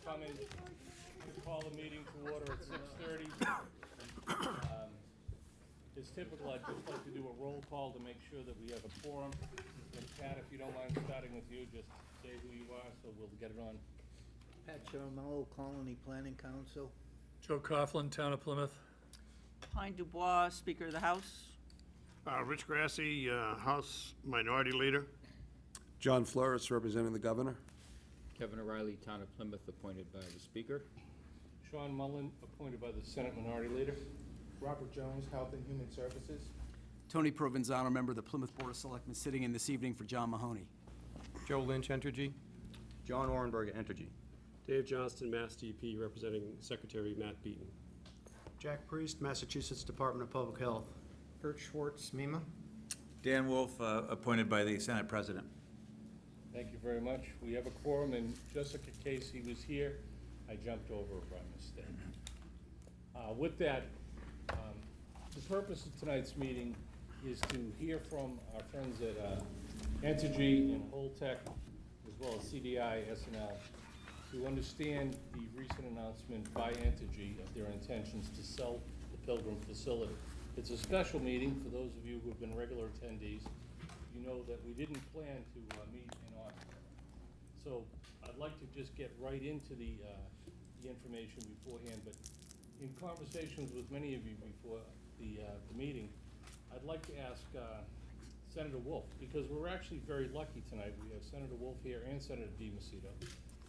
coming. To call the meeting to order at 6:30. As typical, I'd just like to do a roll call to make sure that we have a quorum. And Pat, if you don't mind starting with you, just say who you are so we'll get it on. Pat Charamello, Colony Planning Council. Joe Coughlin, Town of Plymouth. Pine Dubois, Speaker of the House. Rich Grassi, House Minority Leader. John Flores, representing the governor. Kevin O'Reilly, Town of Plymouth, appointed by the Speaker. Sean Mullen, appointed by the Senate Minority Leader. Robert Jones, Health and Human Services. Tony Provenzano, member of the Plymouth Board of Selectmen, sitting in this evening for John Mahoney. Joe Lynch, Entergy. John Orenberg, Entergy. Dave Johnston, Mass DP, representing Secretary Matt Beaton. Jack Priest, Massachusetts Department of Public Health. Kurt Schwartz, MEMA. Dan Wolf, appointed by the Senate President. Thank you very much. We have a quorum, and just in case he was here, I jumped over by mistake. With that, the purpose of tonight's meeting is to hear from our friends at Entergy and Holtec, as well as CDI, SNL, to understand the recent announcement by Entergy of their intentions to sell the Pilgrim facility. It's a special meeting for those of you who have been regular attendees. You know that we didn't plan to meet in August. So I'd like to just get right into the information beforehand, but in conversations with many of you before the meeting, I'd like to ask Senator Wolf, because we're actually very lucky tonight. We have Senator Wolf here and Senator DiMacedo,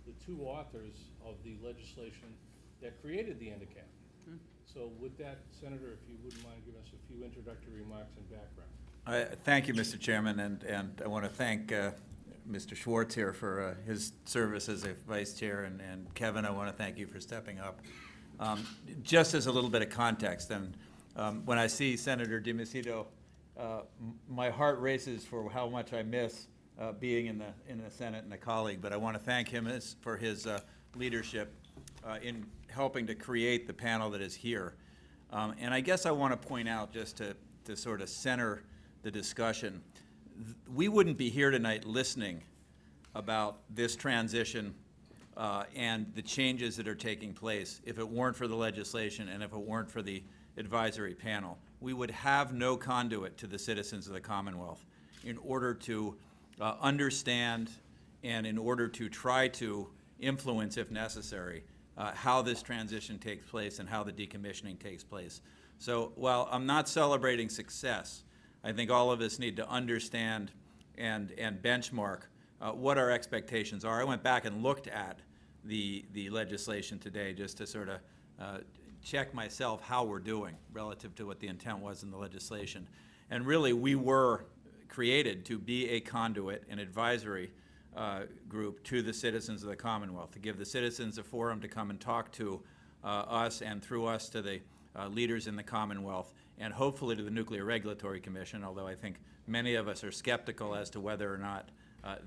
the two authors of the legislation that created the NDCAP. So with that, Senator, if you wouldn't mind giving us a few introductory remarks and background. Thank you, Mr. Chairman, and I want to thank Mr. Schwartz here for his service as a vice chair, and Kevin, I want to thank you for stepping up. Just as a little bit of context, and when I see Senator DiMacedo, my heart races for how much I miss being in the Senate and a colleague, but I want to thank him for his leadership in helping to create the panel that is here. And I guess I want to point out, just to sort of center the discussion, we wouldn't be here tonight listening about this transition and the changes that are taking place if it weren't for the legislation and if it weren't for the advisory panel. We would have no conduit to the citizens of the Commonwealth in order to understand and in order to try to influence, if necessary, how this transition takes place and how the decommissioning takes place. So while I'm not celebrating success, I think all of us need to understand and benchmark what our expectations are. I went back and looked at the legislation today just to sort of check myself how we're doing relative to what the intent was in the legislation. And really, we were created to be a conduit, an advisory group to the citizens of the Commonwealth, to give the citizens a forum to come and talk to us and through us to the leaders in the Commonwealth, and hopefully to the Nuclear Regulatory Commission, although I think many of us are skeptical as to whether or not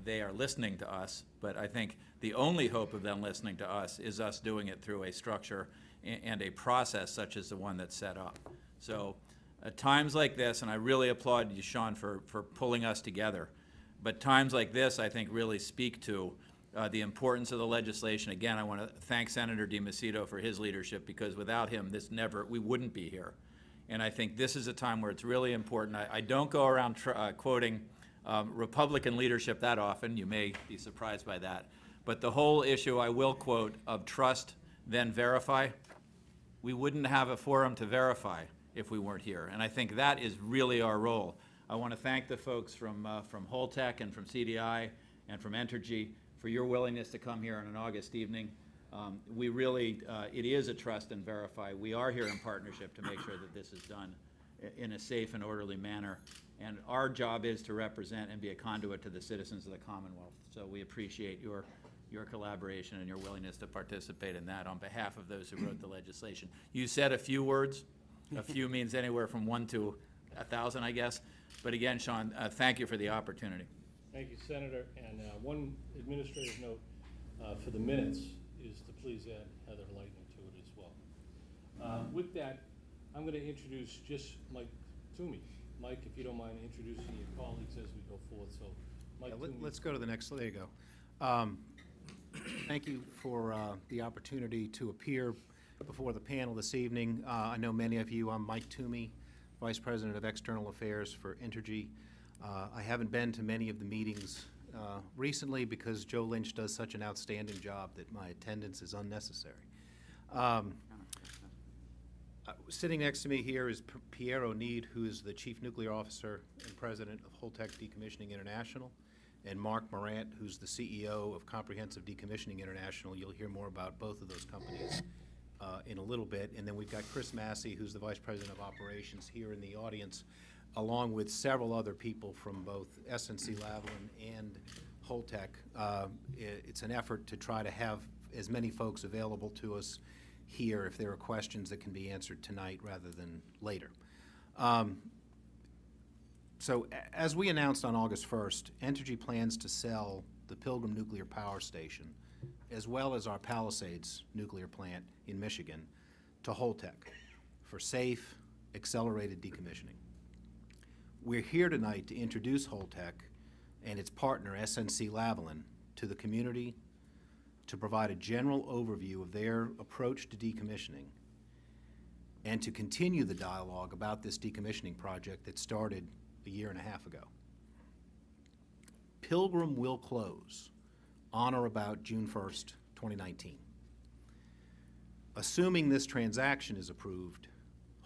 they are listening to us. But I think the only hope of them listening to us is us doing it through a structure and a process such as the one that's set up. So at times like this, and I really applaud you, Sean, for pulling us together, but times like this, I think, really speak to the importance of the legislation. Again, I want to thank Senator DiMacedo for his leadership, because without him, we wouldn't be here. And I think this is a time where it's really important. I don't go around quoting Republican leadership that often. You may be surprised by that. But the whole issue I will quote of trust, then verify, we wouldn't have a forum to verify if we weren't here. And I think that is really our role. I want to thank the folks from Holtec and from CDI and from Entergy for your willingness to come here on an August evening. We really, it is a trust and verify. We are here in partnership to make sure that this is done in a safe and orderly manner. And our job is to represent and be a conduit to the citizens of the Commonwealth. So we appreciate your collaboration and your willingness to participate in that on behalf of those who wrote the legislation. You said a few words. A few means anywhere from 1 to 1,000, I guess. But again, Sean, thank you for the opportunity. Thank you, Senator. And one administrative note for the minutes is to please add Heather Lightning to it as well. With that, I'm going to introduce just Mike Toomey. Mike, if you don't mind introducing your colleagues as we go forward. So, Mike, Let's go to the next. There you go. Thank you for the opportunity to appear before the panel this evening. I know many of you. I'm Mike Toomey, Vice President of External Affairs for Entergy. I haven't been to many of the meetings recently because Joe Lynch does such an outstanding job that my attendance is unnecessary. Sitting next to me here is Pierre O'Neid, who is the Chief Nuclear Officer and President of Holtec Decommissioning International, and Mark Morant, who's the CEO of Comprehensive Decommissioning International. You'll hear more about both of those companies in a little bit. And then we've got Chris Massey, who's the Vice President of Operations, here in the audience, along with several other people from both SNC-Lavalin and Holtec. It's an effort to try to have as many folks available to us here if there are questions that can be answered tonight rather than later. So as we announced on August 1st, Entergy plans to sell the Pilgrim Nuclear Power Station, as well as our Palisades nuclear plant in Michigan, to Holtec for safe, accelerated decommissioning. We're here tonight to introduce Holtec and its partner, SNC-Lavalin, to the community, to provide a general overview of their approach to decommissioning, and to continue the dialogue about this decommissioning project that started a year and a half ago. Pilgrim will close on or about June 1st, 2019. Assuming this transaction is approved,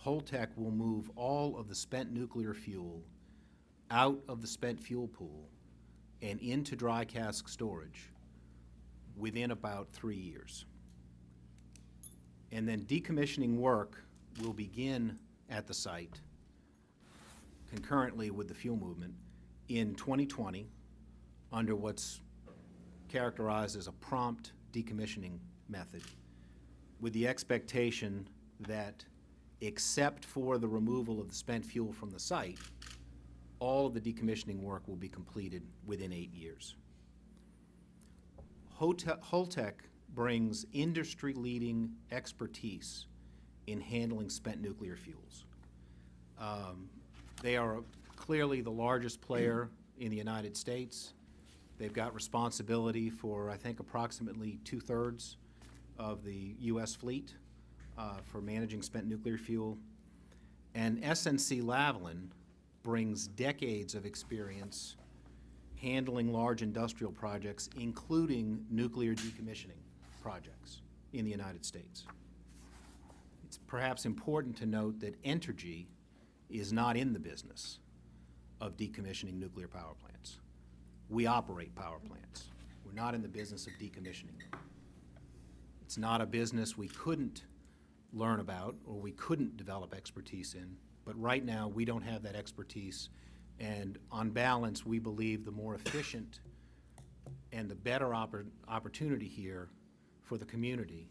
Holtec will move all of the spent nuclear fuel out of the spent fuel pool and into dry cask storage within about 3 years. And then decommissioning work will begin at the site concurrently with the fuel movement in 2020 under what's characterized as a prompt decommissioning method, with the expectation that, except for the removal of the spent fuel from the site, all of the decommissioning work will be completed within 8 years. Holtec brings industry-leading expertise in handling spent nuclear fuels. They are clearly the largest player in the United States. They've got responsibility for, I think, approximately 2/3 of the U.S. fleet for managing spent nuclear fuel. And SNC-Lavalin brings decades of experience handling large industrial projects, including nuclear decommissioning projects in the United States. It's perhaps important to note that Entergy is not in the business of decommissioning nuclear power plants. We operate power plants. We're not in the business of decommissioning them. It's not a business we couldn't learn about or we couldn't develop expertise in, but right now we don't have that expertise, and on balance we believe the more efficient and the better opportunity here for the community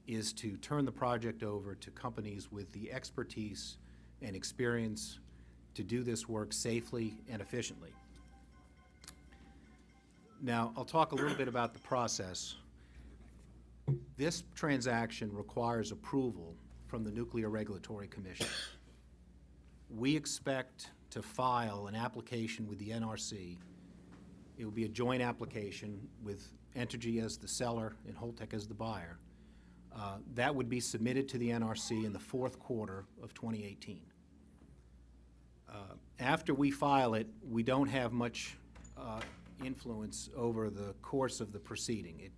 is to turn the project over to companies with the expertise and experience to do this work safely and efficiently. Now, I'll talk a little bit about the process. This transaction requires approval from the Nuclear Regulatory Commission. We expect to file an application with the NRC. It will be a joint application with Entergy as the seller and Holtec as the buyer. That would be submitted to the NRC in the fourth quarter of 2018. After we file it, we don't have much influence over the course of the proceeding.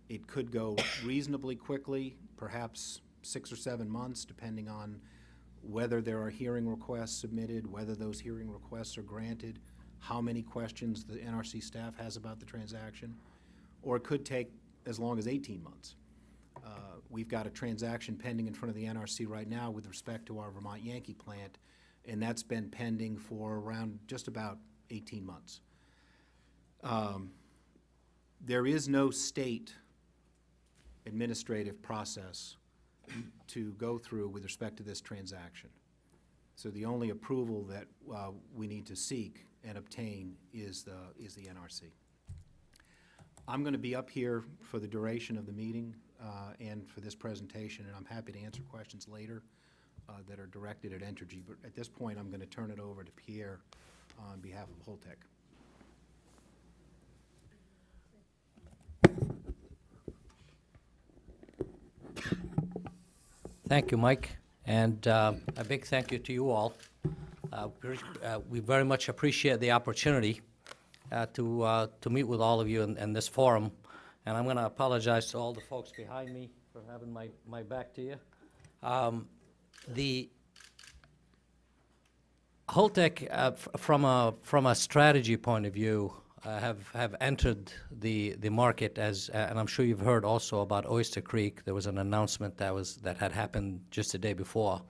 It could go reasonably quickly, perhaps 6 or 7 months, depending on whether there are hearing requests submitted, whether those hearing requests are granted, how many questions the NRC staff has about the transaction, or it could take as long as 18 months. We've got a transaction pending in front of the NRC right now with respect to our Vermont Yankee plant, and that's been pending for around just about 18 months. There is no state administrative process to go through with respect to this transaction. So the only approval that we need to seek and obtain is the NRC. I'm going to be up here for the duration of the meeting and for this presentation, and I'm happy to answer questions later that are directed at Entergy. But at this point, I'm going to turn it over to Pierre on behalf of Holtec. Thank you, Mike, and a big thank you to you all. We very much appreciate the opportunity to meet with all of you in this forum, and I'm going to apologize to all the folks behind me for having my back to you. The Holtec, from a strategy point of view, have entered the market as, and I'm sure you've heard also about Oyster Creek. There was an announcement that had happened just the day before,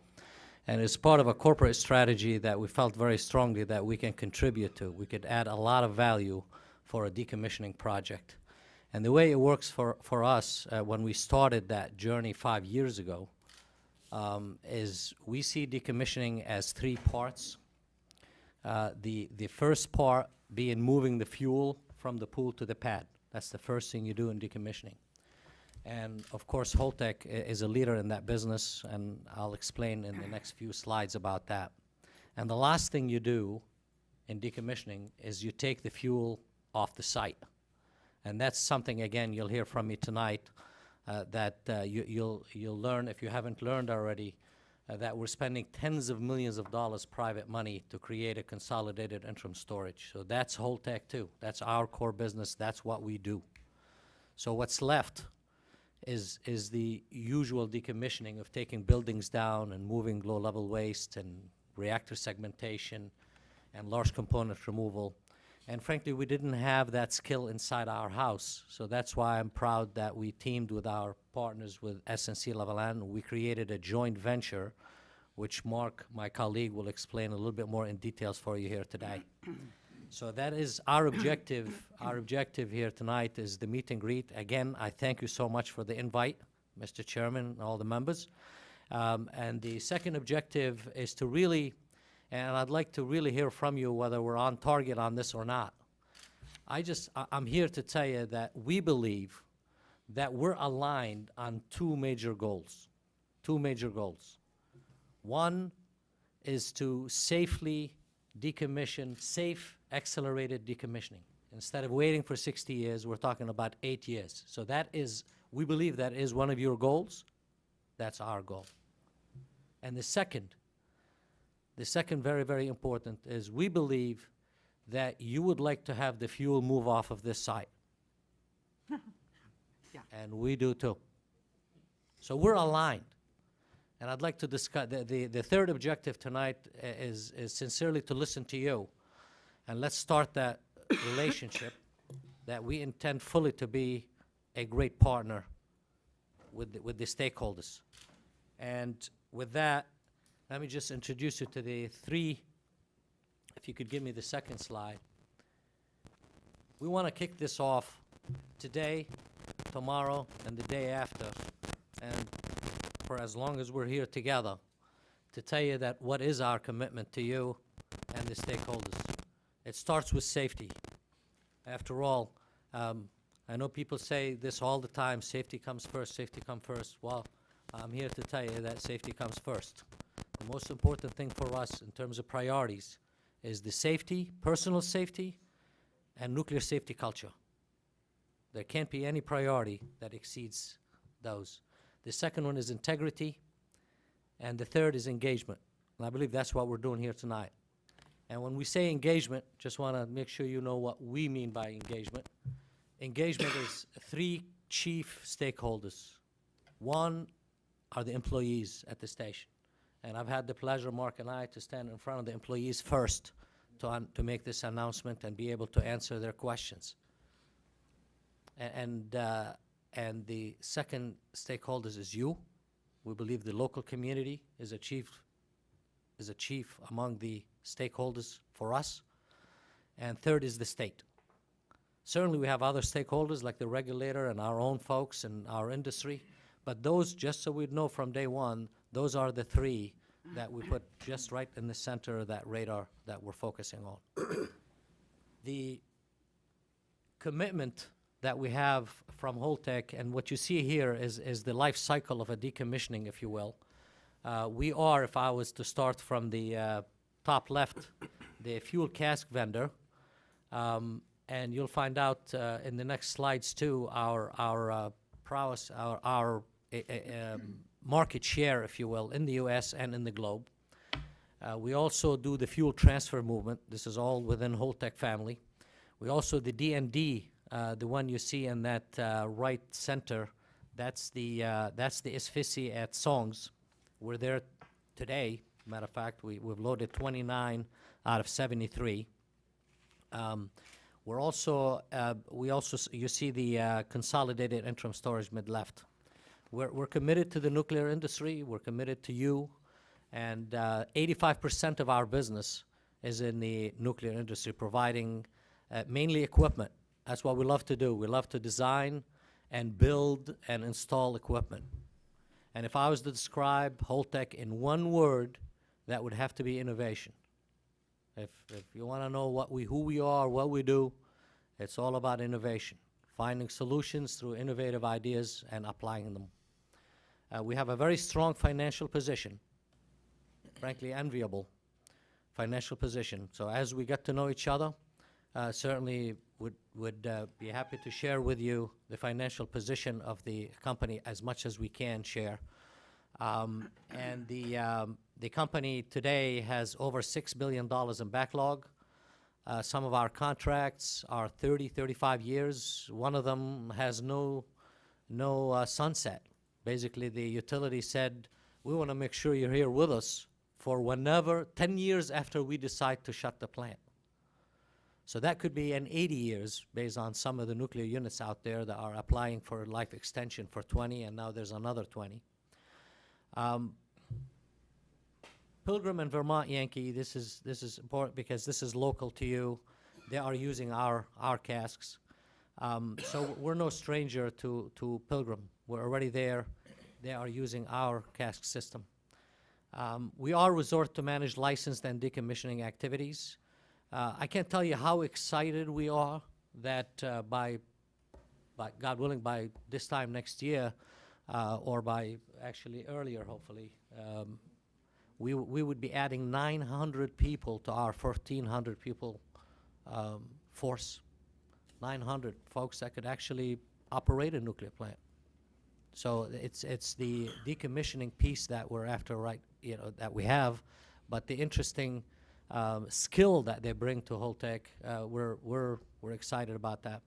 and it's part of a corporate strategy that we felt very strongly that we can contribute to. We could add a lot of value for a decommissioning project, and the way it works for us when we started that journey 5 years ago is we see decommissioning as 3 parts. The first part being moving the fuel from the pool to the pad. That's the first thing you do in decommissioning. And of course, Holtec is a leader in that business, and I'll explain in the next few slides about that. And the last thing you do in decommissioning is you take the fuel off the site. And that's something, again, you'll hear from me tonight that you'll learn, if you haven't learned already, that we're spending tens of millions of dollars private money to create a consolidated interim storage. So that's Holtec too. That's our core business. That's what we do. So what's left is the usual decommissioning of taking buildings down and moving low-level waste and reactor segmentation and large component removal. And frankly, we didn't have that skill inside our house. So that's why I'm proud that we teamed with our partners with SNC-Lavalin. We created a joint venture, which Mark, my colleague, will explain a little bit more in details for you here today. So that is our objective. Our objective here tonight is the meet and greet. Again, I thank you so much for the invite, Mr. Chairman and all the members. And the second objective is to really, and I'd like to really hear from you whether we're on target on this or not. I'm here to tell you that we believe that we're aligned on 2 major goals. 2 major goals. One is to safely decommission, safe, accelerated decommissioning. Instead of waiting for 60 years, we're talking about 8 years. So that is, we believe that is one of your goals. That's our goal. And the second very, very important is we believe that you would like to have the fuel move off of this site. Yeah. And we do too. So we're aligned. And I'd like to discuss, the third objective tonight is sincerely to listen to you. And let's start that relationship that we intend fully to be a great partner with the stakeholders. And with that, let me just introduce you to the 3, if you could give me the second slide. We want to kick this off today, tomorrow, and the day after, and for as long as we're here together, to tell you that what is our commitment to you and the stakeholders. It starts with safety. After all, I know people say this all the time, safety comes first, safety comes first. Well, I'm here to tell you that safety comes first. The most important thing for us in terms of priorities is the safety, personal safety, and nuclear safety culture. There can't be any priority that exceeds those. The second one is integrity, and the third is engagement. And I believe that's what we're doing here tonight. And when we say engagement, just want to make sure you know what we mean by engagement. Engagement is 3 chief stakeholders. One are the employees at the station. And I've had the pleasure, Mark and I, to stand in front of the employees first to make this announcement and be able to answer their questions. And the second stakeholders is you. We believe the local community is a chief among the stakeholders for us. And third is the state. Certainly we have other stakeholders like the regulator and our own folks and our industry, but those, just so we know from day one, those are the 3 that we put just right in the center of that radar that we're focusing on. The commitment that we have from Holtec, and what you see here is the life cycle of a decommissioning, if you will. We are, if I was to start from the top left, the fuel cask vendor, and you'll find out in the next slides too our prowess, our market share, if you will, in the U.S. and in the globe. We also do the fuel transfer movement. This is all within Holtec family. We also, the D&D, the one you see in that right center, that's the Isfisi at Songs. We're there today. Matter of fact, we've loaded 29 out of 73. We're also, you see the consolidated interim storage mid-left. We're committed to the nuclear industry. We're committed to you. And 85% of our business is in the nuclear industry, providing mainly equipment. That's what we love to do. We love to design and build and install equipment. And if I was to describe Holtec in one word, that would have to be innovation. If you want to know who we are, what we do, it's all about innovation, finding solutions through innovative ideas and applying them. We have a very strong financial position, frankly enviable financial position. So as we get to know each other, certainly would be happy to share with you the financial position of the company as much as we can share. And the company today has over $6 billion in backlog. Some of our contracts are 30, 35 years. One of them has no sunset. Basically, the utility said, we want to make sure you're here with us for whenever, 10 years after we decide to shut the plant. So that could be in 80 years based on some of the nuclear units out there that are applying for life extension for 20, and now there's another 20. Pilgrim and Vermont Yankee, this is important because this is local to you. They are using our casks. So we're no stranger to Pilgrim. We're already there. They are using our cask system. We are resort to manage licensed and decommissioning activities. I can't tell you how excited we are that by God willing, by this time next year, or by actually earlier, hopefully, we would be adding 900 people to our 1,400 people force. 900 folks that could actually operate a nuclear plant. So it's the decommissioning piece that we're after, right? That we have, but the interesting skill that they bring to Holtec, we're excited about that.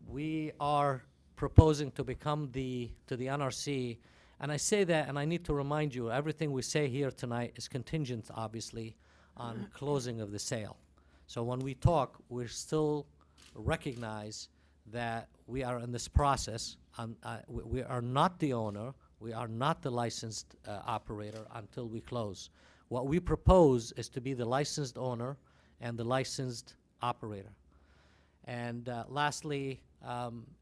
We are proposing to become to the NRC, and I say that, and I need to remind you, everything we say here tonight is contingent, obviously, on closing of the sale. So when we talk, we still recognize that we are in this process. We are not the owner. We are not the licensed operator until we close. What we propose is to be the licensed owner and the licensed operator. And lastly,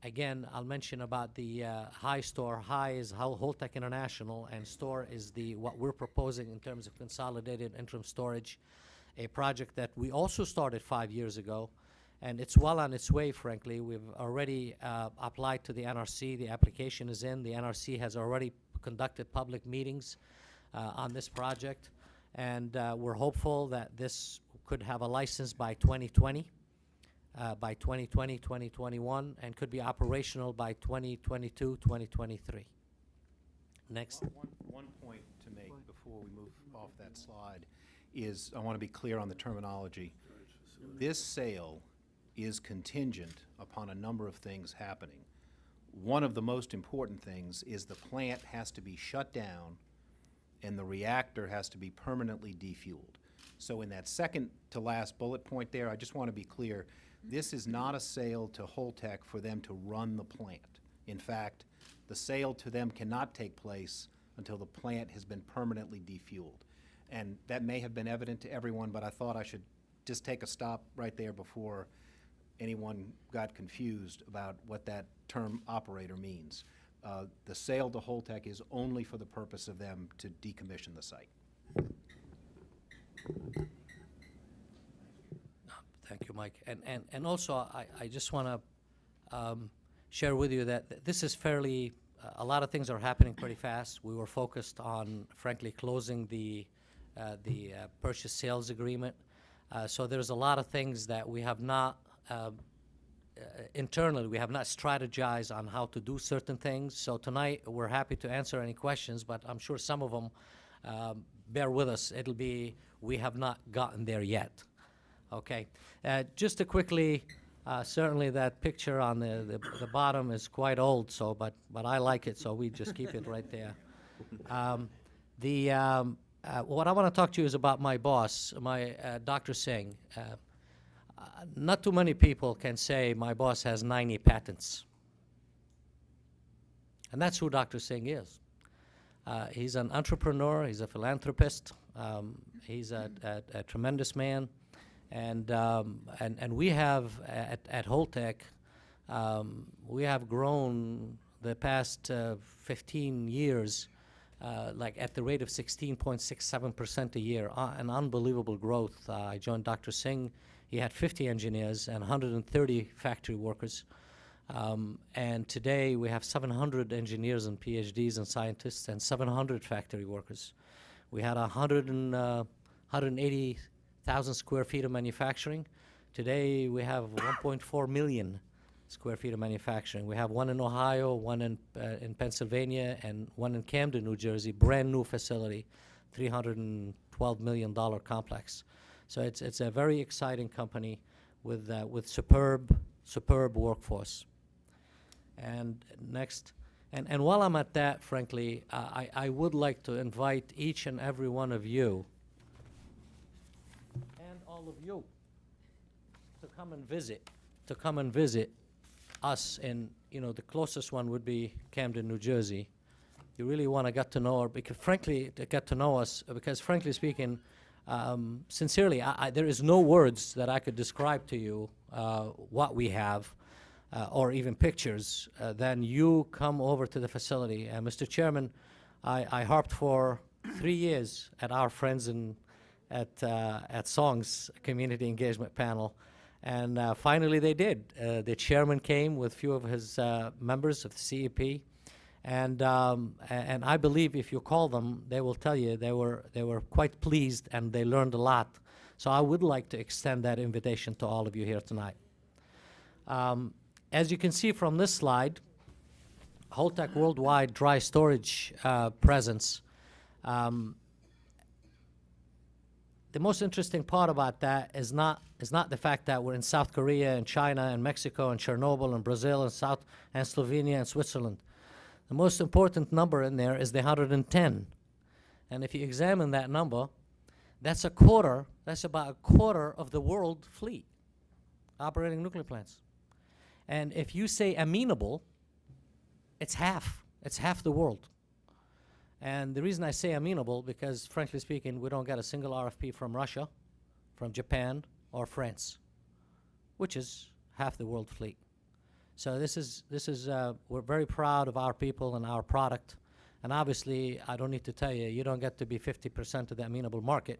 again, I'll mention about the High Store. High is Holtec International, and Store is what we're proposing in terms of consolidated interim storage, a project that we also started 5 years ago, and it's well on its way, frankly. We've already applied to the NRC. The application is in. The NRC has already conducted public meetings on this project, and we're hopeful that this could have a license by 2020. By 2020, 2021, and could be operational by 2022, 2023. Next. One point to make before we move off that slide is I want to be clear on the terminology. This sale is contingent upon a number of things happening. One of the most important things is the plant has to be shut down and the reactor has to be permanently defueled. So in that second to last bullet point there, I just want to be clear, this is not a sale to Holtec for them to run the plant. In fact, the sale to them cannot take place until the plant has been permanently defueled. And that may have been evident to everyone, but I thought I should just take a stop right there before anyone got confused about what that term operator means. The sale to Holtec is only for the purpose of them to decommission the site. Thank you, Mike. And also, I just want to share with you that this is fairly, a lot of things are happening pretty fast. We were focused on, frankly, closing the purchase sales agreement. So there's a lot of things that we have not internally, we have not strategized on how to do certain things. So tonight, we're happy to answer any questions, but I'm sure some of them, bear with us. It'll be, we have not gotten there yet. Okay. Just to quickly, certainly that picture on the bottom is quite old, so but I like it, so we just keep it right there. What I want to talk to you is about my boss, my Dr. Singh. Not too many people can say my boss has 90 patents. And that's who Dr. Singh is. He's an entrepreneur, he's a philanthropist, he's a tremendous man. And we have, at Holtec, we have grown the past 15 years like at the rate of 16.67% a year, an unbelievable growth. I joined Dr. Singh. He had 50 engineers and 130 factory workers. And today we have 700 engineers and PhDs and scientists and 700 factory workers. We had 180,000 square feet of manufacturing. Today we have 1.4 million square feet of manufacturing. We have one in Ohio, one in Pennsylvania, and one in Camden, New Jersey, brand new facility, $312 million complex. So it's a very exciting company with superb workforce. And next, and while I'm at that, frankly, I would like to invite each and every one of you and all of you to come and visit us. And the closest one would be Camden, New Jersey. You really want to get to know, or because frankly, to get to know us, because frankly speaking, sincerely, there is no words that I could describe to you what we have, or even pictures. Then you come over to the facility. And Mr. Chairman, I harped for 3 years at our friends at SONG's community engagement panel, and finally they did. The chairman came with a few of his members of the CEP. And I believe if you call them, they will tell you they were quite pleased and they learned a lot. So I would like to extend that invitation to all of you here tonight. As you can see from this slide, Holtec worldwide dry storage presence. The most interesting part about that is not the fact that we're in South Korea and China and Mexico and Chernobyl and Brazil and Slovenia and Switzerland. The most important number in there is the 110. And if you examine that number, that's about a quarter of the world fleet operating nuclear plants. And if you say amenable, it's half the world. And the reason I say amenable, because frankly speaking, we don't get a single RFP from Russia, from Japan, or France, which is half the world fleet. So this is we're very proud of our people and our product. And obviously, I don't need to tell you, you don't get to be 50% of the amenable market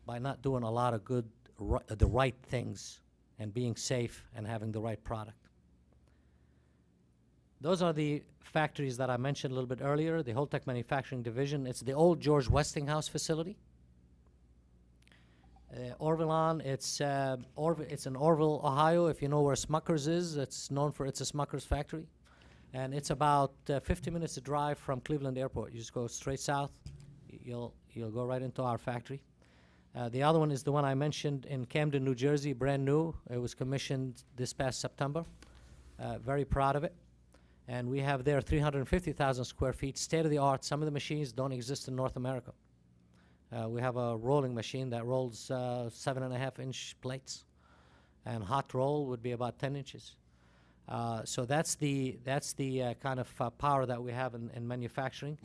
by not doing a lot of the right things and being safe and having the right product. Those are the factories that I mentioned a little bit earlier, the Holtec Manufacturing Division. It's the old George Westinghouse facility. Orvillon, it's in Orville, Ohio. If you know where Smucker's is, it's known for it's a Smucker's factory. And it's about 50 minutes to drive from Cleveland Airport. You just go straight south, you'll go right into our factory. The other one is the one I mentioned in Camden, New Jersey, brand new. It was commissioned this past September. Very proud of it. And we have there 350,000 square feet, state-of-the-art. Some of the machines don't exist in North America. We have a rolling machine that rolls 7.5-inch plates, and hot roll would be about 10 inches. So that's the kind of power that we have in manufacturing,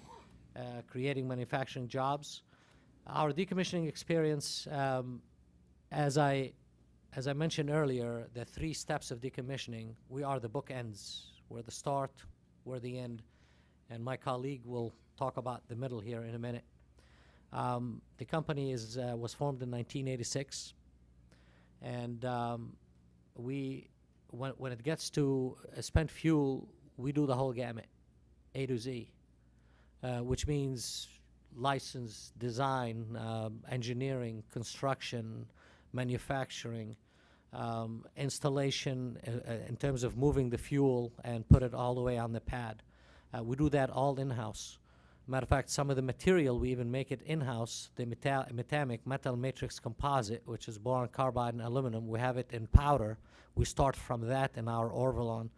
creating manufacturing jobs. Our decommissioning experience, as I mentioned earlier, the 3 steps of decommissioning, we are the bookends. We're the start, we're the end, and my colleague will talk about the middle here in a minute. The company was formed in 1986, and when it gets to spent fuel, we do the whole gamut, A to Z, which means license, design, engineering, construction, manufacturing, installation in terms of moving the fuel and put it all the way on the pad. We do that all in-house. Matter of fact, some of the material, we even make it in-house, the metal matrix composite, which is boron, carbide, and aluminum. We have it in powder. We start from that in our Orvalon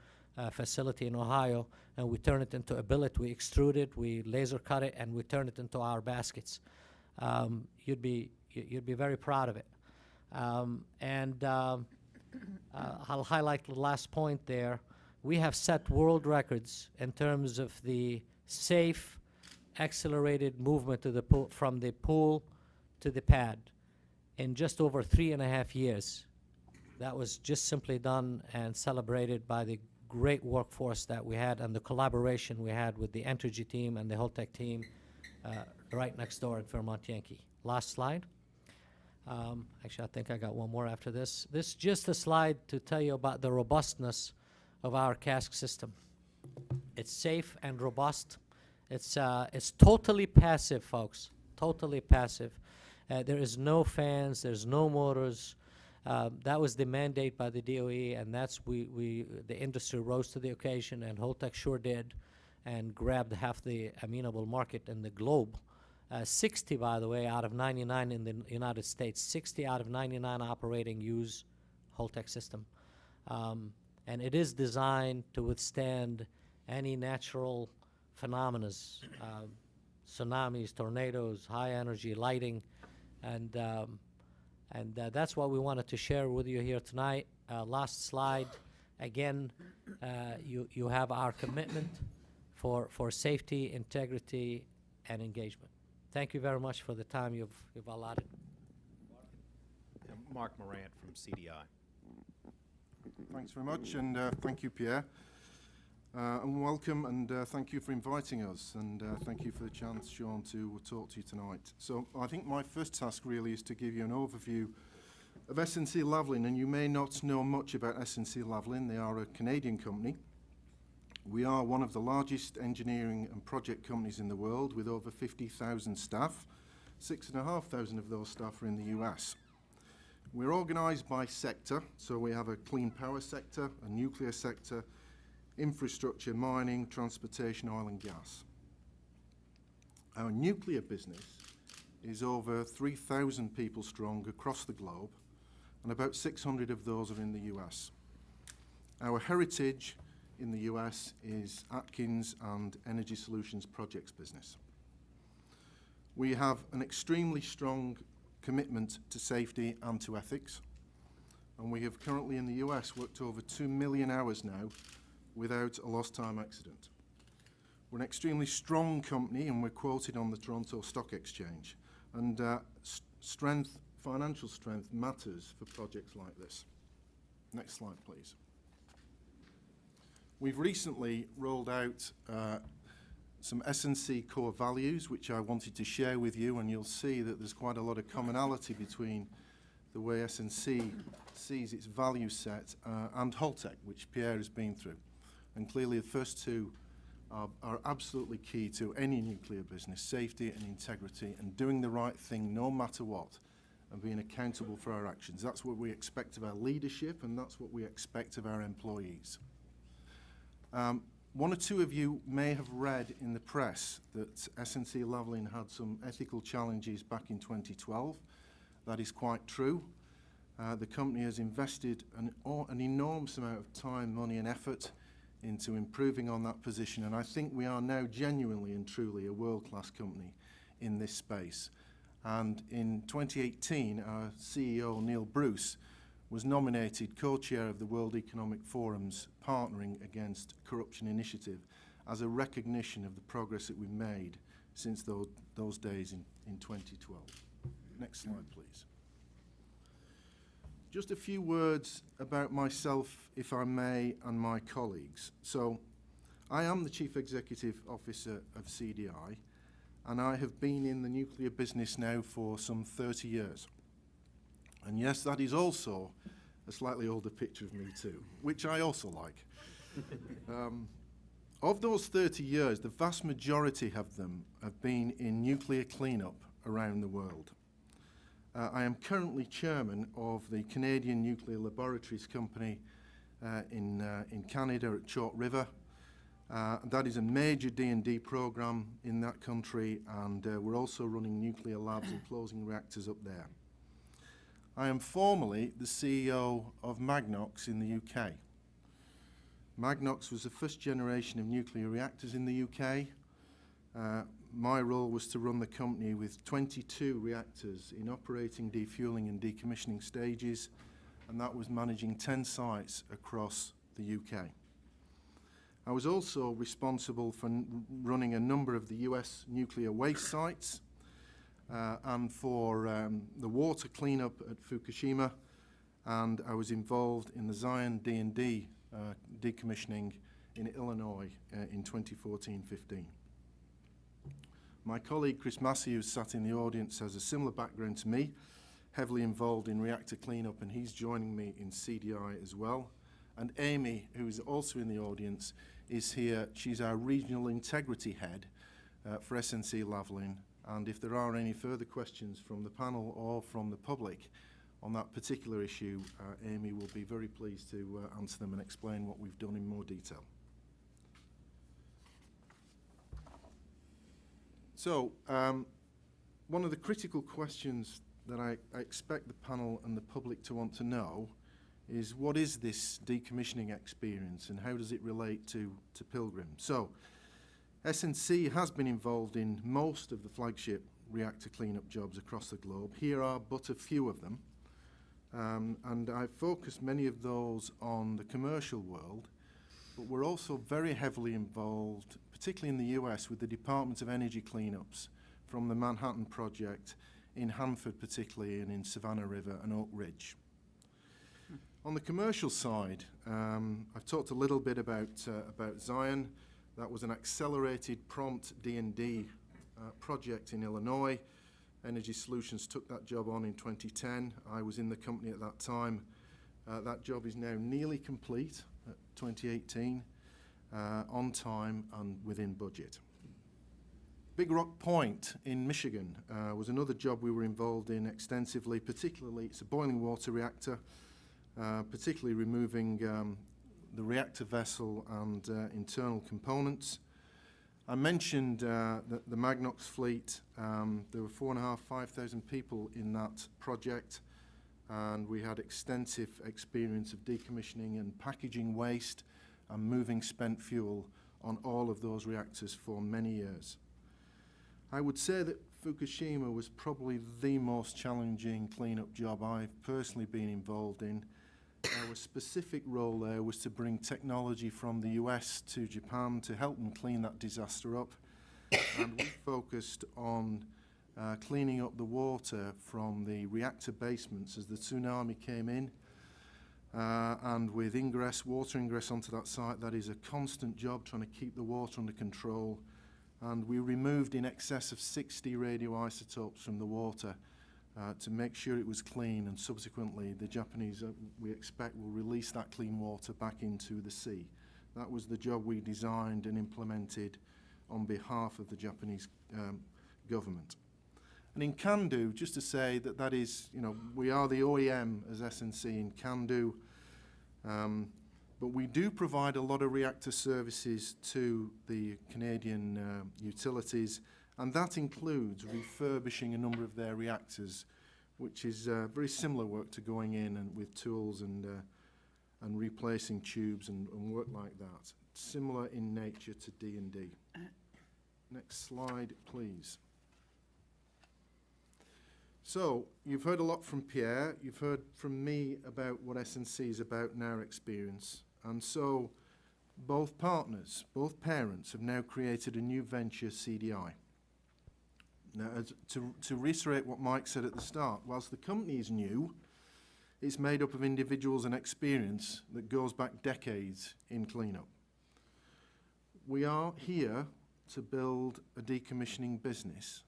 facility in Ohio, and we turn it into a billet. We extrude it, we laser cut it, and we turn it into our baskets. You'd be very proud of it. I'll highlight the last point there. We have set world records in terms of the safe, accelerated movement to the pool, from the pool to the pad in just over 3.5 years. That was just simply done and celebrated by the great workforce that we had and the collaboration we had with the Entergy team and the Holtec team right next door at Fairmont Yankee. Last slide. Actually, I think I got one more after this. This is just a slide to tell you about the robustness of our cask system. It's safe and robust. It's totally passive, folks. Totally passive. There is no fans. There's no motors. That was the mandate by the DOE, and that's the industry rose to the occasion, and Holtec sure did, and grabbed half the amenable market in the globe. 60, by the way, out of 99 in the United States, 60 out of 99 operating use Holtec system. And it is designed to withstand any natural phenomena, tsunamis, tornadoes, high energy lighting, and that's what we wanted to share with you here tonight. Last slide. Again, you have our commitment for safety, integrity, and engagement. Thank you very much for the time you've allotted. Mark Morant from CDI. Thanks very much, and thank you, Pierre. And welcome, and thank you for inviting us, and thank you for the chance, Sean, to talk to you tonight. So I think my first task really is to give you an overview of SNC-Lavalin, and you may not know much about SNC-Lavalin. They are a Canadian company. We are one of the largest engineering and project companies in the world with over 50,000 staff. 6,500 of those staff are in the US. We're organized by sector, so we have a clean power sector, a nuclear sector, infrastructure, mining, transportation, oil and gas. Our nuclear business is over 3,000 people strong across the globe, and about 600 of those are in the US. Our heritage in the US is Atkins and Energy Solutions Projects business. We have an extremely strong commitment to safety and to ethics, and we have currently in the US worked over 2 million hours now without a lost time accident. We're an extremely strong company, and we're quoted on the Toronto Stock Exchange, and financial strength matters for projects like this. Next slide, please. We've recently rolled out some SNC core values, which I wanted to share with you, and you'll see that there's quite a lot of commonality between the way SNC sees its value set and Holtec, which Pierre has been through. And clearly the first two are absolutely key to any nuclear business: safety and integrity, and doing the right thing no matter what, and being accountable for our actions. That's what we expect of our leadership, and that's what we expect of our employees. One or two of you may have read in the press that SNC-Lavalin had some ethical challenges back in 2012. That is quite true. The company has invested an enormous amount of time, money, and effort into improving on that position, and I think we are now genuinely and truly a world-class company in this space. And in 2018, our CEO, Neil Bruce, was nominated co-chair of the World Economic Forum's Partnering Against Corruption initiative as a recognition of the progress that we've made since those days in 2012. Next slide, please. Just a few words about myself, if I may, and my colleagues. So, I am the Chief Executive Officer of CDI, and I have been in the nuclear business now for some 30 years. And yes, that is also a slightly older picture of me too, which I also like. Of those 30 years, the vast majority of them have been in nuclear cleanup around the world. I am currently chairman of the Canadian Nuclear Laboratories Company in Canada at Chalk River. That is a major D&D program in that country, and we're also running nuclear labs and closing reactors up there. I am formerly the CEO of Magnox in the UK. Magnox was the first generation of nuclear reactors in the UK. My role was to run the company with 22 reactors in operating, defueling and decommissioning stages, and that was managing 10 sites across the UK. I was also responsible for running a number of the US nuclear waste sites and for the water cleanup at Fukushima, and I was involved in the Zion D&D decommissioning in Illinois in 2014-15. My colleague Chris Massey, who's sat in the audience, has a similar background to me, heavily involved in reactor cleanup, and he's joining me in CDI as well. And Amy, who is also in the audience, is here. She's our regional integrity head for SNC-Lavalin, and if there are any further questions from the panel or from the public on that particular issue, Amy will be very pleased to answer them and explain what we've done in more detail. So, one of the critical questions that I expect the panel and the public to want to know is, what is this decommissioning experience and how does it relate to Pilgrim? So, SNC has been involved in most of the flagship reactor cleanup jobs across the globe. Here are but a few of them, and I've focused many of those on the commercial world, but we're also very heavily involved, particularly in the US, with the Department of Energy cleanups from the Manhattan Project, in Hanford particularly, and in Savannah River and Oak Ridge. On the commercial side, I've talked a little bit about Zion. That was an accelerated prompt D&D project in Illinois. Energy Solutions took that job on in 2010. I was in the company at that time. That job is now nearly complete at 2018, on time and within budget. Big Rock Point in Michigan was another job we were involved in extensively, particularly it's a boiling water reactor, particularly removing the reactor vessel and internal components. I mentioned the Magnox fleet. There were 5,000 people in that project, and we had extensive experience of decommissioning and packaging waste and moving spent fuel on all of those reactors for many years. I would say that Fukushima was probably the most challenging cleanup job I've personally been involved in. Our specific role there was to bring technology from the US to Japan to help them clean that disaster up. And we focused on cleaning up the water from the reactor basements as the tsunami came in. And with water ingress onto that site, that is a constant job trying to keep the water under control. And we removed in excess of 60 radioisotopes from the water to make sure it was clean, and subsequently the Japanese, we expect, will release that clean water back into the sea. That was the job we designed and implemented on behalf of the Japanese government. And in CANDU, just to say that that is, we are the OEM as SNC in CANDU, but we do provide a lot of reactor services to the Canadian utilities, and that includes refurbishing a number of their reactors, which is very similar work to going in and with tools and replacing tubes and work like that. Similar in nature to D&D. Next slide, please. So, you've heard a lot from Pierre, you've heard from me about what SNC is about in our experience, and so both partners, both parents have now created a new venture, CDI. Now, to reiterate what Mike said at the start, whilst the company is new, it's made up of individuals and experience that goes back decades in cleanup. We are here to build a decommissioning business,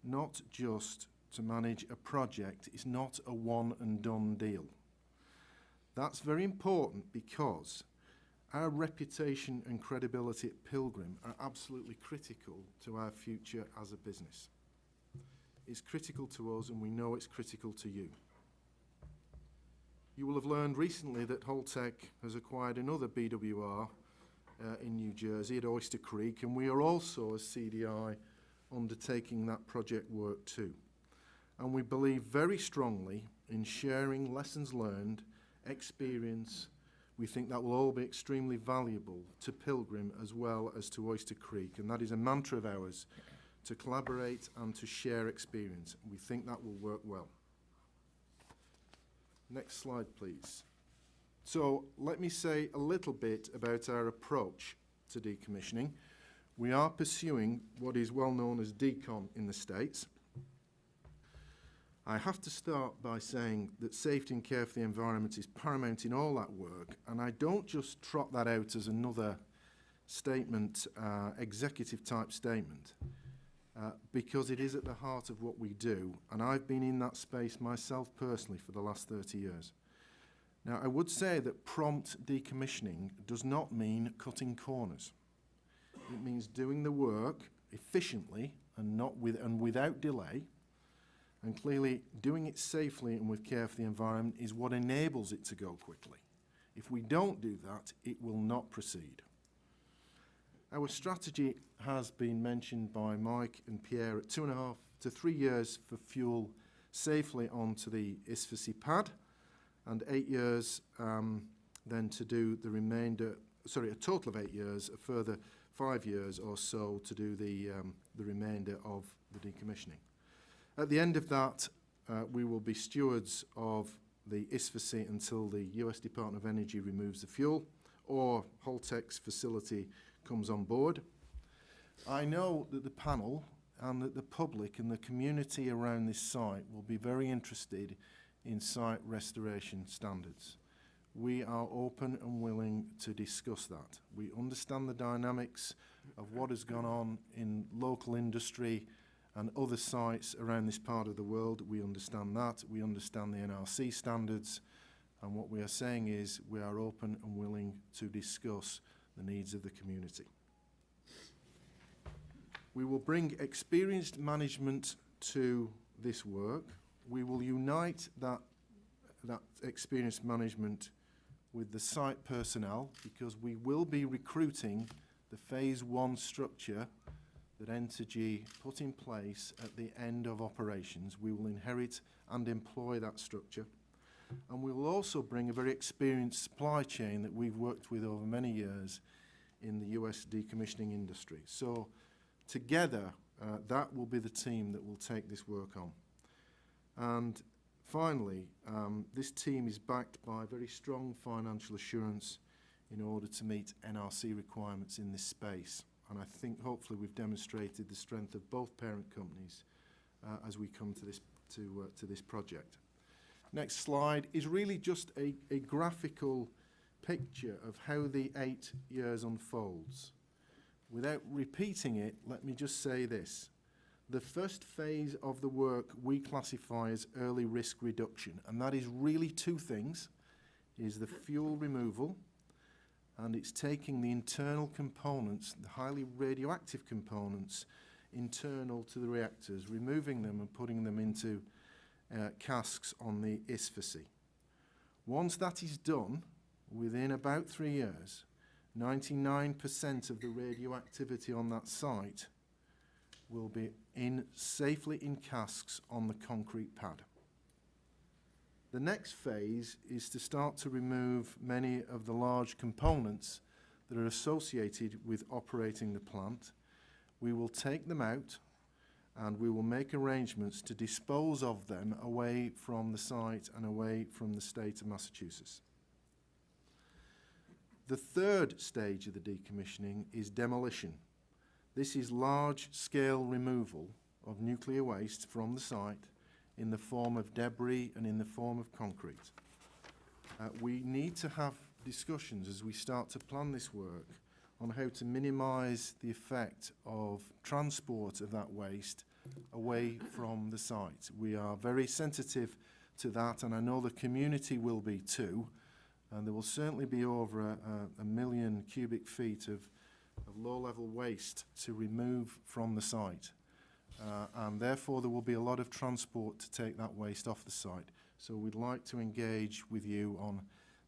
not just to manage a project. It's not a one and done deal. That's very important because our reputation and credibility at Pilgrim are absolutely critical to our future as a business. is critical to us, and we know it's critical to you. You will have learned recently that Holtec has acquired another BWR in New Jersey at Oyster Creek, and we are also, as CDI, undertaking that project work too. And we believe very strongly in sharing lessons learned, experience. We think that will all be extremely valuable to Pilgrim as well as to Oyster Creek, and that is a mantra of ours, to collaborate and to share experience. We think that will work well. Next slide, please. So let me say a little bit about our approach to decommissioning. We are pursuing what is well known as decom in the States. I have to start by saying that safety and care for the environment is paramount in all that work, and I don't just trot that out as another statement, executive type statement, because it is at the heart of what we do, and I've been in that space myself personally for the last 30 years. Now, I would say that prompt decommissioning does not mean cutting corners. It means doing the work efficiently and without delay, and clearly doing it safely and with care for the environment is what enables it to go quickly. If we don't do that, it will not proceed. Our strategy has been mentioned by Mike and Pierre at 2.5 to 3 years for fuel safely onto the ISFSI pad, and 8 years then to do the remainder, sorry, a total of 8 years, a further 5 years or so to do the remainder of the decommissioning. At the end of that, we will be stewards of the ISFSI until the US Department of Energy removes the fuel or Holtec's facility comes on board. I know that the panel and that the public and the community around this site will be very interested in site restoration standards. We are open and willing to discuss that. We understand the dynamics of what has gone on in local industry and other sites around this part of the world. We understand that. We understand the NRC standards. And what we are saying is we are open and willing to discuss the needs of the community. We will bring experienced management to this work. We will unite that experienced management with the site personnel, because we will be recruiting the phase 1 structure that Entergy put in place at the end of operations. We will inherit and employ that structure. And we will also bring a very experienced supply chain that we've worked with over many years in the US decommissioning industry. So together, that will be the team that will take this work on. And finally, this team is backed by very strong financial assurance in order to meet NRC requirements in this space. And I think hopefully we've demonstrated the strength of both parent companies as we come to this project. Next slide is really just a graphical picture of how the 8 years unfolds. Without repeating it, let me just say this. The first phase of the work we classify as early risk reduction, and that is really two things, is the fuel removal, and it's taking the internal components, the highly radioactive components, internal to the reactors, removing them and putting them into casks on the ISFSI. Once that is done, within about 3 years, 99% of the radioactivity on that site will be safely in casks on the concrete pad. The next phase is to start to remove many of the large components that are associated with operating the plant. We will take them out and we will make arrangements to dispose of them away from the site and away from the state of Massachusetts. The third stage of the decommissioning is demolition. This is large-scale removal of nuclear waste from the site in the form of debris and in the form of concrete. We need to have discussions as we start to plan this work on how to minimise the effect of transport of that waste away from the site. We are very sensitive to that, and I know the community will be too, and there will certainly be over a million cubic feet of low-level waste to remove from the site. and therefore there will be a lot of transport to take that waste off the site. So we'd like to engage with you on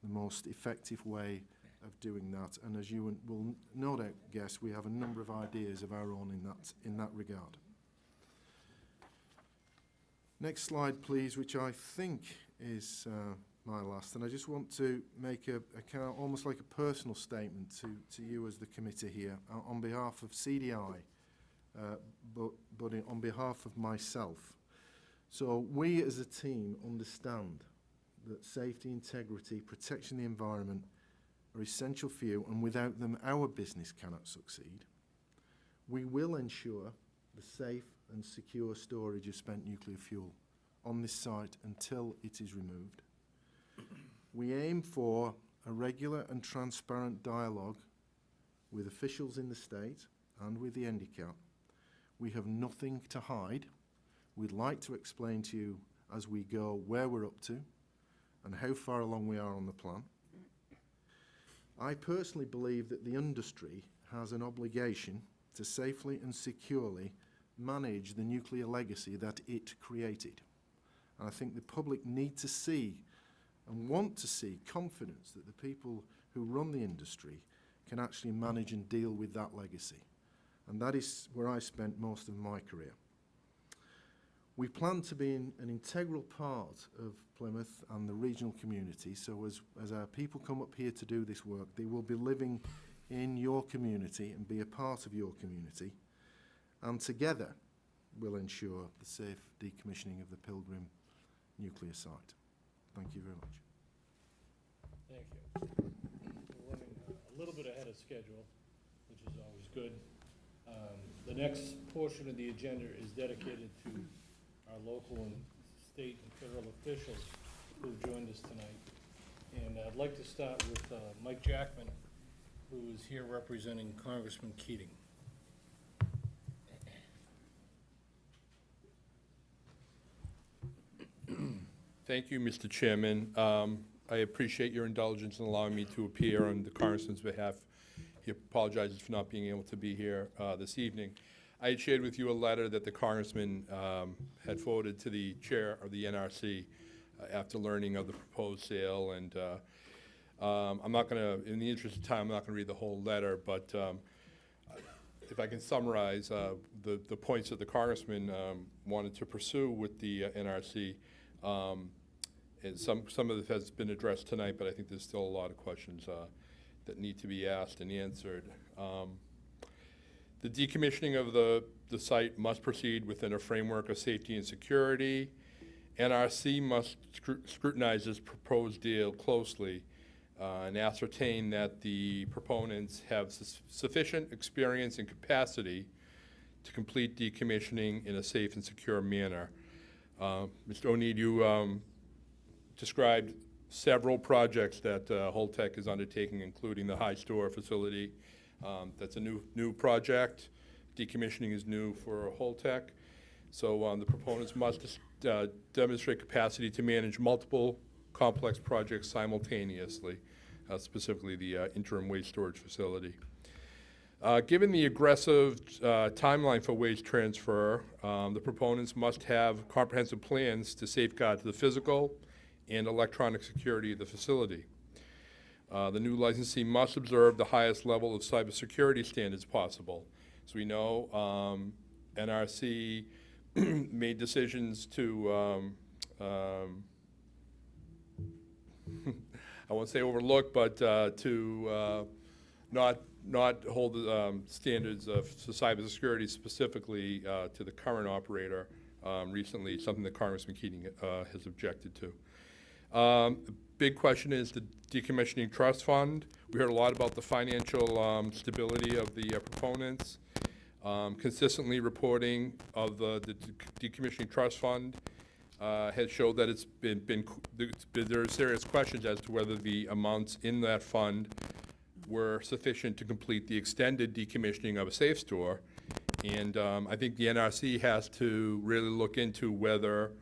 the most effective way of doing that. And as you will no doubt guess, we have a number of ideas of our own in that regard. Next slide, please, which I think is my last. And I just want to make a kind of almost like a personal statement to you as the committee here on behalf of CDI, but on behalf of myself. So we as a team understand that safety, integrity, protection of the environment are essential for you, and without them our business cannot succeed. We will ensure the safe and secure storage of spent nuclear fuel on this site until it is removed. We aim for a regular and transparent dialogue with officials in the state and with the NDCAP. We have nothing to hide. We'd like to explain to you as we go where we're up to and how far along we are on the plan. I personally believe that the industry has an obligation to safely and securely manage the nuclear legacy that it created. And I think the public need to see and want to see confidence that the people who run the industry can actually manage and deal with that legacy. And that is where I spent most of my career. We plan to be an integral part of Plymouth and the regional community, so as our people come up here to do this work, they will be living in your community and be a part of your community, and together we'll ensure the safe decommissioning of the Pilgrim nuclear site. Thank you very much. Thank you. We're running a little bit ahead of schedule, which is always good. The next portion of the agenda is dedicated to our local and state and federal officials who have joined us tonight. And I'd like to start with Mike Jackman, who is here representing Congressman Keating. Thank you, Mr. Chairman. I appreciate your indulgence in allowing me to appear on the Congressman's behalf. He apologizes for not being able to be here this evening. I had shared with you a letter that the Congressman had forwarded to the chair of the NRC after learning of the proposed sale, and I'm not going to, in the interest of time, I'm not going to read the whole letter, but if I can summarize the points that the Congressman wanted to pursue with the NRC, and some of it has been addressed tonight, but I think there's still a lot of questions that need to be asked and answered. The decommissioning of the site must proceed within a framework of safety and security. NRC must scrutinize this proposed deal closely and ascertain that the proponents have sufficient experience and capacity to complete decommissioning in a safe and secure manner. Mr. O'Neid, you described several projects that Holtec is undertaking, including the high store facility. That's a new project. Decommissioning is new for Holtec. So the proponents must demonstrate capacity to manage multiple complex projects simultaneously, specifically the interim waste storage facility. Given the aggressive timeline for waste transfer, the proponents must have comprehensive plans to safeguard the physical and electronic security of the facility. The new licensee must observe the highest level of cybersecurity standards possible. So we know NRC made decisions to, I won't say overlook, but to not hold the standards of cybersecurity specifically to the current operator recently, something that Congressman Keating has objected to. The big question is the Decommissioning Trust Fund. We heard a lot about the financial stability of the proponents. Consistently reporting of the Decommissioning Trust Fund has showed that there are serious questions as to whether the amounts in that fund were sufficient to complete the extended decommissioning of a safe store. And I think the NRC has to really look into whether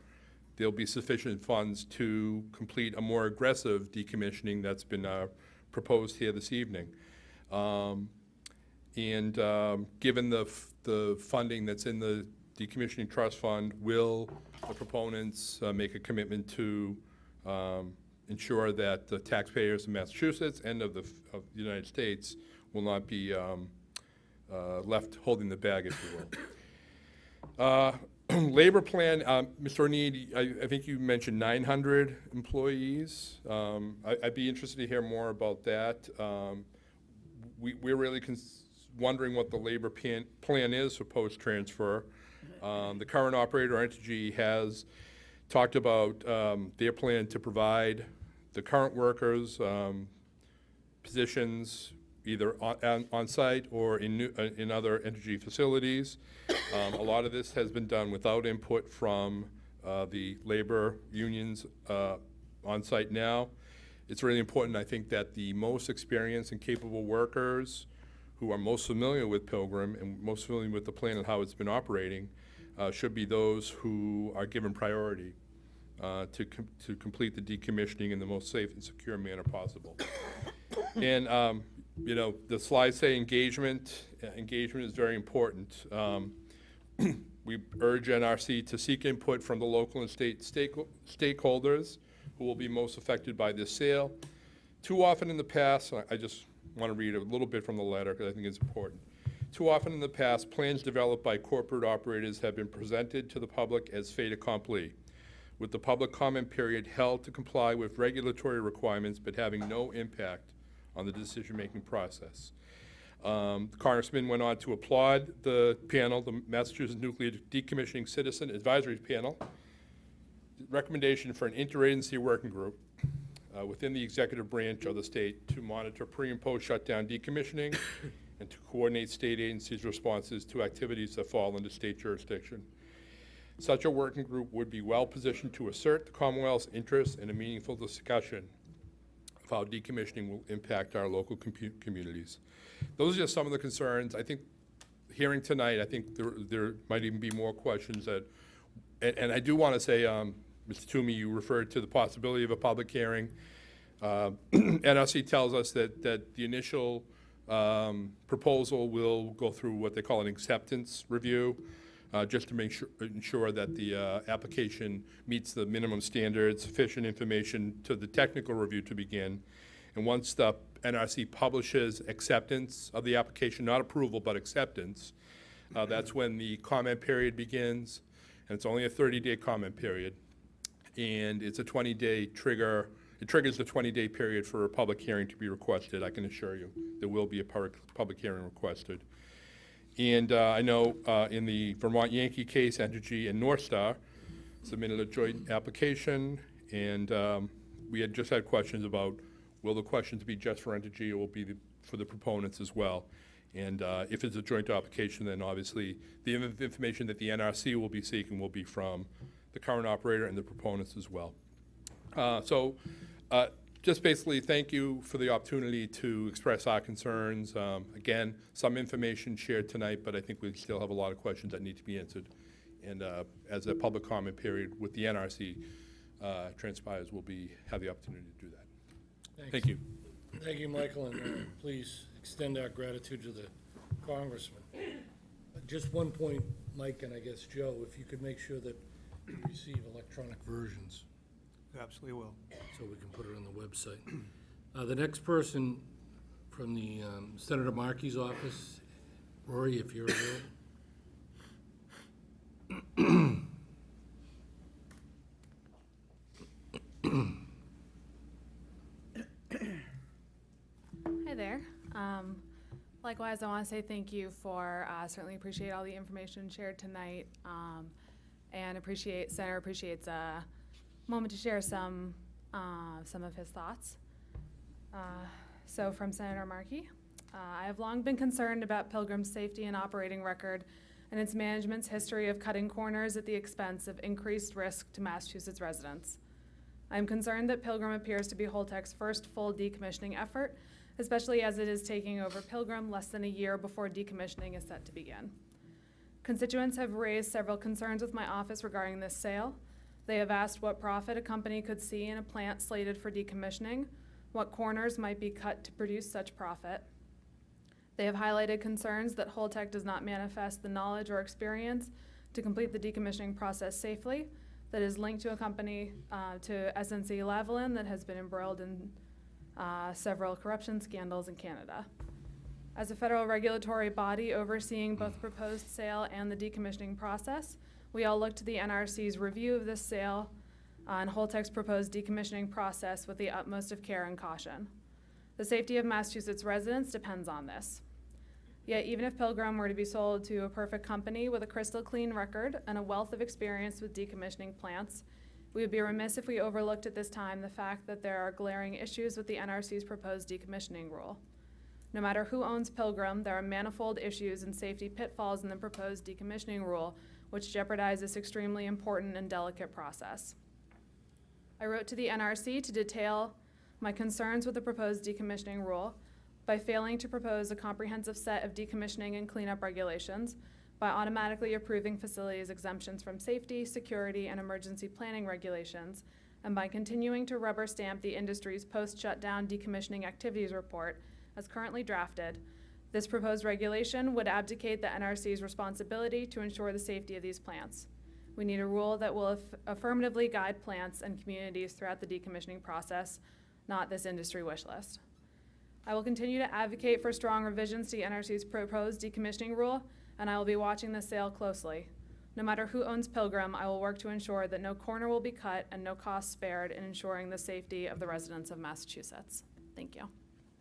there'll be sufficient funds to complete a more aggressive decommissioning that's been proposed here this evening. Given the funding that's in the decommissioning trust fund, will the proponents make a commitment to ensure that the taxpayers in Massachusetts and of the United States will not be left holding the bag, if you will. Labor plan, Mr. O'Neid, I think you mentioned 900 employees. I'd be interested to hear more about that. We're really wondering what the labor plan is for post-transfer. The current operator, Entergy, has talked about their plan to provide the current workers positions either on-site or in other Entergy facilities. A lot of this has been done without input from the labor unions on-site now. It's really important, I think, that the most experienced and capable workers who are most familiar with Pilgrim and most familiar with the plan and how it's been operating should be those who are given priority to complete the decommissioning in the most safe and secure manner possible. And you know, the slides say engagement. Engagement is very important. We urge NRC to seek input from the local and state stakeholders who will be most affected by this sale. Too often in the past, I just want to read a little bit from the letter because I think it's important. Too often in the past, plans developed by corporate operators have been presented to the public as fait accompli, with the public comment period held to comply with regulatory requirements but having no impact on the decision-making process. The Congressman went on to applaud the panel, the Massachusetts Nuclear Decommissioning Citizen Advisory Panel, recommendation for an interagency working group within the executive branch of the state to monitor pre- and post-shutdown decommissioning and to coordinate state agencies' responses to activities that fall under state jurisdiction. Such a working group would be well positioned to assert the Commonwealth's interest in a meaningful discussion of how decommissioning will impact our local communities. Those are just some of the concerns. I think hearing tonight, I think there might even be more questions that, and I do want to say, Mr. Toomey, you referred to the possibility of a public hearing. NRC tells us that the initial proposal will go through what they call an acceptance review, just to ensure that the application meets the minimum standards, sufficient information to the technical review to begin. And once the NRC publishes acceptance of the application, not approval, but acceptance, that's when the comment period begins. And it's only a 30-day comment period. And it's a 20-day trigger. It triggers the 20-day period for a public hearing to be requested. I can assure you there will be a public hearing requested. And I know in the Vermont Yankee case, Entergy and North Star submitted a joint application, and we had just had questions about will the questions be just for Entergy or will be for the proponents as well. And if it's a joint application, then obviously the information that the NRC will be seeking will be from the current operator and the proponents as well. Just basically thank you for the opportunity to express our concerns. Again, some information shared tonight, but I think we still have a lot of questions that need to be answered. And as a public comment period with the NRC transpires, we'll have the opportunity to do that. Thank you. Thank you, Michael, and please extend our gratitude to the Congressman. Just one point, Mike, and I guess Joe, if you could make sure that we receive electronic versions. Absolutely will. So we can put it on the website. The next person from the Senator Markey's office, Rory, if you're available. Hi there. Likewise, I want to say thank you for, certainly appreciate all the information shared tonight, and Senator appreciates a moment to share some of his thoughts. So from Senator Markey, I have long been concerned about Pilgrim's safety and operating record and its management's history of cutting corners at the expense of increased risk to Massachusetts residents. I am concerned that Pilgrim appears to be Holtec's first full decommissioning effort, especially as it is taking over Pilgrim less than a year before decommissioning is set to begin. Constituents have raised several concerns with my office regarding this sale. They have asked what profit a company could see in a plant slated for decommissioning, what corners might be cut to produce such profit. They have highlighted concerns that Holtec does not manifest the knowledge or experience to complete the decommissioning process safely that is linked to a company, to SNC-Lavalin that has been embroiled in several corruption scandals in Canada. As a federal regulatory body overseeing both proposed sale and the decommissioning process, we all look to the NRC's review of this sale and Holtec's proposed decommissioning process with the utmost of care and caution. The safety of Massachusetts residents depends on this. Yet even if Pilgrim were to be sold to a perfect company with a crystal clean record and a wealth of experience with decommissioning plants, we would be remiss if we overlooked at this time the fact that there are glaring issues with the NRC's proposed decommissioning rule. No matter who owns Pilgrim, there are manifold issues and safety pitfalls in the proposed decommissioning rule, which jeopardize this extremely important and delicate process. I wrote to the NRC to detail my concerns with the proposed decommissioning rule by failing to propose a comprehensive set of decommissioning and cleanup regulations, by automatically approving facilities exemptions from safety, security, and emergency planning regulations, and by continuing to rubber stamp the industry's post-shutdown decommissioning activities report as currently drafted. This proposed regulation would abdicate the NRC's responsibility to ensure the safety of these plants. We need a rule that will affirmatively guide plants and communities throughout the decommissioning process, not this industry wish list. I will continue to advocate for strong revisions to the NRC's proposed decommissioning rule, and I will be watching this sale closely. No matter who owns Pilgrim, I will work to ensure that no corner will be cut and no cost spared in ensuring the safety of the residents of Massachusetts. Thank you.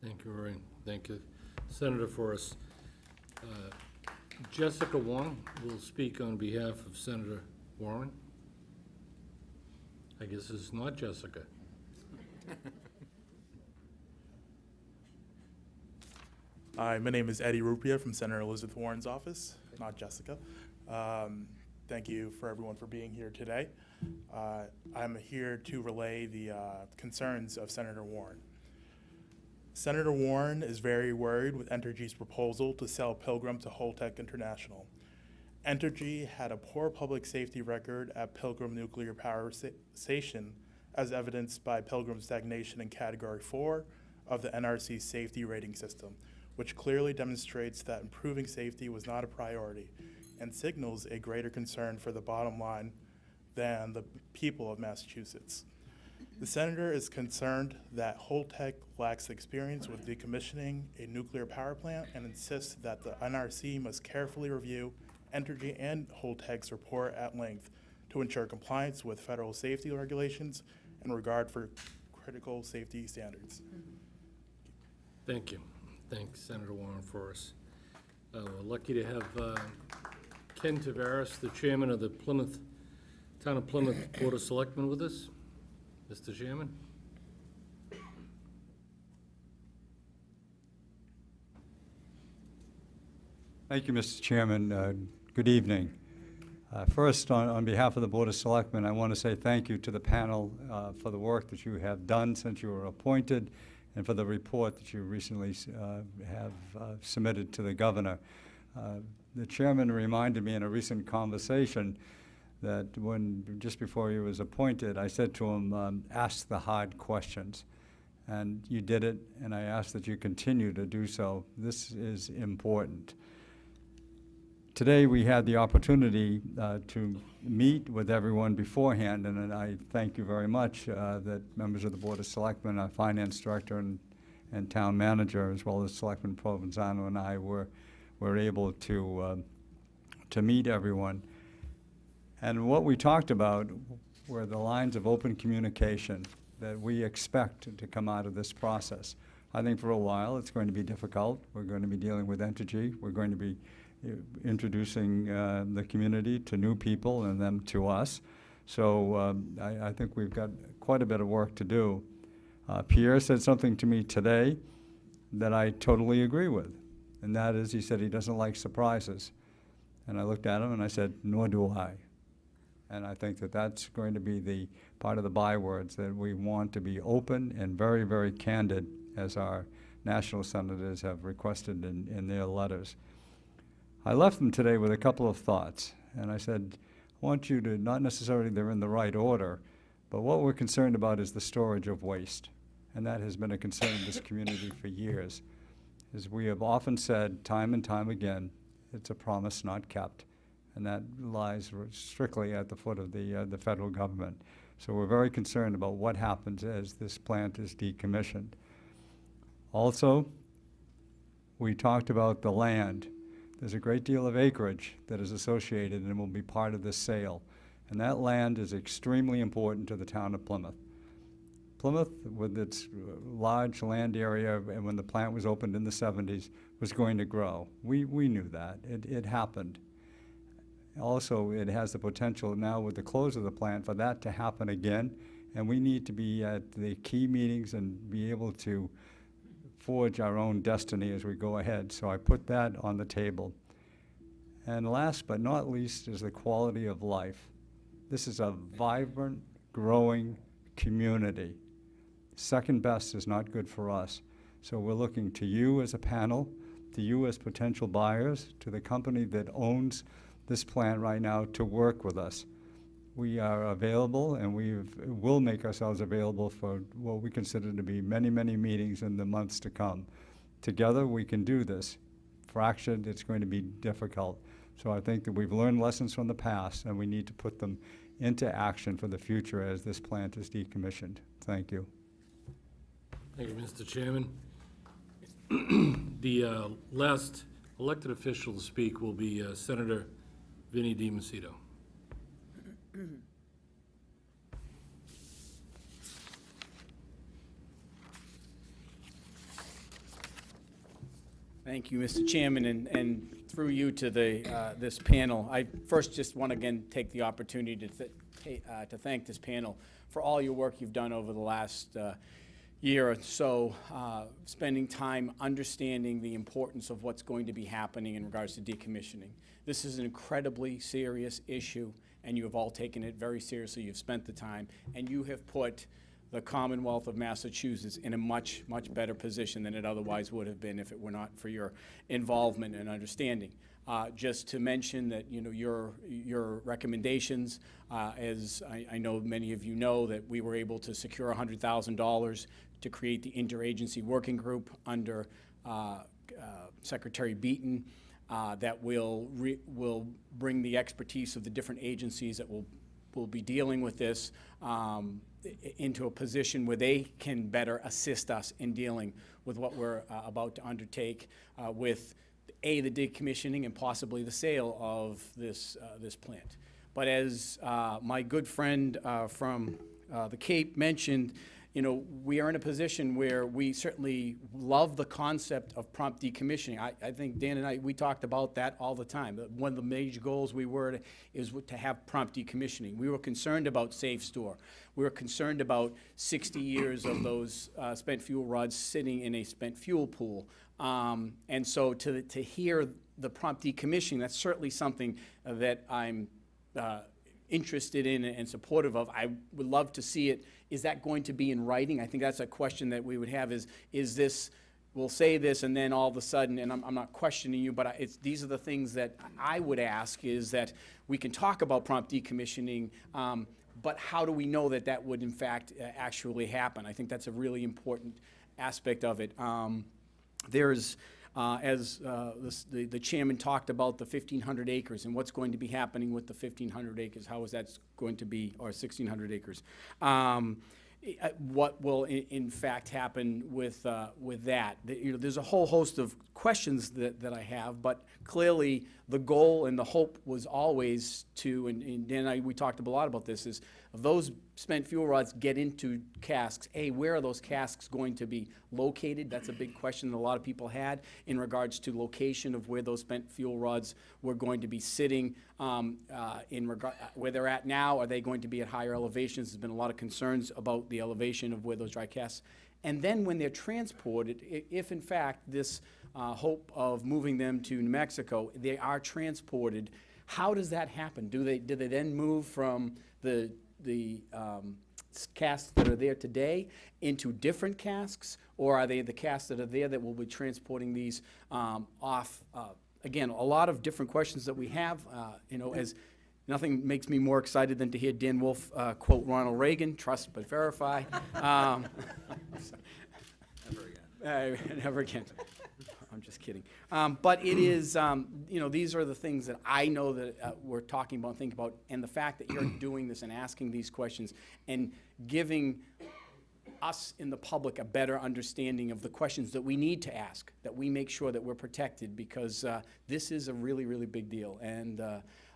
Thank you, Maureen. Thank you, Senator Forrest. Jessica Wong will speak on behalf of Senator Warren. I guess it's not Jessica. Hi, my name is Eddie Rupia from Senator Elizabeth Warren's office, not Jessica. Thank you for everyone for being here today. I'm here to relay the concerns of Senator Warren. Senator Warren is very worried with Entergy's proposal to sell Pilgrim to Holtec International. Entergy had a poor public safety record at Pilgrim Nuclear Power Station, as evidenced by Pilgrim's stagnation in Category 4 of the NRC's safety rating system, which clearly demonstrates that improving safety was not a priority and signals a greater concern for the bottom line than the people of Massachusetts. The senator is concerned that Holtec lacks experience with decommissioning a nuclear power plant and insists that the NRC must carefully review Entergy and Holtec's report at length to ensure compliance with federal safety regulations and regard for critical safety standards. Thank you. Thanks, Senator Warren Forrest. We're lucky to have Ken Tavares, the chairman of the Town of Plymouth Board of Selectmen, with us. Mr. Chairman. Thank you, Mr. Chairman. Good evening. First, on behalf of the Board of Selectmen, I want to say thank you to the panel for the work that you have done since you were appointed and for the report that you recently have submitted to the governor. The chairman reminded me in a recent conversation that just before he was appointed, I said to him, ask the hard questions. And you did it, and I ask that you continue to do so. This is important. Today we had the opportunity to meet with everyone beforehand, and I thank you very much that members of the Board of Selectmen, our finance director and town manager, as well as Selectman Provenzano and I were able to meet everyone. And what we talked about were the lines of open communication that we expect to come out of this process. I think for a while it's going to be difficult. We're going to be dealing with Entergy. We're going to be introducing the community to new people and them to us. So I think we've got quite a bit of work to do. Pierre said something to me today that I totally agree with, and that is he said he doesn't like surprises. And I looked at him and I said, nor do I. And I think that that's going to be the part of the bywords, that we want to be open and very, very candid, as our national senators have requested in their letters. I left them today with a couple of thoughts, and I said, I want you to, not necessarily they're in the right order, but what we're concerned about is the storage of waste. And that has been a concern in this community for years. As we have often said time and time again, it's a promise not kept. and that lies strictly at the foot of the federal government. So we're very concerned about what happens as this plant is decommissioned. Also, we talked about the land. There's a great deal of acreage that is associated and will be part of this sale. And that land is extremely important to the town of Plymouth. Plymouth, with its large land area, and when the plant was opened in the 70s, was going to grow. We knew that. It happened. Also, it has the potential now with the close of the plant for that to happen again, and we need to be at the key meetings and be able to forge our own destiny as we go ahead. So I put that on the table. And last but not least is the quality of life. This is a vibrant, growing community. Second best is not good for us. So we're looking to you as a panel, to you as potential buyers, to the company that owns this plant right now to work with us. We are available, and will make ourselves available for what we consider to be many, many meetings in the months to come. Together, we can do this. Fractured, it's going to be difficult. So I think that we've learned lessons from the past, and we need to put them into action for the future as this plant is decommissioned. Thank you. Thank you, Mr. Chairman. The last elected official to speak will be Senator Vinnie DiMacedo. Thank you, Mr. Chairman, and through you to this panel. I first just want to again take the opportunity to thank this panel for all your work you've done over the last year or so, spending time understanding the importance of what's going to be happening in regards to decommissioning. This is an incredibly serious issue, and you have all taken it very seriously. You've spent the time, and you have put the Commonwealth of Massachusetts in a much, much better position than it otherwise would have been if it were not for your involvement and understanding. Just to mention that, you know, your recommendations, as I know many of you know, that we were able to secure $100,000 to create the interagency working group under Secretary Beaton, that will bring the expertise of the different agencies that will be dealing with this into a position where they can better assist us in dealing with what we're about to undertake with the decommissioning and possibly the sale of this plant. But as my good friend from the Cape mentioned, you know, we are in a position where we certainly love the concept of prompt decommissioning. I think Dan and I, we talked about that all the time. One of the major goals is to have prompt decommissioning. We were concerned about safe store. We were concerned about 60 years of those spent fuel rods sitting in a spent fuel pool. And so to hear the prompt decommissioning, that's certainly something that I'm interested in and supportive of. I would love to see it. Is that going to be in writing? I think that's a question that we would have is this, we'll say this and then all of a sudden, and I'm not questioning you, but these are the things that I would ask, is that we can talk about prompt decommissioning, but how do we know that that would in fact actually happen? I think that's a really important aspect of it. There's as the chairman talked about the 1,500 acres and what's going to be happening with the 1,500 acres. How is that going to be, or 1,600 acres? What will in fact happen with that? You know, there's a whole host of questions that I have, but clearly the goal and the hope was always to, and Dan and I, we talked a lot about this, is if those spent fuel rods get into casks, where are those casks going to be located? That's a big question that a lot of people had in regards to location of where those spent fuel rods were going to be sitting. Where they're at now, are they going to be at higher elevations? There's been a lot of concerns about the elevation of where those dry casks. And then when they're transported, if in fact this hope of moving them to New Mexico, they are transported, how does that happen? Do they then move from the casks that are there today into different casks, or are they the casks that are there that will be transporting these off? Again, a lot of different questions that we have. You know, as nothing makes me more excited than to hear Dan Wolf quote Ronald Reagan: "Trust but verify." Never again. Never again. I'm just kidding. But it is, you know, these are the things that I know that we're talking about and thinking about, and the fact that you're doing this and asking these questions and giving us in the public a better understanding of the questions that we need to ask, that we make sure that we're protected, because this is a really, really big deal. And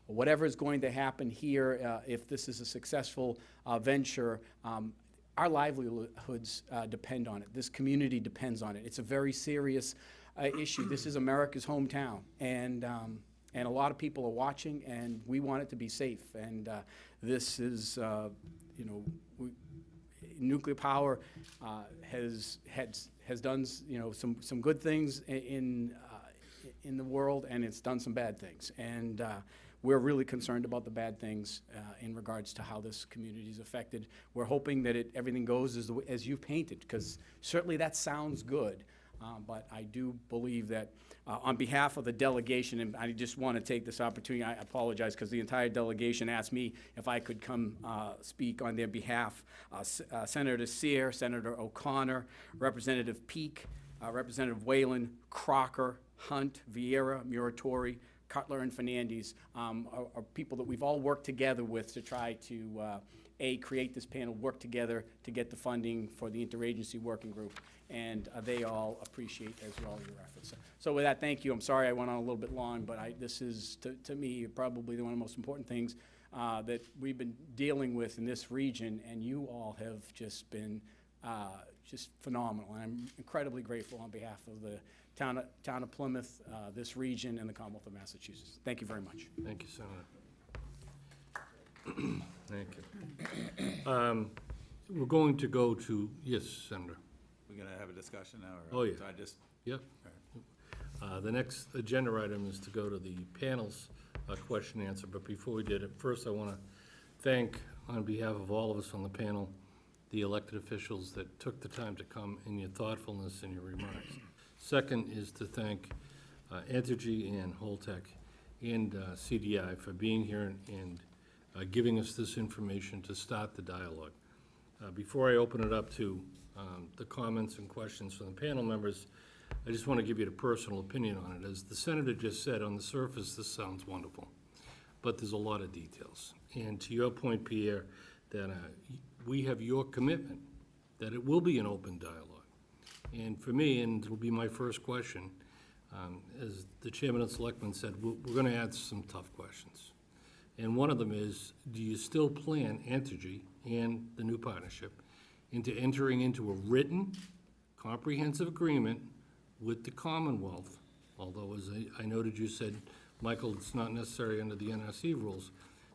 whatever is going to happen here, if this is a successful venture, our livelihoods depend on it. This community depends on it. It's a very serious issue. This is America's hometown, and a lot of people are watching, and we want it to be safe. And this is, you know, nuclear power has done, you know, some good things in the world, and it's done some bad things. And we're really concerned about the bad things in regards to how this community is affected. We're hoping that everything goes as you've painted, because certainly that sounds good. But I do believe that on behalf of the delegation, and I just want to take this opportunity, I apologize because the entire delegation asked me if I could come speak on their behalf. Senator Sear, Senator O'Connor, Representative Peake, Representative Whalen, Crocker, Hunt, Vieira, Muratori, Cutler, and Fernandez are people that we've all worked together with to try to, create this panel, work together to get the funding for the interagency working group. And they all appreciate as well your efforts. So with that, thank you. I'm sorry I went on a little bit long, but this is, to me, probably one of the most important things that we've been dealing with in this region, and you all have just been just phenomenal. And I'm incredibly grateful on behalf of the town of Plymouth, this region, and the Commonwealth of Massachusetts. Thank you very much. Thank you, Senator. Thank you. We're going to go to, yes, Senator. We're going to have a discussion now? Oh, yeah. So I just, Yep. The next agenda item is to go to the panel's question and answer, but before we did it, first I want to thank, on behalf of all of us on the panel, the elected officials that took the time to come, and your thoughtfulness and your remarks. Second is to thank Entergy and Holtec and CDI for being here and giving us this information to start the dialogue. Before I open it up to the comments and questions from the panel members, I just want to give you a personal opinion on it. As the Senator just said, on the surface, this sounds wonderful, but there's a lot of details. And to your point, Pierre, that we have your commitment that it will be an open dialogue. And for me, and it'll be my first question, as the Chairman of the Selectmen said, we're going to add some tough questions. And one of them is, do you still plan Entergy and the new partnership into entering into a written, comprehensive agreement with the Commonwealth, although as I noted you said, Michael, it's not necessary under the NRC rules,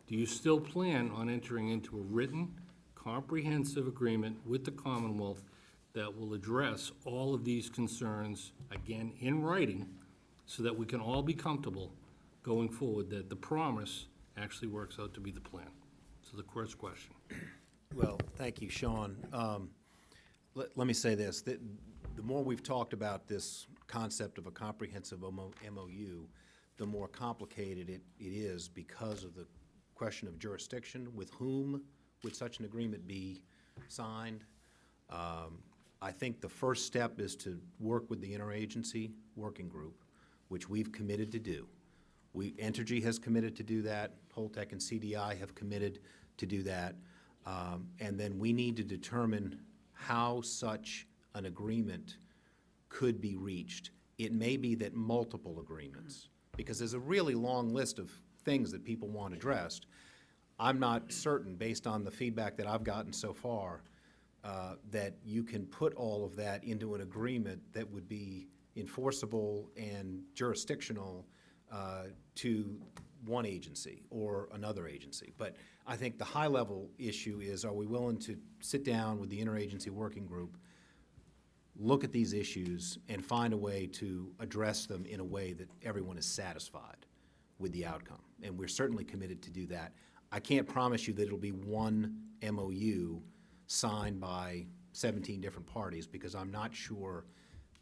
do you still plan on entering into a written, comprehensive agreement with the Commonwealth that will address all of these concerns, again, in writing, so that we can all be comfortable going forward that the promise actually works out to be the plan? So the first question. Well, thank you, Sean. Let me say this. The more we've talked about this concept of a comprehensive MOU, the more complicated it is because of the question of jurisdiction. With whom would such an agreement be signed? I think the first step is to work with the interagency working group, which we've committed to do. Entergy has committed to do that. Holtec and CDI have committed to do that. And then we need to determine how such an agreement could be reached. It may be that multiple agreements, because there's a really long list of things that people want addressed. I'm not certain, based on the feedback that I've gotten so far, that you can put all of that into an agreement that would be enforceable and jurisdictional to one agency or another agency. But I think the high-level issue is, are we willing to sit down with the interagency working group, look at these issues, and find a way to address them in a way that everyone is satisfied with the outcome? And we're certainly committed to do that. I can't promise you that it'll be one MOU signed by 17 different parties, because I'm not sure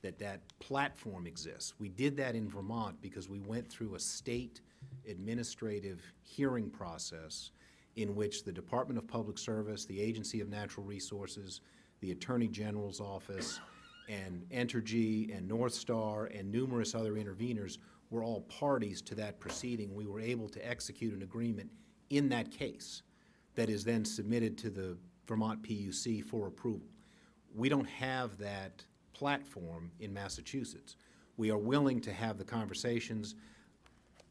that that platform exists. We did that in Vermont because we went through a state administrative hearing process in which the Department of Public Service, the Agency of Natural Resources, the Attorney General's office, and Entergy and North Star and numerous other interveners were all parties to that proceeding. We were able to execute an agreement in that case that is then submitted to the Vermont PUC for approval. We don't have that platform in Massachusetts. We are willing to have the conversations,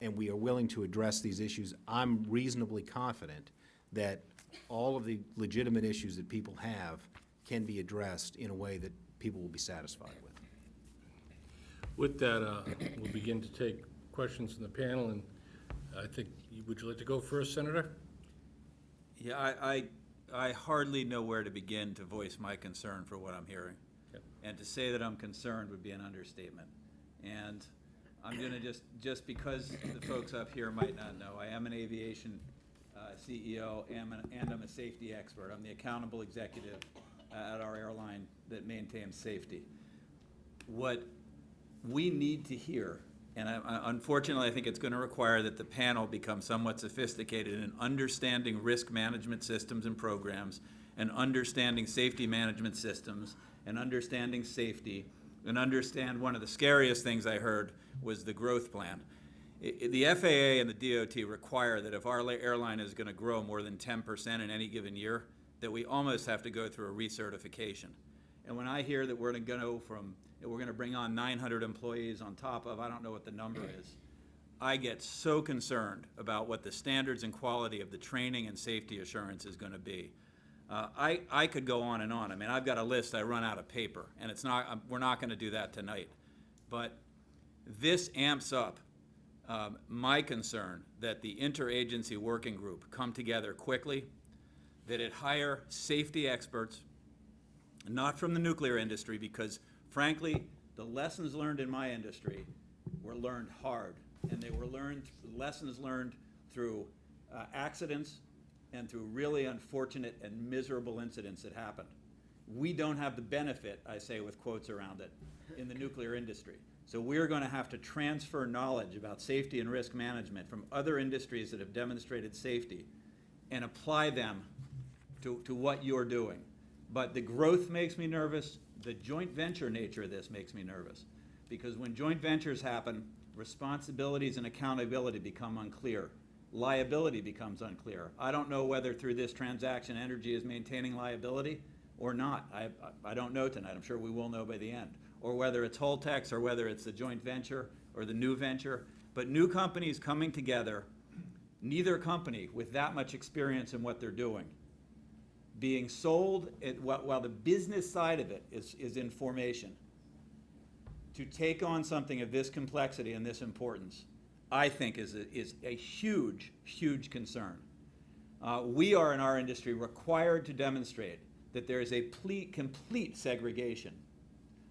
and we are willing to address these issues. I'm reasonably confident that all of the legitimate issues that people have can be addressed in a way that people will be satisfied with. With that, we'll begin to take questions from the panel, and I think, would you like to go first, Senator? Yeah, I hardly know where to begin to voice my concern for what I'm hearing. Yep. And to say that I'm concerned would be an understatement. And I'm going to just because the folks up here might not know, I am an aviation CEO and I'm a safety expert. I'm the accountable executive at our airline that maintains safety. What we need to hear, and unfortunately I think it's going to require that the panel become somewhat sophisticated in understanding risk management systems and programs, and understanding safety management systems, and understanding safety, and understand one of the scariest things I heard was the growth plan. The FAA and the DOT require that if our airline is going to grow more than 10% in any given year, that we almost have to go through a recertification. And when I hear that we're going to go from, we're going to bring on 900 employees on top of, I don't know what the number is, I get so concerned about what the standards and quality of the training and safety assurance is going to be. I could go on and on. I mean, I've got a list I run out of paper, and it's not, we're not going to do that tonight. But this amps up my concern that the interagency working group come together quickly, that it hire safety experts, not from the nuclear industry, because frankly, the lessons learned in my industry were learned hard, and they were lessons learned through accidents and through really unfortunate and miserable incidents that happened. We don't have the benefit, I say with quotes around it, in the nuclear industry. So we're going to have to transfer knowledge about safety and risk management from other industries that have demonstrated safety and apply them to what you're doing. But the growth makes me nervous. The joint venture nature of this makes me nervous. Because when joint ventures happen, responsibilities and accountability become unclear. Liability becomes unclear. I don't know whether through this transaction Entergy is maintaining liability or not. I don't know tonight. I'm sure we will know by the end. Or whether it's Holtec or whether it's the joint venture or the new venture. But new companies coming together, neither company with that much experience in what they're doing, being sold while the business side of it is in formation, to take on something of this complexity and this importance, I think is a huge, huge concern. We are in our industry required to demonstrate that there is a complete segregation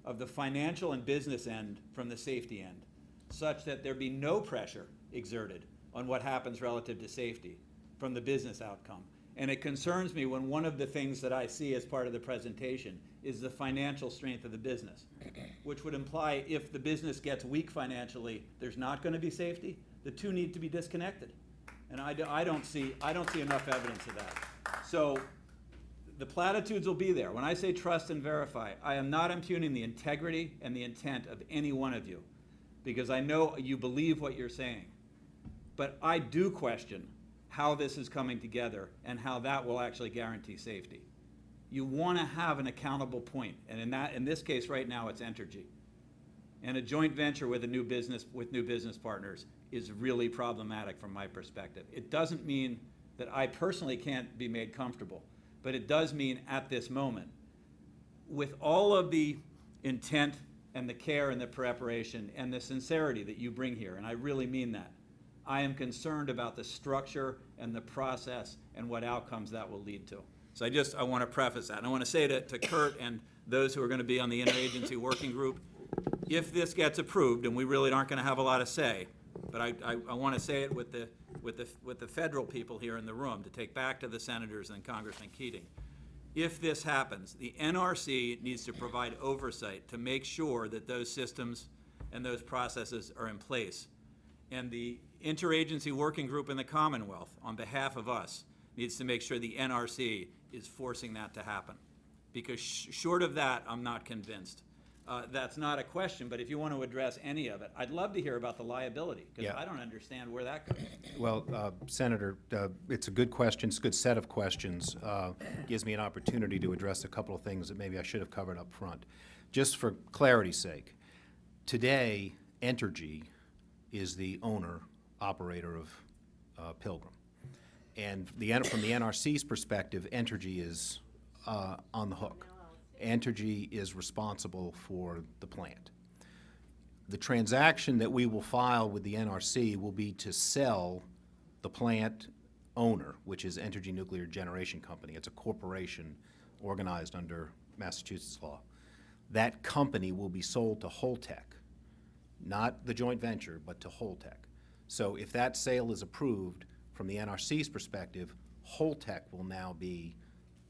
of the financial and business end from the safety end, such that there be no pressure exerted on what happens relative to safety from the business outcome. And it concerns me when one of the things that I see as part of the presentation is the financial strength of the business, which would imply if the business gets weak financially, there's not going to be safety. The two need to be disconnected. And I don't see enough evidence of that. So the platitudes will be there. When I say trust and verify, I am not impugning the integrity and the intent of any one of you, because I know you believe what you're saying. But I do question how this is coming together and how that will actually guarantee safety. You want to have an accountable point, and in this case right now it's Entergy. And a joint venture with new business partners is really problematic from my perspective. It doesn't mean that I personally can't be made comfortable, but it does mean at this moment, with all of the intent and the care and the preparation and the sincerity that you bring here, and I really mean that, I am concerned about the structure and the process and what outcomes that will lead to. So I want to preface that. And I want to say to Kurt and those who are going to be on the interagency working group, if this gets approved, and we really aren't going to have a lot of say, but I want to say it with the federal people here in the room to take back to the senators and Congressman Keating. If this happens, the NRC needs to provide oversight to make sure that those systems and those processes are in place. And the interagency working group in the Commonwealth, on behalf of us, needs to make sure the NRC is forcing that to happen. Because short of that, I'm not convinced. that's not a question, but if you want to address any of it, I'd love to hear about the liability, because Yeah. I don't understand where that comes. Well, Senator, it's a good question, it's a good set of questions. Gives me an opportunity to address a couple of things that maybe I should have covered up front. Just for clarity's sake, today, Entergy is the owner, operator of Pilgrim. And from the NRC's perspective, Entergy is on the hook. Entergy is responsible for the plant. The transaction that we will file with the NRC will be to sell the plant owner, which is Entergy Nuclear Generation Company. It's a corporation organized under Massachusetts law. That company will be sold to Holtec, not the joint venture, but to Holtec. So if that sale is approved, from the NRC's perspective, Holtec will now be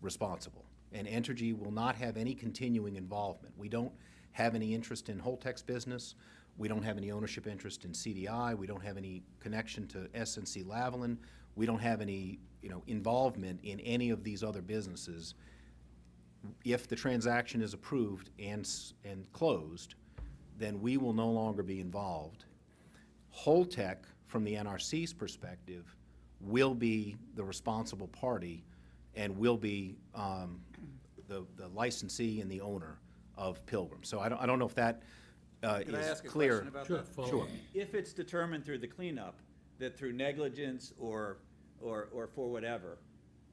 responsible. And Entergy will not have any continuing involvement. We don't have any interest in Holtec's business. We don't have any ownership interest in CDI. We don't have any connection to SNC-Lavalin. We don't have any, involvement in any of these other businesses. If the transaction is approved and closed, then we will no longer be involved. Holtec, from the NRC's perspective, will be the responsible party and will be the licensee and the owner of Pilgrim. So I don't know if that Can I is ask a clear. question about Sure, that? follow Sure. up. If it's determined through the cleanup that through negligence or for whatever,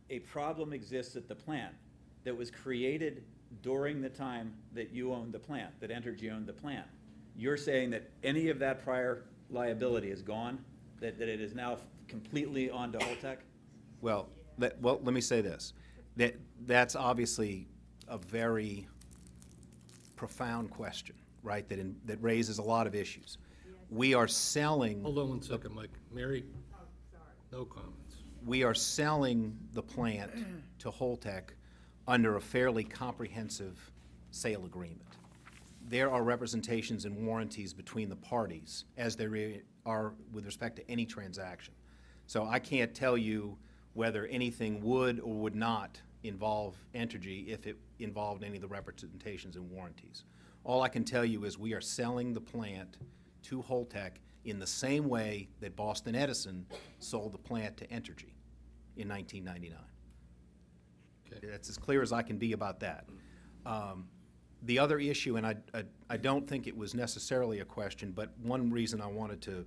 a problem exists at the plant that was created during the time that you owned the plant, that Entergy owned the plant, you're saying that any of that prior liability is gone, that it is now completely onto Holtec? Well, let me say this. That's obviously a very profound question, right, that raises a lot of issues. We are selling... Hold on one second, Mike. Mary? No comments. We are selling the plant to Holtec under a fairly comprehensive sale agreement. There are representations and warranties between the parties, as there are with respect to any transaction. So I can't tell you whether anything would or would not involve Entergy if it involved any of the representations and warranties. All I can tell you is we are selling the plant to Holtec in the same way that Boston Edison sold the plant to Entergy in 1999. Okay. That's as clear as I can be about that. The other issue, and I don't think it was necessarily a question, but one reason I wanted to,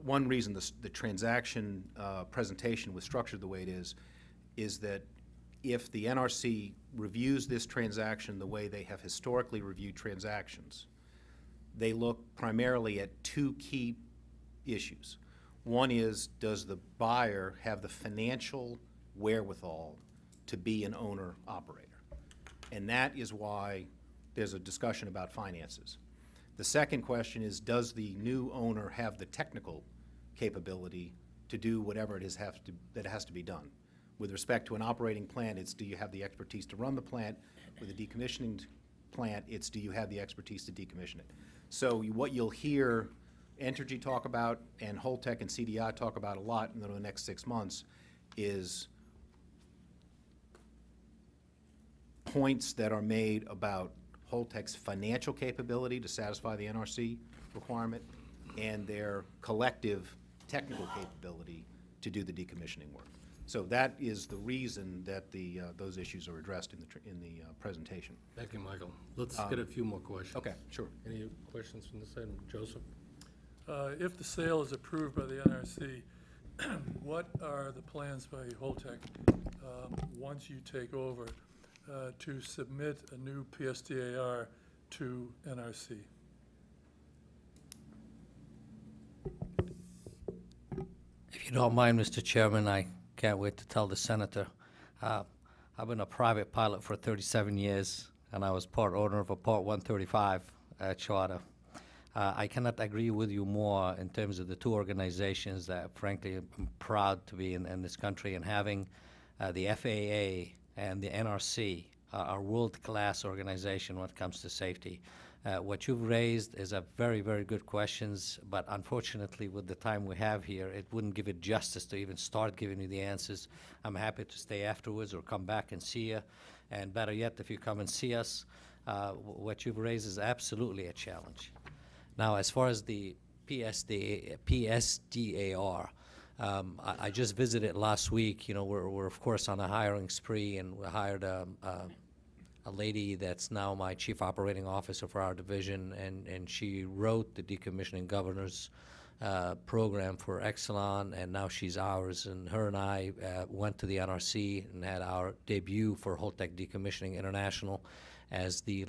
one reason the transaction presentation was structured the way it is that if the NRC reviews this transaction the way they have historically reviewed transactions, they look primarily at two key issues. One is, does the buyer have the financial wherewithal to be an owner-operator? And that is why there's a discussion about finances. The second question is, does the new owner have the technical capability to do whatever it is that has to be done? With respect to an operating plant, it's do you have the expertise to run the plant? With a decommissioning plant, it's do you have the expertise to decommission it? So what you'll hear Entergy talk about and Holtec and CDI talk about a lot in the next 6 months is points that are made about Holtec's financial capability to satisfy the NRC requirement and their collective technical capability to do the decommissioning work. So that is the reason that those issues are addressed in the presentation. Thank you, Michael. Let's get a few more questions. Okay, sure. Any questions from this side? Joseph? If the sale is approved by the NRC, what are the plans by Holtec once you take over to submit a new PSDAR to NRC? If you don't mind, Mr. Chairman, I can't wait to tell the senator. I've been a private pilot for 37 years, and I was part owner of a Part 135 charter. I cannot agree with you more in terms of the two organizations that, frankly, I'm proud to be in this country, and having the FAA and the NRC are world-class organization when it comes to safety. What you've raised is a very, very good questions, but unfortunately with the time we have here, it wouldn't give it justice to even start giving you the answers. I'm happy to stay afterwards or come back and see you, and better yet, if you come and see us, What you've raised is absolutely a challenge. Now, as far as the PSDAR, I just visited last week. You know, we're of course on a hiring spree, and we hired a lady that's now my chief operating officer for our division, and she wrote the decommissioning governor's program for Exelon, and now she's ours. And her and I went to the NRC and had our debut for Holtec Decommissioning International as the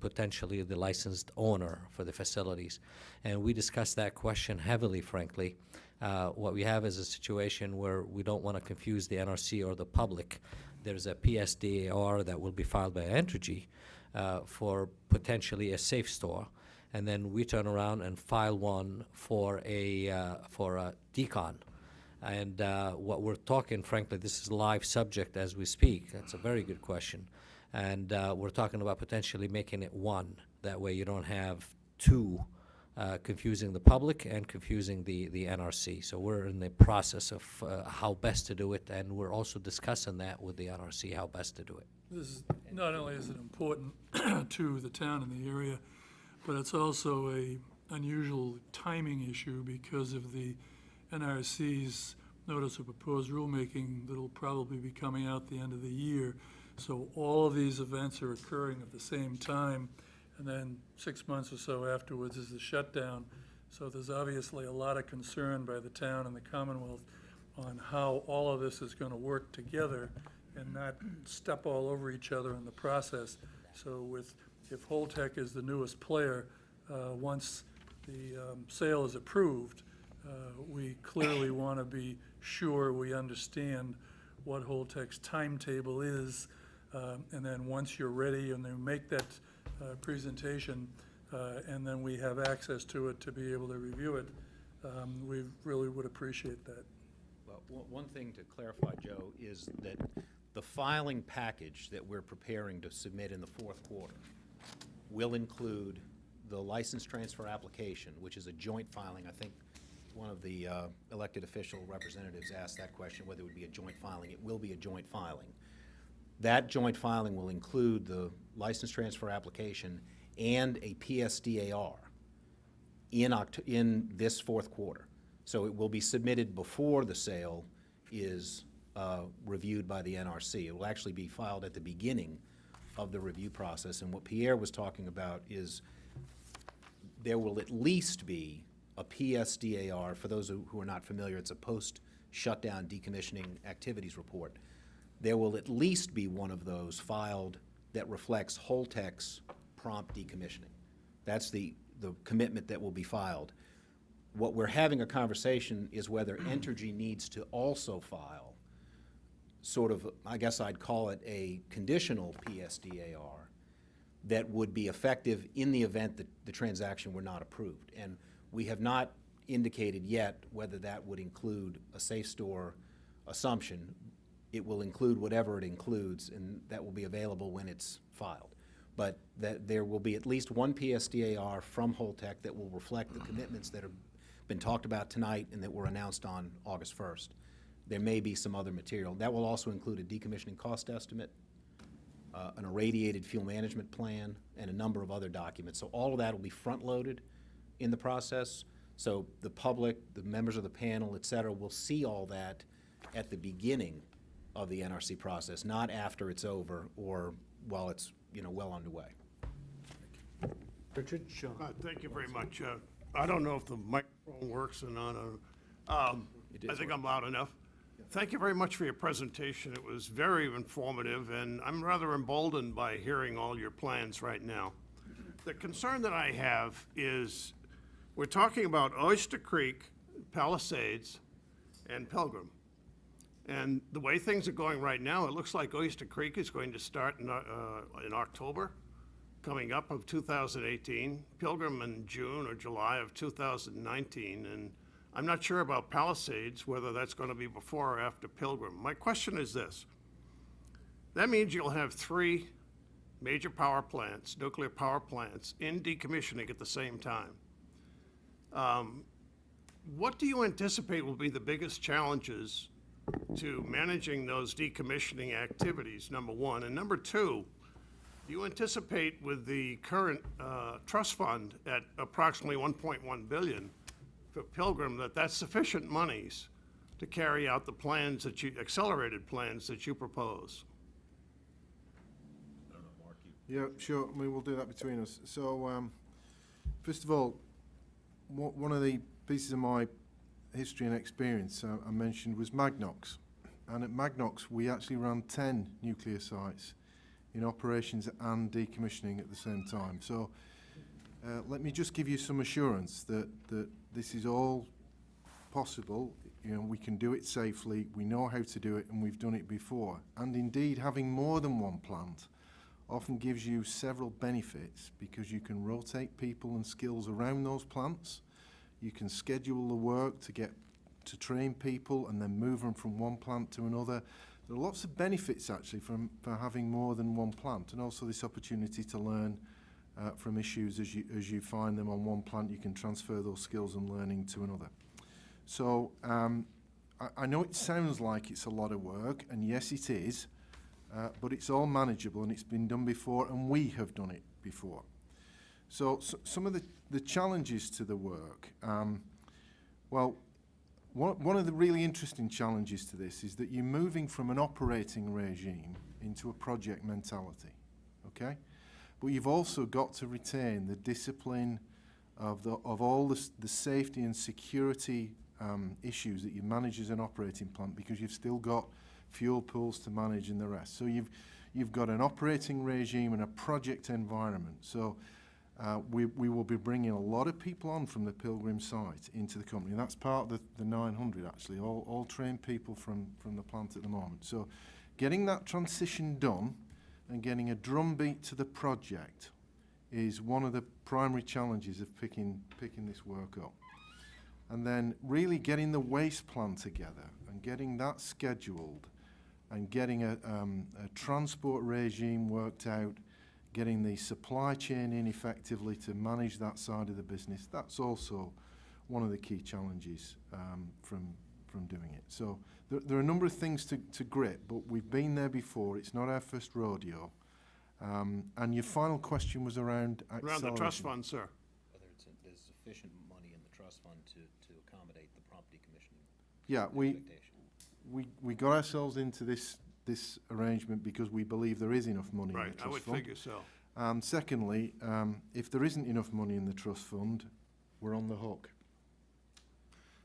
potentially the licensed owner for the facilities. And we discussed that question heavily, frankly. What we have is a situation where we don't want to confuse the NRC or the public. There's a PSDAR that will be filed by Entergy for potentially a safe store, and then we turn around and file one for a decon. And what we're talking, frankly, this is a live subject as we speak. That's a very good question. And we're talking about potentially making it one. That way you don't have two confusing the public and confusing the NRC. So we're in the process of how best to do it, and we're also discussing that with the NRC, how best to do it. This is, not only is it important to the town and the area, but it's also a unusual timing issue because of the NRC's notice of proposed rulemaking that'll probably be coming out the end of the year. So all of these events are occurring at the same time, and then 6 months or so afterwards is the shutdown. So there's obviously a lot of concern by the town and the Commonwealth on how all of this is going to work together and not step all over each other in the process. So if Holtec is the newest player, once the sale is approved, we clearly want to be sure we understand what Holtec's timetable is, and then once you're ready and they make that presentation, and then we have access to it to be able to review it, we really would appreciate that. Well, one thing to clarify, Joe, is that the filing package that we're preparing to submit in the fourth quarter will include the license transfer application, which is a joint filing. I think one of the elected official representatives asked that question, whether it would be a joint filing. It will be a joint filing. That joint filing will include the license transfer application and a PSDAR in this fourth quarter. So it will be submitted before the sale is reviewed by the NRC. It will actually be filed at the beginning of the review process. And what Pierre was talking about is there will at least be a PSDAR. For those who are not familiar, it's a post-shutdown decommissioning activities report. There will at least be one of those filed that reflects Holtec's prompt decommissioning. That's the commitment that will be filed. What we're having a conversation is whether Entergy needs to also file sort of, I guess I'd call it a conditional PSDAR that would be effective in the event that the transaction were not approved. And we have not indicated yet whether that would include a safe store assumption. It will include whatever it includes, and that will be available when it's filed. But that there will be at least one PSDAR from Holtec that will reflect the commitments that have been talked about tonight and that were announced on August 1st. There may be some other material. That will also include a decommissioning cost estimate, an irradiated fuel management plan, and a number of other documents. So all of that will be front-loaded in the process. So the public, the members of the panel, et cetera, will see all that at the beginning of the NRC process, not after it's over or while it's, well underway. Richard? Sure. Thank you very much. I don't know if the microphone works or not. I think I'm loud enough. Thank you very much for your presentation. It was very informative, and I'm rather emboldened by hearing all your plans right now. The concern that I have is we're talking about Oyster Creek, Palisades, and Pilgrim. And the way things are going right now, it looks like Oyster Creek is going to start in October, coming up of 2018, Pilgrim in June or July of 2019, and I'm not sure about Palisades, whether that's going to be before or after Pilgrim. My question is this. That means you'll have 3 major power plants, nuclear power plants, in decommissioning at the same time. What do you anticipate will be the biggest challenges to managing those decommissioning activities, number one? And number two, Do you anticipate with the current trust fund at approximately 1.1 billion for Pilgrim, that that's sufficient monies to carry out the plans that you, accelerated plans that you propose? Yeah, sure, we will do that between us. So, first of all, one of the pieces of my history and experience I mentioned was Magnox. And at Magnox, we actually ran 10 nuclear sites in operations and decommissioning at the same time. So let me just give you some assurance that this is all possible. You know, we can do it safely, we know how to do it, and we've done it before. And indeed, having more than one plant often gives you several benefits because you can rotate people and skills around those plants. You can schedule the work to train people and then move them from one plant to another. There are lots of benefits actually for having more than one plant, and also this opportunity to learn from issues as you find them on one plant. You can transfer those skills and learning to another. So I know it sounds like it's a lot of work, and yes it is, but it's all manageable and it's been done before, and we have done it before. So some of the challenges to the work, well, one of the really interesting challenges to this is that you're moving from an operating regime into a project mentality, okay? But you've also got to retain the discipline of all the safety and security issues that you manage as an operating plant, because you've still got fuel pools to manage and the rest. So you've got an operating regime and a project environment. So we will be bringing a lot of people on from the Pilgrim site into the company. And that's part of the 900 actually, all trained people from the plant at the moment. So getting that transition done and getting a drumbeat to the project is one of the primary challenges of picking this work up. And then really getting the waste plan together and getting that scheduled and getting a transport regime worked out, getting the supply chain in effectively to manage that side of the business, that's also one of the key challenges from doing it. So there are a number of things to grip, but we've been there before. It's not our first rodeo. And your final question was around acceleration. Around the trust fund, sir. Whether there's sufficient money in the trust fund to accommodate the prompt decommissioning. Yeah, we got ourselves into this arrangement because we believe there is enough money in the trust fund. Right, I would figure so. Secondly, if there isn't enough money in the trust fund, we're on the hook.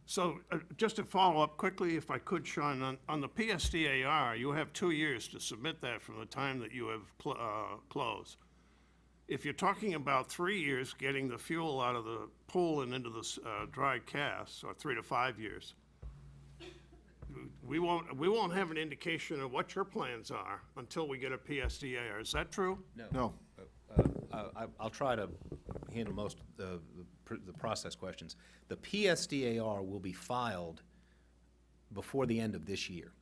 So just to follow up quickly, if I could, Sean, on the PSDAR, you have 2 years to submit that from the time that you have closed. If you're talking about 3 years getting the fuel out of the pool and into the dry cask, or 3 to 5 years, we won't have an indication of what your plans are until we get a PSDAR. Is that true? No. I'll try to handle most of the process questions. The PSDAR will be filed before the end of this year,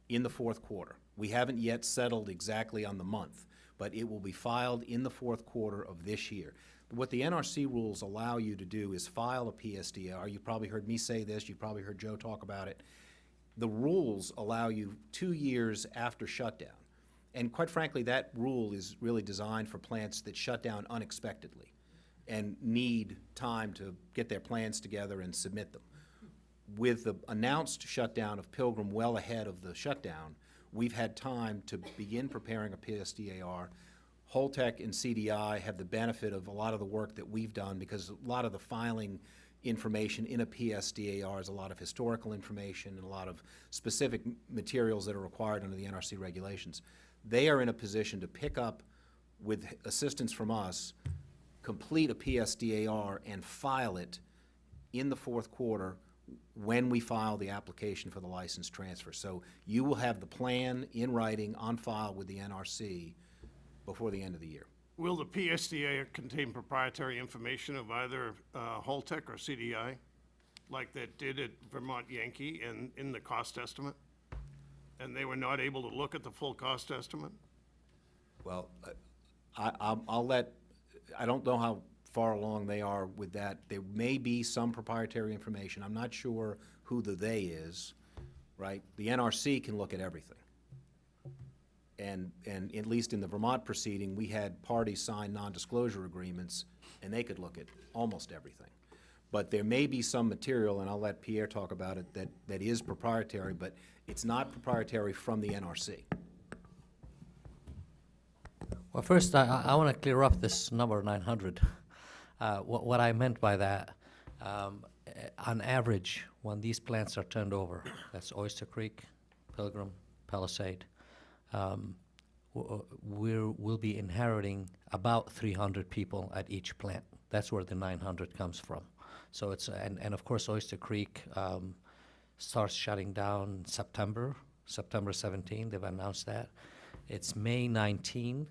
in the fourth quarter. We haven't yet settled exactly on the month, but it will be filed in the fourth quarter of this year. What the NRC rules allow you to do is file a PSDAR. You probably heard me say this, you probably heard Joe talk about it. The rules allow you 2 years after shutdown. And quite frankly, that rule is really designed for plants that shut down unexpectedly and need time to get their plans together and submit them. With the announced shutdown of Pilgrim well ahead of the shutdown, we've had time to begin preparing a PSDAR. Holtec and CDI have the benefit of a lot of the work that we've done, because a lot of the filing information in a PSDAR is a lot of historical information and a lot of specific materials that are required under the NRC regulations. They are in a position to pick up, with assistance from us, complete a PSDAR and file it in the fourth quarter when we file the application for the license transfer. So you will have the plan in writing on file with the NRC before the end of the year. Will the PSDA contain proprietary information of either Holtec or CDI, like that did at Vermont Yankee and in the cost estimate? And they were not able to look at the full cost estimate? Well, I'll let, I don't know how far along they are with that. There may be some proprietary information. I'm not sure who the they is, right? The NRC can look at everything. And at least in the Vermont proceeding, we had parties sign non-disclosure agreements, and they could look at almost everything. But there may be some material, and I'll let Pierre talk about it, that is proprietary, but it's not proprietary from the NRC. Well, first, I want to clear up this number 900. What I meant by that, on average, when these plants are turned over, that's Oyster Creek, Pilgrim, Palisade, we'll be inheriting about 300 people at each plant. That's where the 900 comes from. So it's, and of course, Oyster Creek starts shutting down September 17, they've announced that. It's May 19,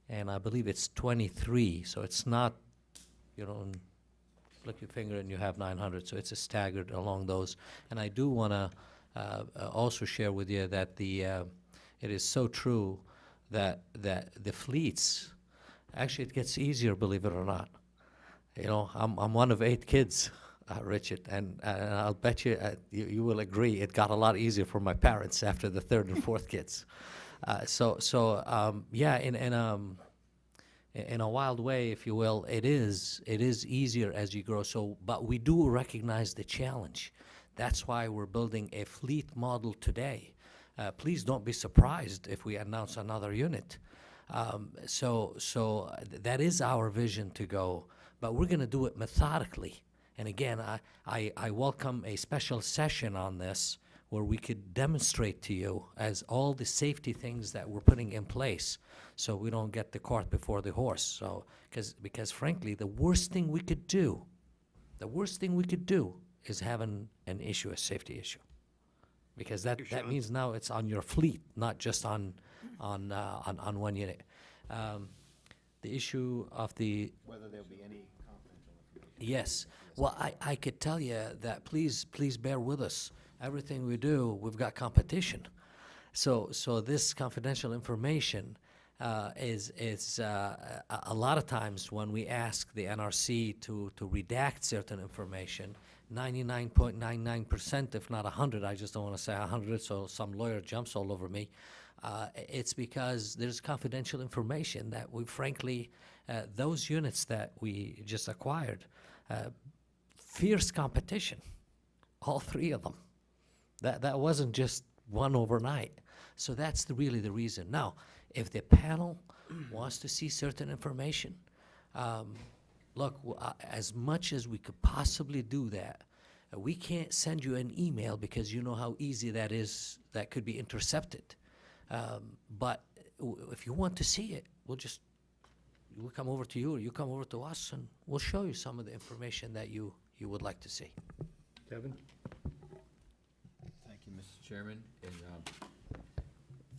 and I believe it's 23, so it's not, you don't flick your finger and you have 900, so it's a staggered along those. And I do want to also share with you that it is so true that the fleets, actually it gets easier, believe it or not. You know, I'm one of 8 kids, Richard, and I'll bet you, you will agree, it got a lot easier for my parents after the 3rd and 4th kids. Yeah, in a wild way, if you will, it is easier as you grow. So, but we do recognize the challenge. That's why we're building a fleet model today. Please don't be surprised if we announce another unit. So that is our vision to go, but we're going to do it methodically. And again, I welcome a special session on this where we could demonstrate to you as all the safety things that we're putting in place so we don't get the cart before the horse. So, because frankly, the worst thing we could do is have an issue, a safety issue. Because that means now it's on your fleet, not just on one unit. The issue of the... Whether there'll be any confidential information. Yes. Well, I could tell you that please bear with us. Everything we do, we've got competition. So this confidential information is a lot of times when we ask the NRC to redact certain information, 99.99%, if not 100, I just don't want to say 100, so some lawyer jumps all over me. It's because there's confidential information that we, frankly, those units that we just acquired, fierce competition, all 3 of them. That wasn't just one overnight. So that's really the reason. Now, if the panel wants to see certain information, look, as much as we could possibly do that, we can't send you an email because you know how easy that is, that could be intercepted. But if you want to see it, we'll come over to you or you come over to us and we'll show you some of the information that you would like to see. Kevin? Thank you, Mr. Chairman, and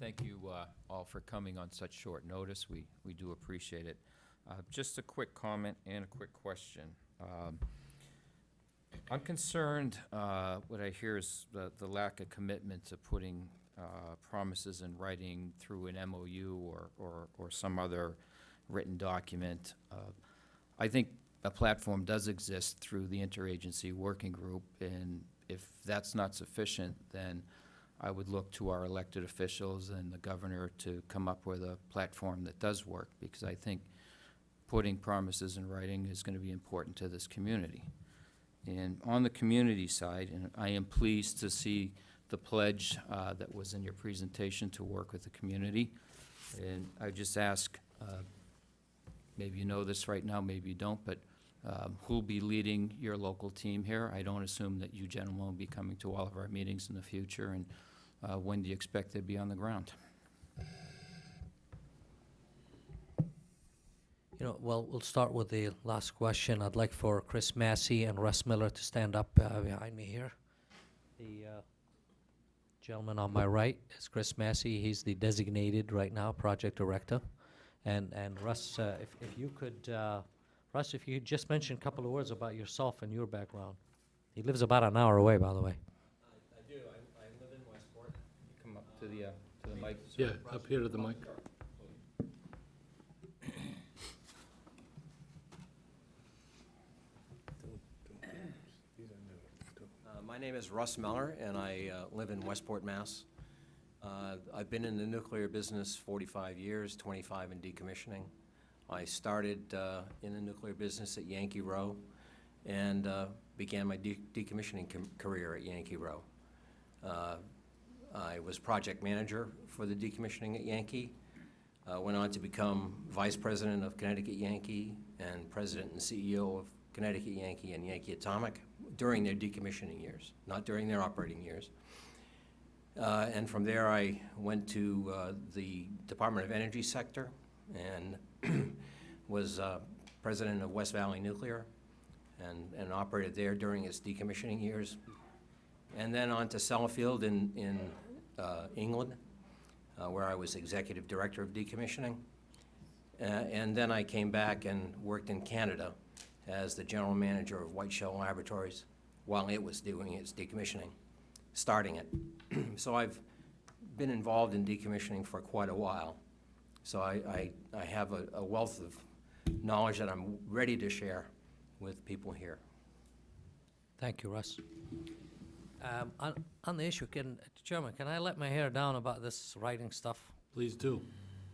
thank you all for coming on such short notice. We do appreciate it. Just a quick comment and a quick question. I'm concerned, what I hear is the lack of commitment to putting promises in writing through an MOU or some other written document. I think a platform does exist through the interagency working group, and if that's not sufficient, then I would look to our elected officials and the governor to come up with a platform that does work, because I think putting promises in writing is going to be important to this community. And on the community side, and I am pleased to see the pledge that was in your presentation to work with the community. And I just ask, maybe you know this right now, maybe you don't, but who'll be leading your local team here? I don't assume that you gentlemen will be coming to all of our meetings in the future, and when do you expect to be on the ground? You know, well, we'll start with the last question. I'd like for Chris Massey and Russ Miller to stand up behind me here. The gentleman on my right is Chris Massey. He's the designated right now project director. And Russ, if you could, Russ, if you could just mention a couple of words about yourself and your background. He lives about an hour away, by the way. I do. I live in Westport. You come up to the mic. Yeah, up here to the mic. My name is Russ Meller, and I live in Westport, Mass. I've been in the nuclear business 45 years, 25 in decommissioning. I started in the nuclear business at Yankee Row and began my decommissioning career at Yankee Row. I was project manager for the decommissioning at Yankee. Went on to become vice president of Connecticut Yankee and president and CEO of Connecticut Yankee and Yankee Atomic during their decommissioning years, not during their operating years. And from there, I went to the Department of Energy sector and was president of West Valley Nuclear and operated there during its decommissioning years. And then on to Sellafield in England, where I was executive director of decommissioning. And then I came back and worked in Canada as the general manager of White Shell Laboratories while it was doing its decommissioning, starting it. So I've been involved in decommissioning for quite a while. So I have a wealth of knowledge that I'm ready to share with people here. Thank you, Russ. On the issue, Chairman, can I let my hair down about this writing stuff? Please do.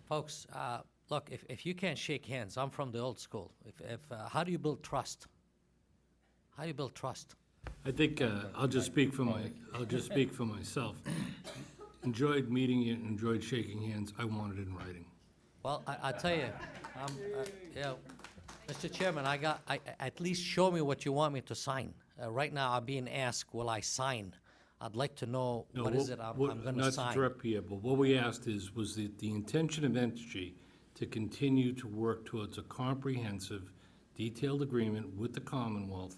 Folks, look, if you can't shake hands, I'm from the old school. How do you build trust? How do you build trust? I think I'll just speak for myself. Enjoyed meeting you, enjoyed shaking hands. I want it in writing. Well, I tell you, Mr. Chairman, at least show me what you want me to sign. Right now, I'm being asked, will I sign? I'd like to know what is it I'm going to sign. Not to interrupt Pierre, but what we asked was the intention of Entergy to continue to work towards a comprehensive, detailed agreement with the Commonwealth.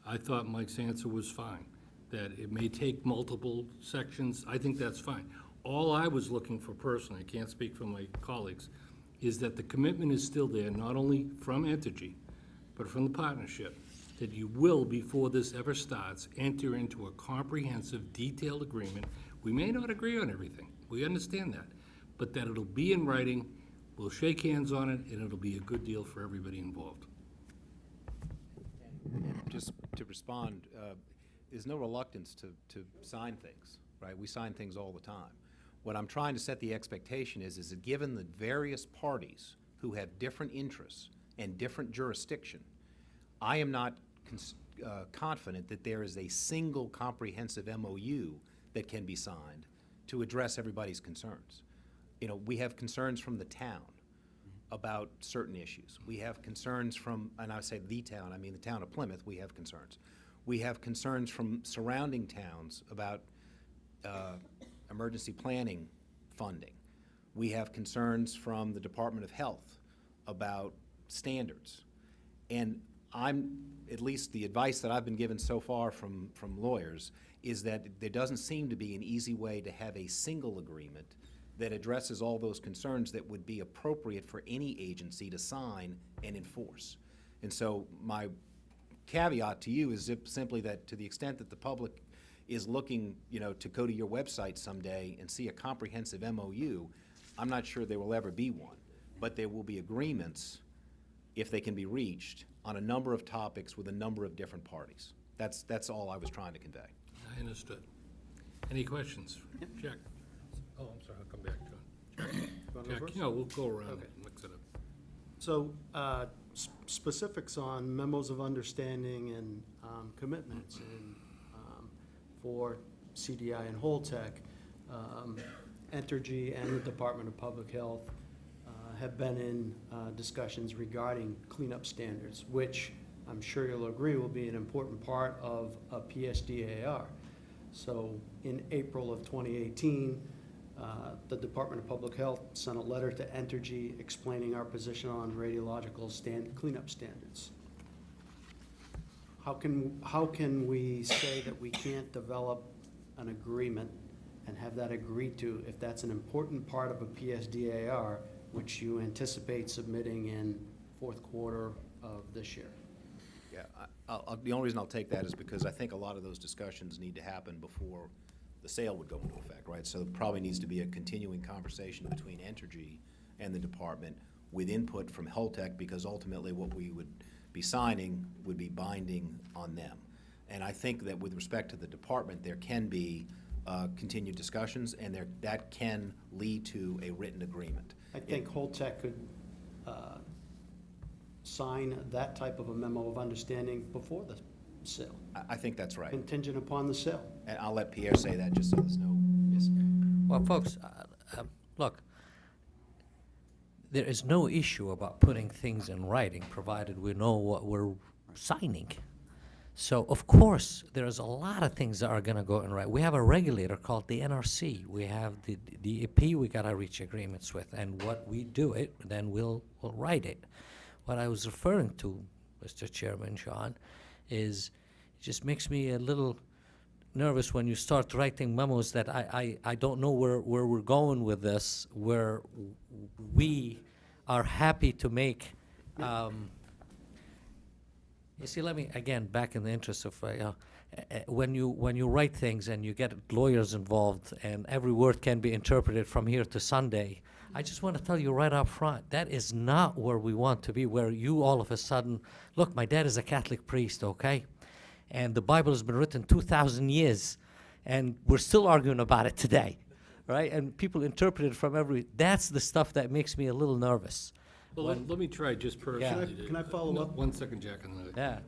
I thought Mike's answer was fine, that it may take multiple sections. I think that's fine. All I was looking for personally, I can't speak for my colleagues, is that the commitment is still there, not only from Entergy, but from the partnership, that you will, before this ever starts, enter into a comprehensive, detailed agreement. We may not agree on everything. We understand that. But that it'll be in writing, we'll shake hands on it, and it'll be a good deal for everybody involved. And just to respond, there's no reluctance to sign things, right? We sign things all the time. What I'm trying to set the expectation is that given the various parties who have different interests and different jurisdiction, I am not confident that there is a single comprehensive MOU that can be signed to address everybody's concerns. You know, we have concerns from the town about certain issues. We have concerns from, and I say the town, I mean the town of Plymouth, we have concerns. We have concerns from surrounding towns about emergency planning funding. We have concerns from the Department of Health about standards. And at least the advice that I've been given so far from lawyers is that there doesn't seem to be an easy way to have a single agreement that addresses all those concerns that would be appropriate for any agency to sign and enforce. And so my caveat to you is simply that to the extent that the public is looking, to go to your website someday and see a comprehensive MOU, I'm not sure there will ever be one. But there will be agreements, if they can be reached, on a number of topics with a number of different parties. That's all I was trying to convey. I understood. Any questions? Jack? Oh, I'm sorry, I'll come back, John. Jack, we'll go around and mix it up. So, specifics on memos of understanding and commitments and for CDI and Holtec, Entergy and the Department of Public Health have been in discussions regarding cleanup standards, which I'm sure you'll agree will be an important part of a PSDAR. So in April of 2018, the Department of Public Health sent a letter to Entergy explaining our position on radiological cleanup standards. How can we say that we can't develop an agreement and have that agreed to if that's an important part of a PSDAR, which you anticipate submitting in fourth quarter of this year? Yeah, the only reason I'll take that is because I think a lot of those discussions need to happen before the sale would go into effect, right? So there probably needs to be a continuing conversation between Entergy and the department with input from Holtec, because ultimately what we would be signing would be binding on them. And I think that with respect to the department, there can be continued discussions, and that can lead to a written agreement. I think Holtec could sign that type of a memo of understanding before the sale, I think that's right. contingent upon the sale. And I'll let Pierre say that just so there's no Well, folks, look, there is no issue about putting things in writing, provided we know what we're signing. So, of course, there's a lot of things that are going to go in writing. We have a regulator called the NRC. We have the DEP we got to reach agreements with. And what we do it, then we'll write it. What I was referring to, Mr. Chairman, John, is it just makes me a little nervous when you start writing memos that I don't know where we're going with this, where we are happy to make. You see, let me, again, back in the interest of, when you write things and you get lawyers involved and every word can be interpreted from here to Sunday, I just want to tell you right up front, that is not where we want to be, where you all of a sudden, look, my dad is a Catholic priest, okay? And the Bible has been written 2,000 years, and we're still arguing about it today, right? And people interpret it from that's the stuff that makes me a little nervous. Well, let me try just personally. Can I follow up? One second, Jack,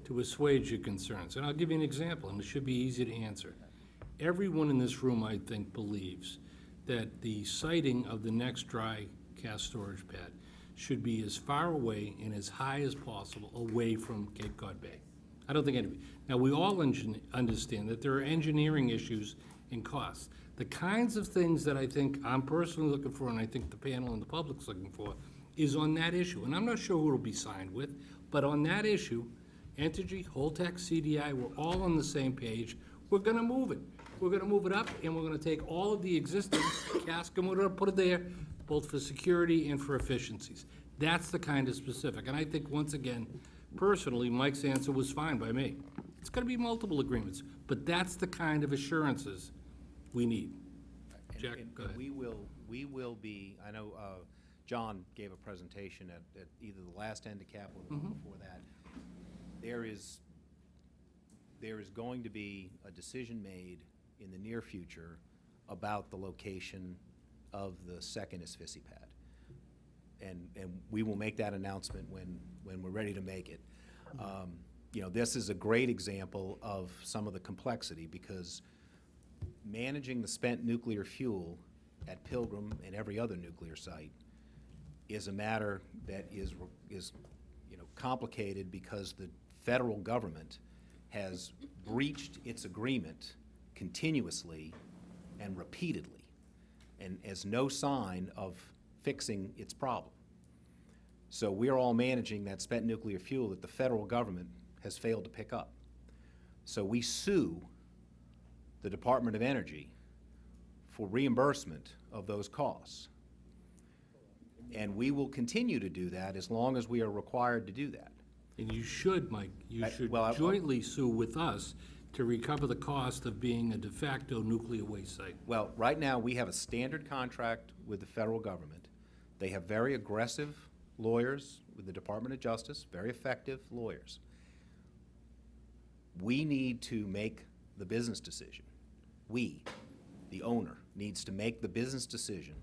to assuage your concerns. And I'll give you an example, and it should be easy to answer. Everyone in this room, I think, believes that the siting of the next dry cask storage pad should be as far away and as high as possible away from Cape Cod Bay. I don't think anybody. Now, we all understand that there are engineering issues and costs. The kinds of things that I think I'm personally looking for, and I think the panel and the public's looking for, is on that issue. And I'm not sure who it'll be signed with, but on that issue, Entergy, Holtec, CDI, we're all on the same page. We're gonna move it. We're gonna move it up, and we're gonna take all of the existing cask, and we're gonna put it there, both for security and for efficiencies. That's the kind of specific. And I think, once again, personally, Mike's answer was fine by me. It's gonna be multiple agreements, but that's the kind of assurances we need. Jack, go ahead. We will be, I know John gave a presentation at either the last NDCAP or the one before that. There is going to be a decision made in the near future about the location of the second asphyxie pad. And we will make that announcement when we're ready to make it. You know, this is a great example of some of the complexity, because managing the spent nuclear fuel at Pilgrim and every other nuclear site is a matter that is complicated, because the federal government has breached its agreement continuously and repeatedly, and as no sign of fixing its problem. So we're all managing that spent nuclear fuel that the federal government has failed to pick up. So we sue the Department of Energy for reimbursement of those costs. And we will continue to do that as long as we are required to do that. And you should, Mike, you should well, jointly sue with us to recover the cost of being a de facto nuclear waste site. Well, right now, we have a standard contract with the federal government. They have very aggressive lawyers with the Department of Justice, very effective lawyers. We need to make the business decision. We, the owner, needs to make the business decision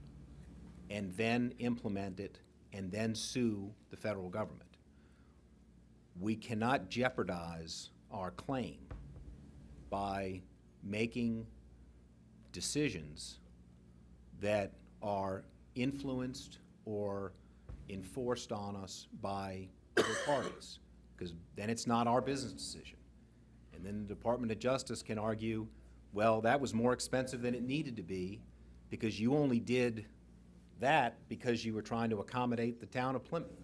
and then implement it and then sue the federal government. We cannot jeopardize our claim by making decisions that are influenced or enforced on us by other parties, because then it's not our business decision. And then the Department of Justice can argue, well, that was more expensive than it needed to be because you only did that because you were trying to accommodate the town of Plymouth,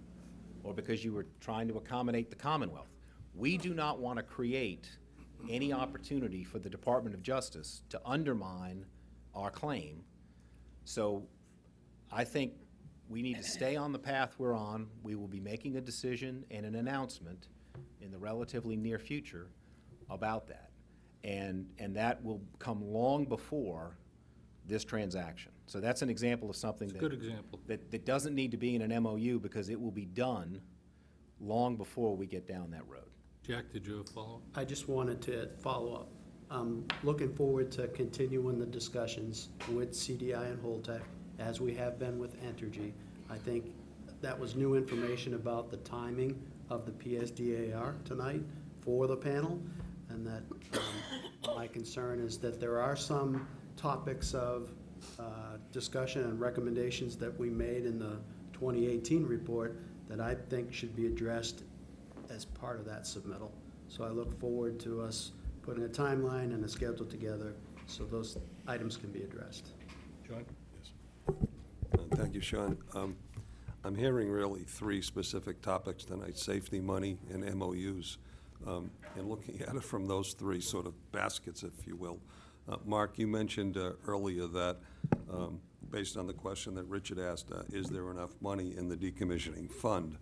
or because you were trying to accommodate the Commonwealth. We do not want to create any opportunity for the Department of Justice to undermine our claim. So I think we need to stay on the path we're on. We will be making a decision and an announcement in the relatively near future about that. And that will come long before this transaction. So that's an example of something Good example. that doesn't need to be in an MOU, because it will be done long before we get down that road. Jack, did you have a follow-up? I just wanted to follow up. I'm looking forward to continuing the discussions with CDI and Holtec, as we have been with Entergy. I think that was new information about the timing of the PSDAR tonight for the panel, and that my concern is that there are some topics of discussion and recommendations that we made in the 2018 report that I think should be addressed as part of that submittal. So I look forward to us putting a timeline and a schedule together so those items can be addressed. John? Thank you, Sean. I'm hearing really three specific topics tonight: safety, money, and MOUs. And looking at it from those three sort of baskets, if you will. Mark, you mentioned earlier that, based on the question that Richard asked, is there enough money in the decommissioning fund?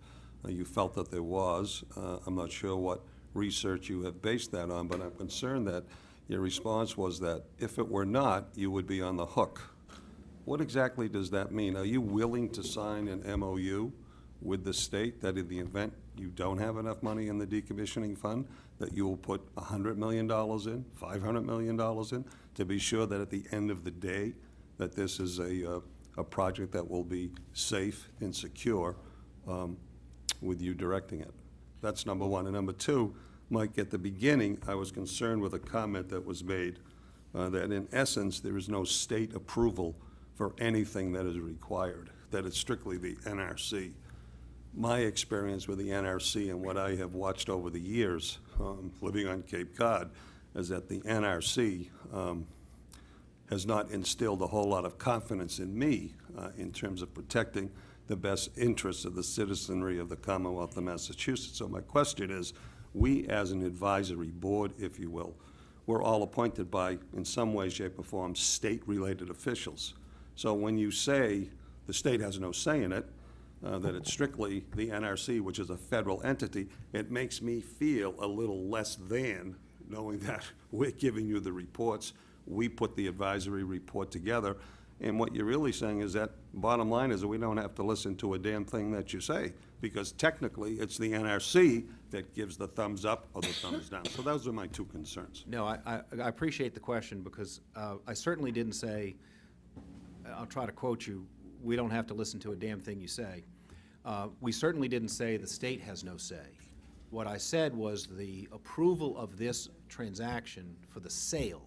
You felt that there was. I'm not sure what research you have based that on, but I'm concerned that your response was that if it were not, you would be on the hook. What exactly does that mean? Are you willing to sign an MOU with the state that in the event you don't have enough money in the decommissioning fund, that you will put $100 million in, $500 million in, to be sure that at the end of the day, that this is a project that will be safe and secure with you directing it? That's number one. And number two, Mike, at the beginning, I was concerned with a comment that was made that in essence, there is no state approval for anything that is required, that it's strictly the NRC. My experience with the NRC and what I have watched over the years, living on Cape Cod, is that the NRC has not instilled a whole lot of confidence in me in terms of protecting the best interests of the citizenry of the Commonwealth of Massachusetts. So my question is, we as an advisory board, if you will, we're all appointed by, in some way, shape, or form, state-related officials. So when you say the state has no say in it, that it's strictly the NRC, which is a federal entity, it makes me feel a little less than, knowing that we're giving you the reports, we put the advisory report together, and what you're really saying is that, bottom line is that we don't have to listen to a damn thing that you say, because technically it's the NRC that gives the thumbs up or the thumbs down. So those are my two concerns. No, I appreciate the question, because I certainly didn't say, I'll try to quote you, we don't have to listen to a damn thing you say. We certainly didn't say the state has no say. What I said was the approval of this transaction for the sale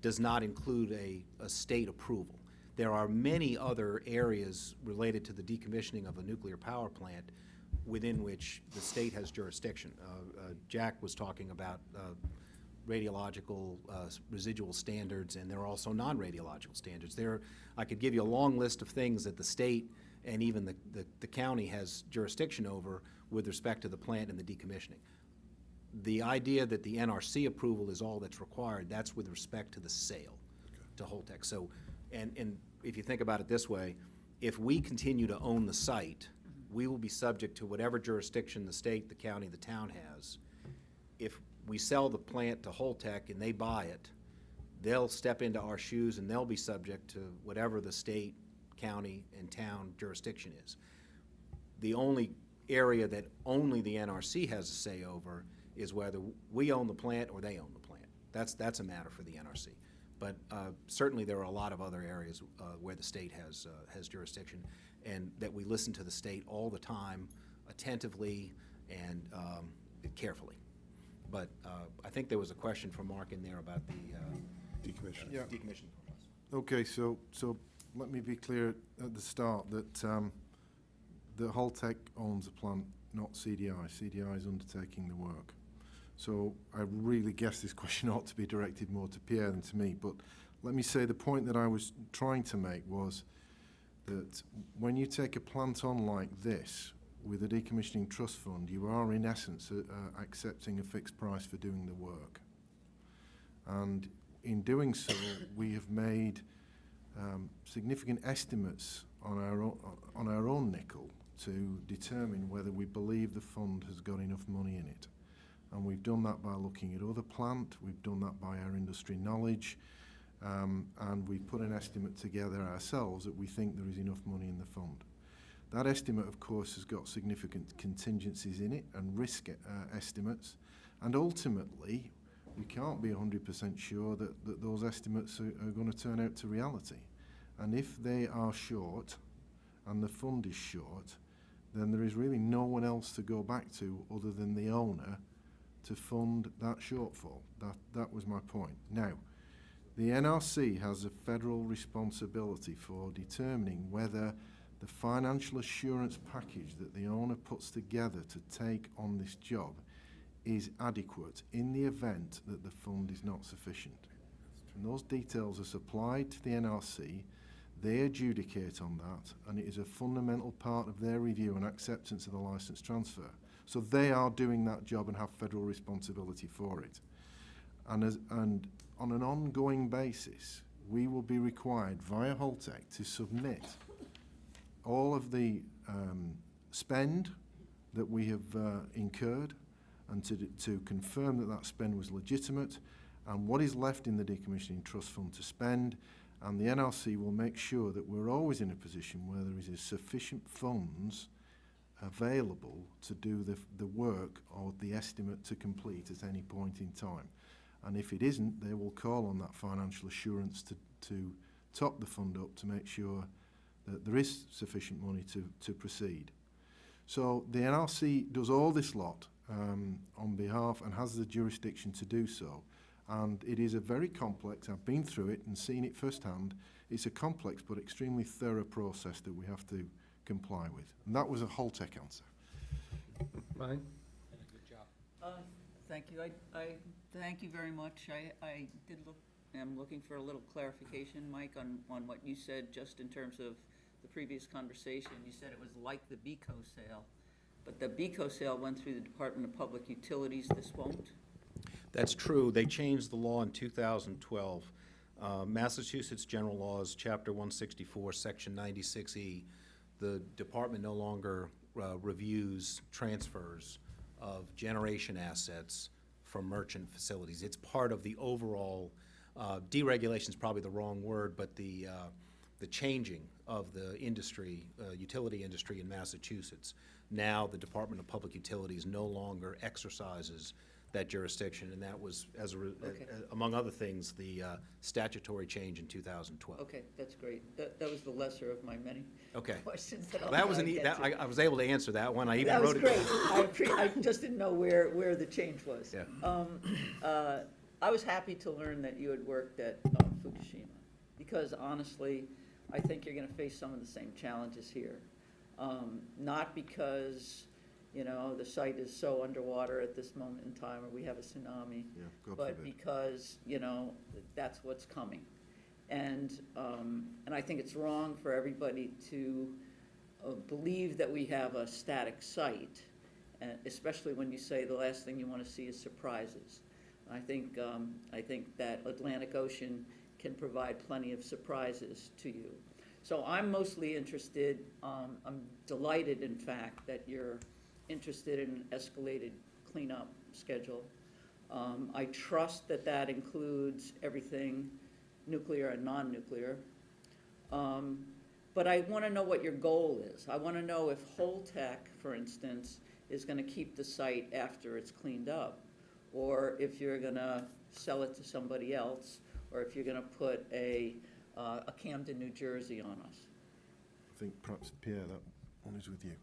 does not include a state approval. There are many other areas related to the decommissioning of a nuclear power plant within which the state has jurisdiction. Jack was talking about radiological residual standards, and there are also non-radiological standards. I could give you a long list of things that the state and even the county has jurisdiction over with respect to the plant and the decommissioning. The idea that the NRC approval is all that's required, that's with respect to the sale to Holtec. So, and if you think about it this way, if we continue to own the site, we will be subject to whatever jurisdiction the state, the county, the town has. If we sell the plant to Holtec and they buy it, they'll step into our shoes and they'll be subject to whatever the state, county, and town jurisdiction is. The only area that only the NRC has a say over is whether we own the plant or they own the plant. That's a matter for the NRC. But certainly there are a lot of other areas where the state has jurisdiction, and that we listen to the state all the time, attentively and carefully. But I think there was a question from Mark in there about the decommissioning. Yeah. Decommissioning. Okay, so let me be clear at the start that that Holtec owns the plant, not CDI. CDI is undertaking the work. So I really guess this question ought to be directed more to Pierre than to me. But let me say the point that I was trying to make was that when you take a plant on like this with a decommissioning trust fund, you are in essence accepting a fixed price for doing the work. And in doing so, we have made significant estimates on our own nickel to determine whether we believe the fund has got enough money in it. And we've done that by looking at other plant, we've done that by our industry knowledge, and we've put an estimate together ourselves that we think there is enough money in the fund. That estimate, of course, has got significant contingencies in it and risk estimates, and ultimately, we can't be 100% sure that those estimates are going to turn out to reality. And if they are short, and the fund is short, then there is really no one else to go back to other than the owner to fund that shortfall. That was my point. Now, the NRC has a federal responsibility for determining whether the financial assurance package that the owner puts together to take on this job is adequate in the event that the fund is not sufficient. And those details are supplied to the NRC. They adjudicate on that, and it is a fundamental part of their review and acceptance of the licence transfer. So they are doing that job and have federal responsibility for it. And on an ongoing basis, we will be required via Holtec to submit all of the spend that we have incurred, and to confirm that that spend was legitimate, and what is left in the Decommissioning Trust Fund to spend. And the NRC will make sure that we're always in a position where there is sufficient funds available to do the work or the estimate to complete at any point in time. And if it isn't, they will call on that financial assurance to top the fund up to make sure that there is sufficient money to proceed. So the NRC does all this lot on behalf and has the jurisdiction to do so. And it is a very complex, I've been through it and seen it firsthand, it's a complex but extremely thorough process that we have to comply with. And that was a Holtec answer. Ryan? Thank you. I thank you very much. I am looking for a little clarification, Mike, on what you said just in terms of the previous conversation. You said it was like the BECO sale, but the BECO sale went through the Department of Public Utilities. This won't? That's true. They changed the law in 2012. Massachusetts General Laws, Chapter 164, Section 96E. The department no longer reviews transfers of generation assets from merchant facilities. It's part of the overall, deregulation is probably the wrong word, but the changing of the industry, utility industry in Massachusetts. Now the Department of Public Utilities no longer exercises that jurisdiction, and that was, among other things, the statutory change in 2012. Okay, that's great. That was the lesser of my many questions that That was I was able to answer that one. I even wrote it. That was great. I just didn't know where the change was. Yeah. I was happy to learn that you had worked at Fukushima, because honestly, I think you're going to face some of the same challenges here. Not because the site is so underwater at this moment in time, or we have a tsunami, but because, that's what's coming. And I think it's wrong for everybody to believe that we have a static site, especially when you say the last thing you want to see is surprises. I think that Atlantic Ocean can provide plenty of surprises to you. So I'm mostly interested, I'm delighted, in fact, that you're interested in an escalated cleanup schedule. I trust that includes everything nuclear and non-nuclear. But I want to know what your goal is. I want to know if Holtec, for instance, is going to keep the site after it's cleaned up, or if you're going to sell it to somebody else, or if you're going to put a Camden, New Jersey on us. I think perhaps, Pierre, that one is with you.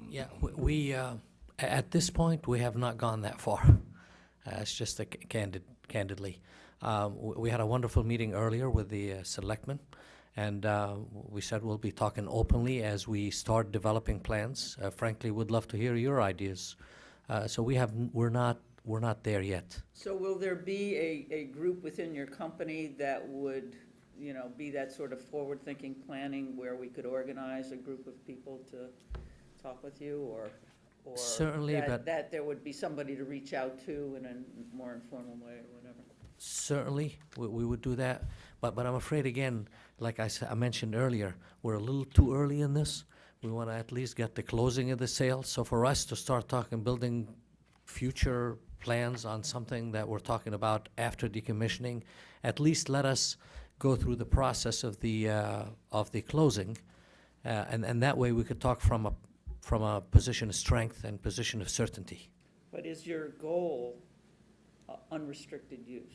Yeah, we at this point, we have not gone that far. It's just candidly. We had a wonderful meeting earlier with the selectmen, and we said we'll be talking openly as we start developing plans. Frankly, would love to hear your ideas. So we're not there yet. So will there be a group within your company that would, be that sort of forward-thinking planning where we could organize a group of people to talk with you, or Certainly, that there would be somebody to reach out to in a more informal way or whatever? Certainly, we would do that. But I'm afraid, again, like I mentioned earlier, we're a little too early in this. We want to at least get the closing of the sale. So for us to start building future plans on something that we're talking about after decommissioning, at least let us go through the process of the closing, and that way we could talk from a position of strength and position of certainty. But is your goal unrestricted use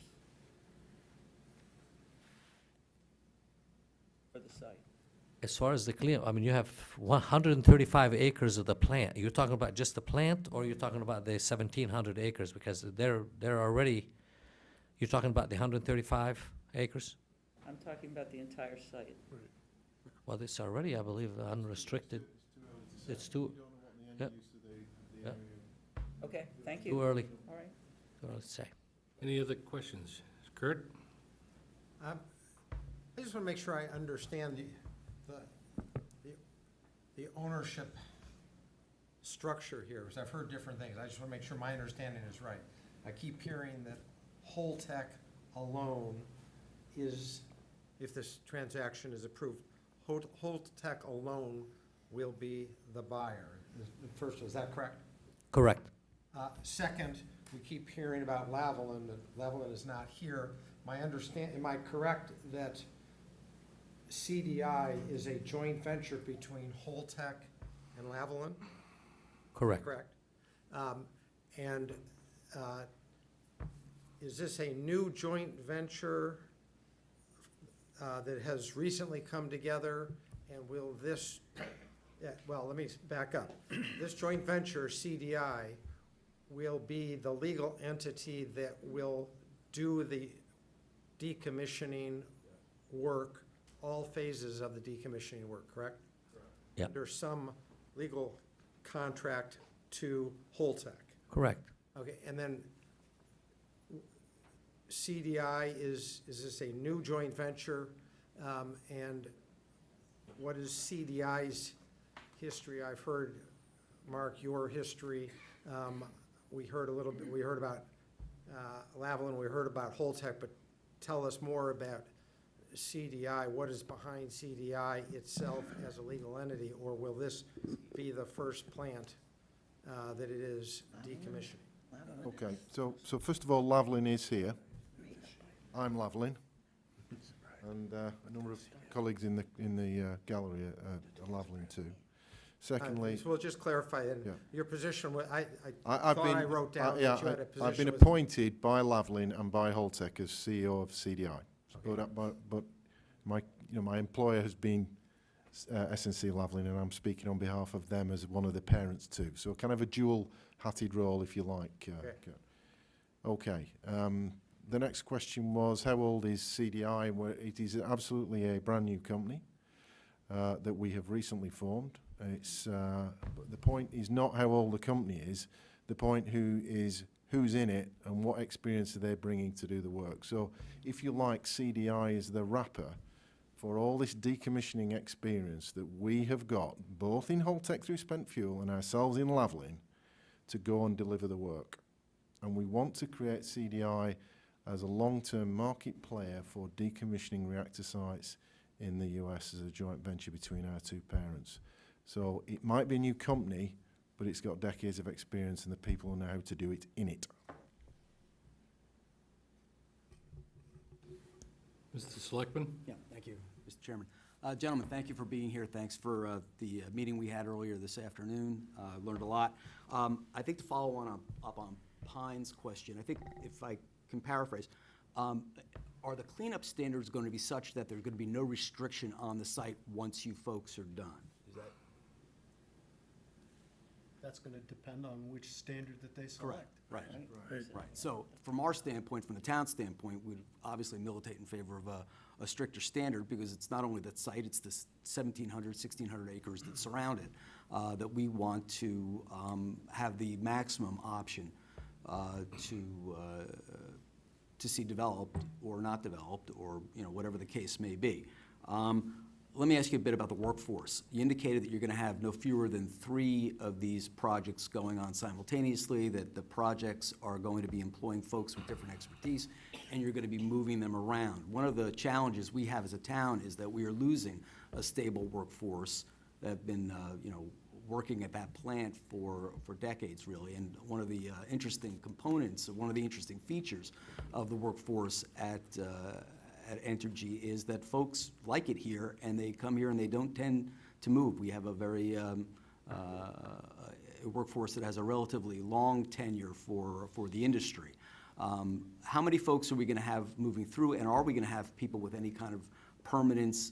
for the site? As far as the clean, I mean, you have 135 acres of the plant. You're talking about just the plant, or you're talking about the 1,700 acres? Because they're already, you're talking about the 135 acres? I'm talking about the entire site. Well, it's already, I believe, unrestricted. It's too, yep. Yep. Okay, thank you. Too early. All right. Too early to say. Any other questions? Kurt? I just want to make sure I understand the ownership structure here, because I've heard different things. I just want to make sure my understanding is right. I keep hearing that Holtec alone is, if this transaction is approved, Holtec alone will be the buyer. First, is that correct? Correct. Second, we keep hearing about Lavalin, but Lavalin is not here. Am I correct that CDI is a joint venture between Holtec and Lavalin? Correct. Correct. And is this a new joint venture that has recently come together? And will this, well, let me back up. This joint venture, CDI, will be the legal entity that will do the decommissioning work, all phases of the decommissioning work, correct? Yep. Under some legal contract to Holtec. Correct. Okay, and then CDI, is this a new joint venture? And what is CDI's history? I've heard, Mark, your history. We heard a little bit, we heard about Lavalin, we heard about Holtec, but tell us more about CDI. What is behind CDI itself as a legal entity, or will this be the first plant that it is decommissioning? Okay, so first of all, Lavalin is here. I'm Lavalin, and a number of colleagues in the gallery are Lavalin too. Secondly, So we'll just clarify, and yeah. your position, I I've thought been, I wrote down yeah, that you had a position. I've been with- appointed by Lavalin and by Holtec as CEO of CDI. But my employer has been SNC-Lavalin, and I'm speaking on behalf of them as one of the parents too. So kind of a dual-hatted role, if you like. Okay. The next question was, how old is CDI? Well, it is absolutely a brand new company that we have recently formed. It's but the point is not how old the company is. The point who's in it and what experience are they bringing to do the work. So if you like, CDI is the wrapper for all this decommissioning experience that we have got, both in Holtec through spent fuel and ourselves in Lavalin, to go and deliver the work. And we want to create CDI as a long-term market player for decommissioning reactor sites in the US as a joint venture between our two parents. So it might be a new company, but it's got decades of experience and the people who know how to do it in it. Mr. Selectman? Yeah, thank you, Mr. Chairman. Gentlemen, thank you for being here. Thanks for the meeting we had earlier this afternoon. Learned a lot. I think to follow up on Pine's question, I think if I can paraphrase, are the cleanup standards going to be such that there's going to be no restriction on the site once you folks are done? Is that That's going to depend on which standard that they select. correct? Right. So from our standpoint, from the town standpoint, we'd obviously militate in favor of a stricter standard, because it's not only that site, it's the 1,700, 1,600 acres that surround it, that we want to have the maximum option to see developed or not developed, or whatever the case may be. Let me ask you a bit about the workforce. You indicated that you're going to have no fewer than 3 of these projects going on simultaneously, that the projects are going to be employing folks with different expertise, and you're going to be moving them around. One of the challenges we have as a town is that we are losing a stable workforce that have been working at that plant for decades, really. And one of the interesting components, one of the interesting features of the workforce at Entergy is that folks like it here, and they come here and they don't tend to move. We have a very a workforce that has a relatively long tenure for the industry. How many folks are we going to have moving through, and are we going to have people with any kind of permanence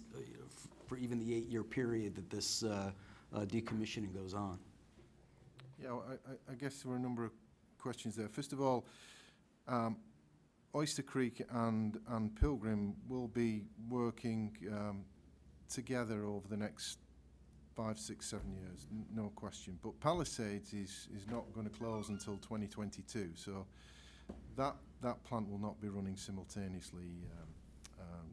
for even the 8-year period that this decommissioning goes on? Yeah, well, I guess there were a number of questions there. First of all, Oyster Creek and Pilgrim will be working together over the next 5, 6, 7 years, no question. But Palisades is not going to close until 2022, so that plant will not be running simultaneously.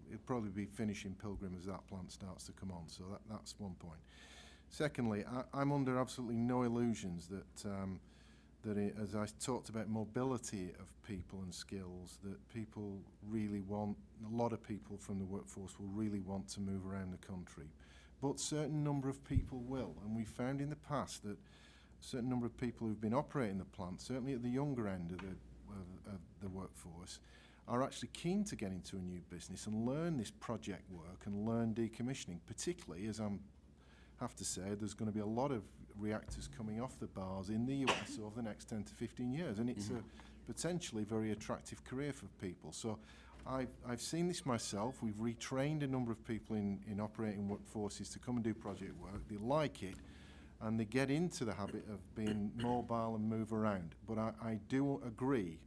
It'll probably be finishing Pilgrim as that plant starts to come on, so that's one point. Secondly, I'm under absolutely no illusions that as I talked about mobility of people and skills, that people really want, a lot of people from the workforce will really want to move around the country. But a certain number of people will, and we found in the past that a certain number of people who've been operating the plant, certainly at the younger end of the workforce, are actually keen to get into a new business and learn this project work and learn decommissioning, particularly as I have to say there's going to be a lot of reactors coming off the bars in the US over the next 10 to 15 years, and it's a potentially very attractive career for people. So I've seen this myself. We've retrained a number of people in operating workforces to come and do project work. They like it, and they get into the habit of being mobile and move around. But I do agree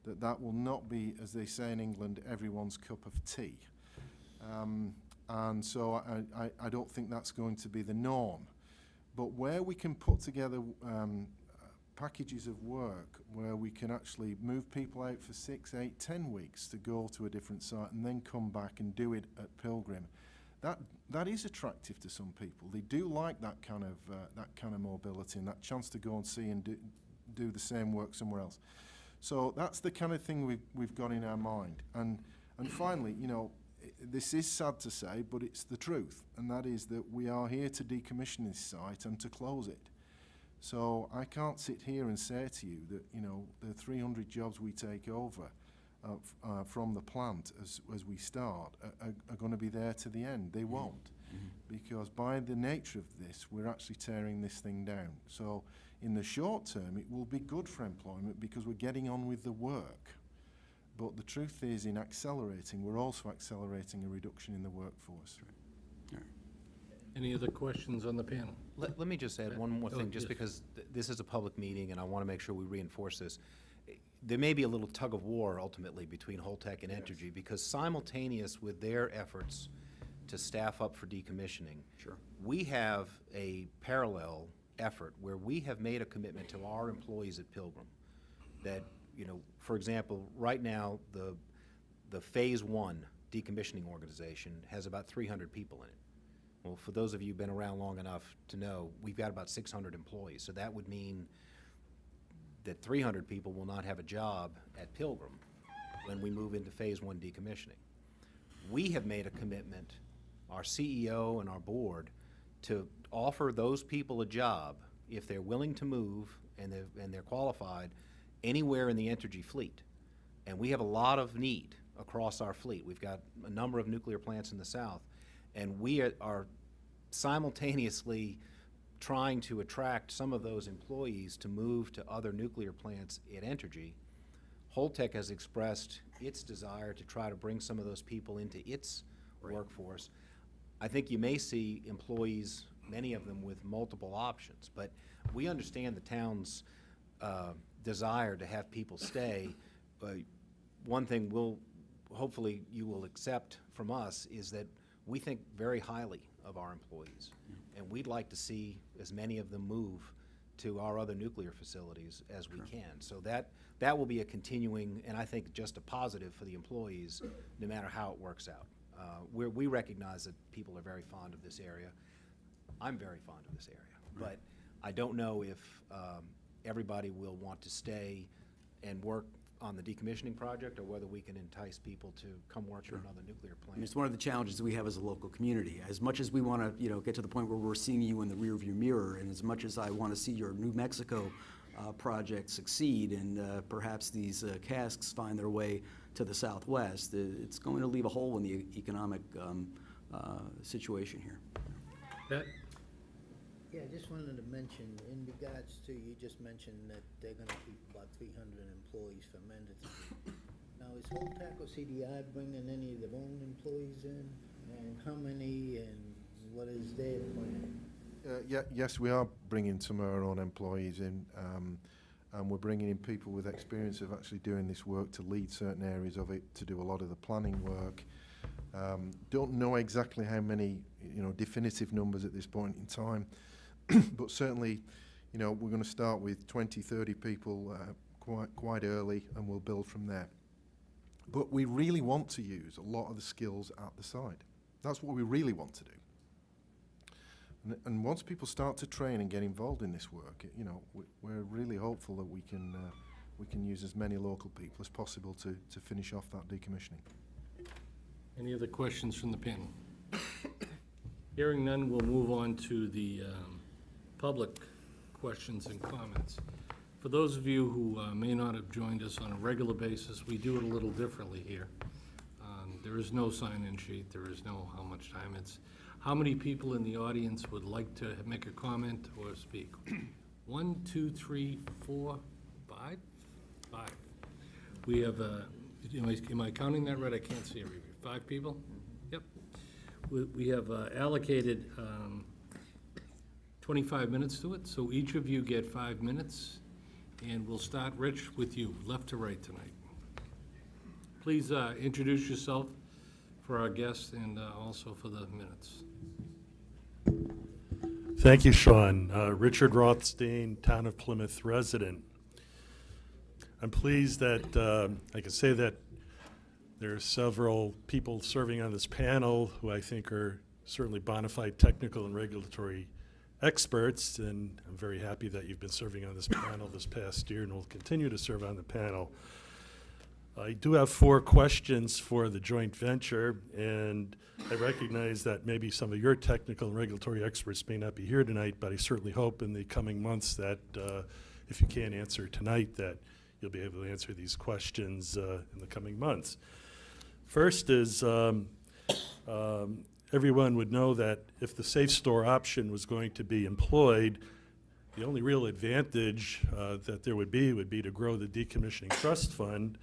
that will not be, as they say in England, everyone's cup of tea. And so I don't think that's going to be the norm. But where we can put together packages of work where we can actually move people out for 6, 8, 10 weeks to go to a different site and then come back and do it at Pilgrim, that is attractive to some people. They do like that kind of mobility and that chance to go and see and do the same work somewhere else. So that's the kind of thing we've got in our mind. And finally, you know, this is sad to say, but it's the truth, and that is that we are here to decommission this site and to close it. So I can't sit here and say to you that, you know, the 300 jobs we take over from the plant as we start are going to be there to the end. They won't, because by the nature of this, we're actually tearing this thing down. So in the short term, it will be good for employment because we're getting on with the work. But the truth is, in accelerating, we're also accelerating a reduction in the workforce. Any other questions on the panel? Let me just add one more thing, just because this is a public meeting and I want to make sure we reinforce this. There may be a little tug of war ultimately between Holtec and Entergy, because simultaneous with their efforts to staff up for decommissioning, we have a parallel effort where we have made a commitment to our employees at Pilgrim that, you know, for example, right now the Phase 1 decommissioning organization has about 300 people in it. Well, for those of you who've been around long enough to know, we've got about 600 employees. So that would mean that 300 people will not have a job at Pilgrim when we move into Phase 1 decommissioning. We have made a commitment, our CEO and our board, to offer those people a job if they're willing to move and they're qualified anywhere in the Entergy fleet. And we have a lot of need across our fleet. We've got a number of nuclear plants in the South, and we are simultaneously trying to attract some of those employees to move to other nuclear plants at Entergy. Holtec has expressed its desire to try to bring some of those people into its workforce. I think you may see employees, many of them with multiple options, but we understand the town's desire to have people stay. One thing hopefully you will accept from us is that we think very highly of our employees, and we'd like to see as many of them move to our other nuclear facilities as we can. So that will be a continuing, and I think just a positive for the employees, no matter how it works out. We recognize that people are very fond of this area. I'm very fond of this area, but I don't know if everybody will want to stay and work on the decommissioning project, or whether we can entice people to come work for another nuclear plant. I mean, it's one of the challenges we have as a local community. As much as we want to, you know, get to the point where we're seeing you in the rearview mirror, and as much as I want to see your New Mexico project succeed, and perhaps these casks find their way to the Southwest, it's going to leave a hole in the economic situation here. Pat? Yeah, I just wanted to mention, in regards to, you just mentioned that they're gonna keep about 300 employees from entity. Now, is Holtec or CDI bringing any of their own employees in? And how many, and what is their plan? Yes, we are bringing some of our own employees in, and we're bringing in people with experience of actually doing this work to lead certain areas of it, to do a lot of the planning work. Don't know exactly how many, definitive numbers at this point in time, but certainly, we're going to start with 20, 30 people quite early, and we'll build from there. But we really want to use a lot of the skills at the site. That's what we really want to do. And once people start to train and get involved in this work, we're really hopeful that we can use as many local people as possible to finish off that decommissioning. Any other questions from the panel? Hearing none, we'll move on to the public questions and comments. For those of you who may not have joined us on a regular basis, we do it a little differently here. There is no sign-in sheet. There is no how much time. It's how many people in the audience would like to make a comment or speak. 1, 2, 3, 4, 5? 5. We have, am I counting that right? I can't see everybody. 5 people? Yep. We have allocated 25 minutes to it, so each of you get 5 minutes, and we'll start, Rich, with you, left to right tonight. Please introduce yourself for our guests and also for the minutes. Thank you, Sean. Richard Rothstein, Town of Plymouth resident. I'm pleased that I can say that there are several people serving on this panel who I think are certainly bona fide technical and regulatory experts, and I'm very happy that you've been serving on this panel this past year and will continue to serve on the panel. I do have 4 questions for the joint venture, and I recognize that maybe some of your technical and regulatory experts may not be here tonight, but I certainly hope in the coming months that if you can't answer tonight, that you'll be able to answer these questions in the coming months. First is, everyone would know that if the safe store option was going to be employed, the only real advantage that there would be to grow the decommissioning trust fund,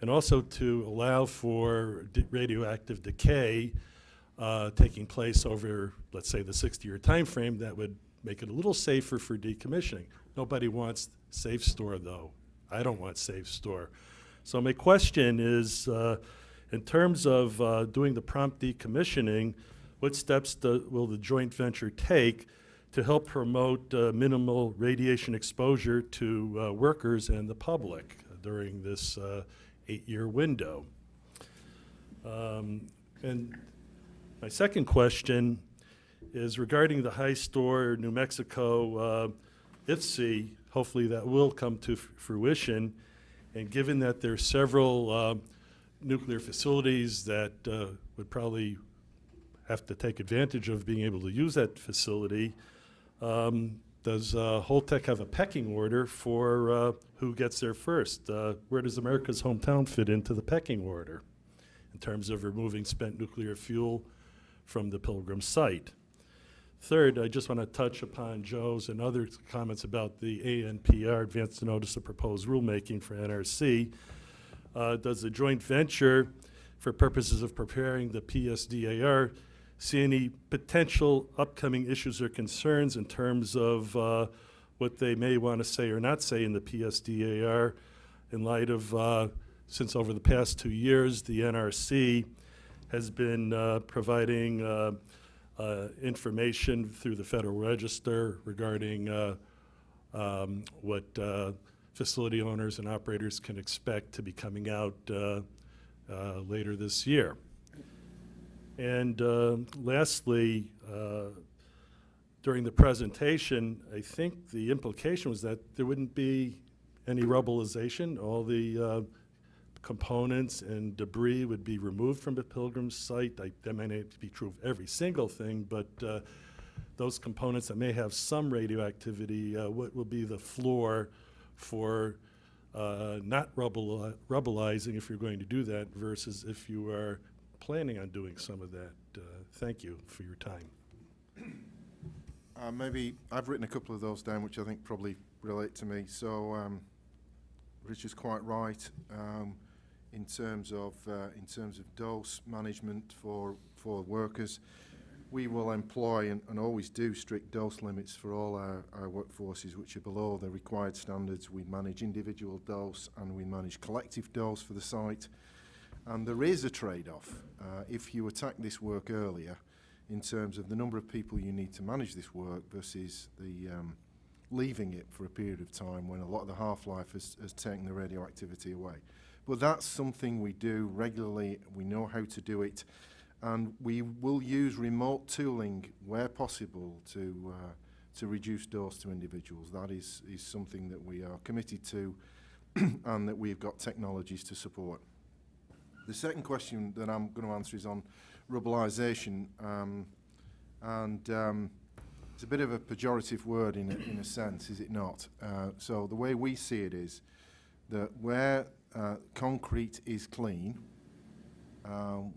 and also to allow for radioactive decay taking place over, let's say, the 60-year time frame. That would make it a little safer for decommissioning. Nobody wants safe store, though. I don't want safe store. So my question is, in terms of doing the prompt decommissioning, what steps will the joint venture take to help promote minimal radiation exposure to workers and the public during this 8-year window? And my second question is regarding the High Store New Mexico IFC. Hopefully that will come to fruition. And given that there are several nuclear facilities that would probably have to take advantage of being able to use that facility, does Holtec have a pecking order for who gets there first? Where does America's hometown fit into the pecking order in terms of removing spent nuclear fuel from the Pilgrim site? Third, I just want to touch upon Joe's and other comments about the ANPR, Advanced Notice of Proposed Rulemaking for NRC. Does the joint venture, for purposes of preparing the PSDAR, see any potential upcoming issues or concerns in terms of what they may want to say or not say in the PSDAR in light of, since over the past 2 years, the NRC has been providing information through the Federal Register regarding what facility owners and operators can expect to be coming out later this year. And lastly, during the presentation, I think the implication was that there wouldn't be any rubblization. All the components and debris would be removed from the Pilgrim site. That may not be true of every single thing, but those components that may have some radioactivity, what will be the floor for not rubbleizing if you're going to do that versus if you are planning on doing some of that? Thank you for your time. Maybe, I've written a couple of those down, which I think probably relate to me. So, Richard's quite right in terms of dose management for workers. We will employ and always do strict dose limits for all our workforces which are below the required standards. We manage individual dose and we manage collective dose for the site. And there is a trade-off if you attack this work earlier in terms of the number of people you need to manage this work versus the leaving it for a period of time when a lot of the half-life has taken the radioactivity away. But that's something we do regularly. We know how to do it. And we will use remote tooling where possible to reduce dose to individuals. That is something that we are committed to and that we've got technologies to support. The second question that I'm going to answer is on rubberization. It's a bit of a pejorative word in a sense, is it not? So the way we see it is that where concrete is clean,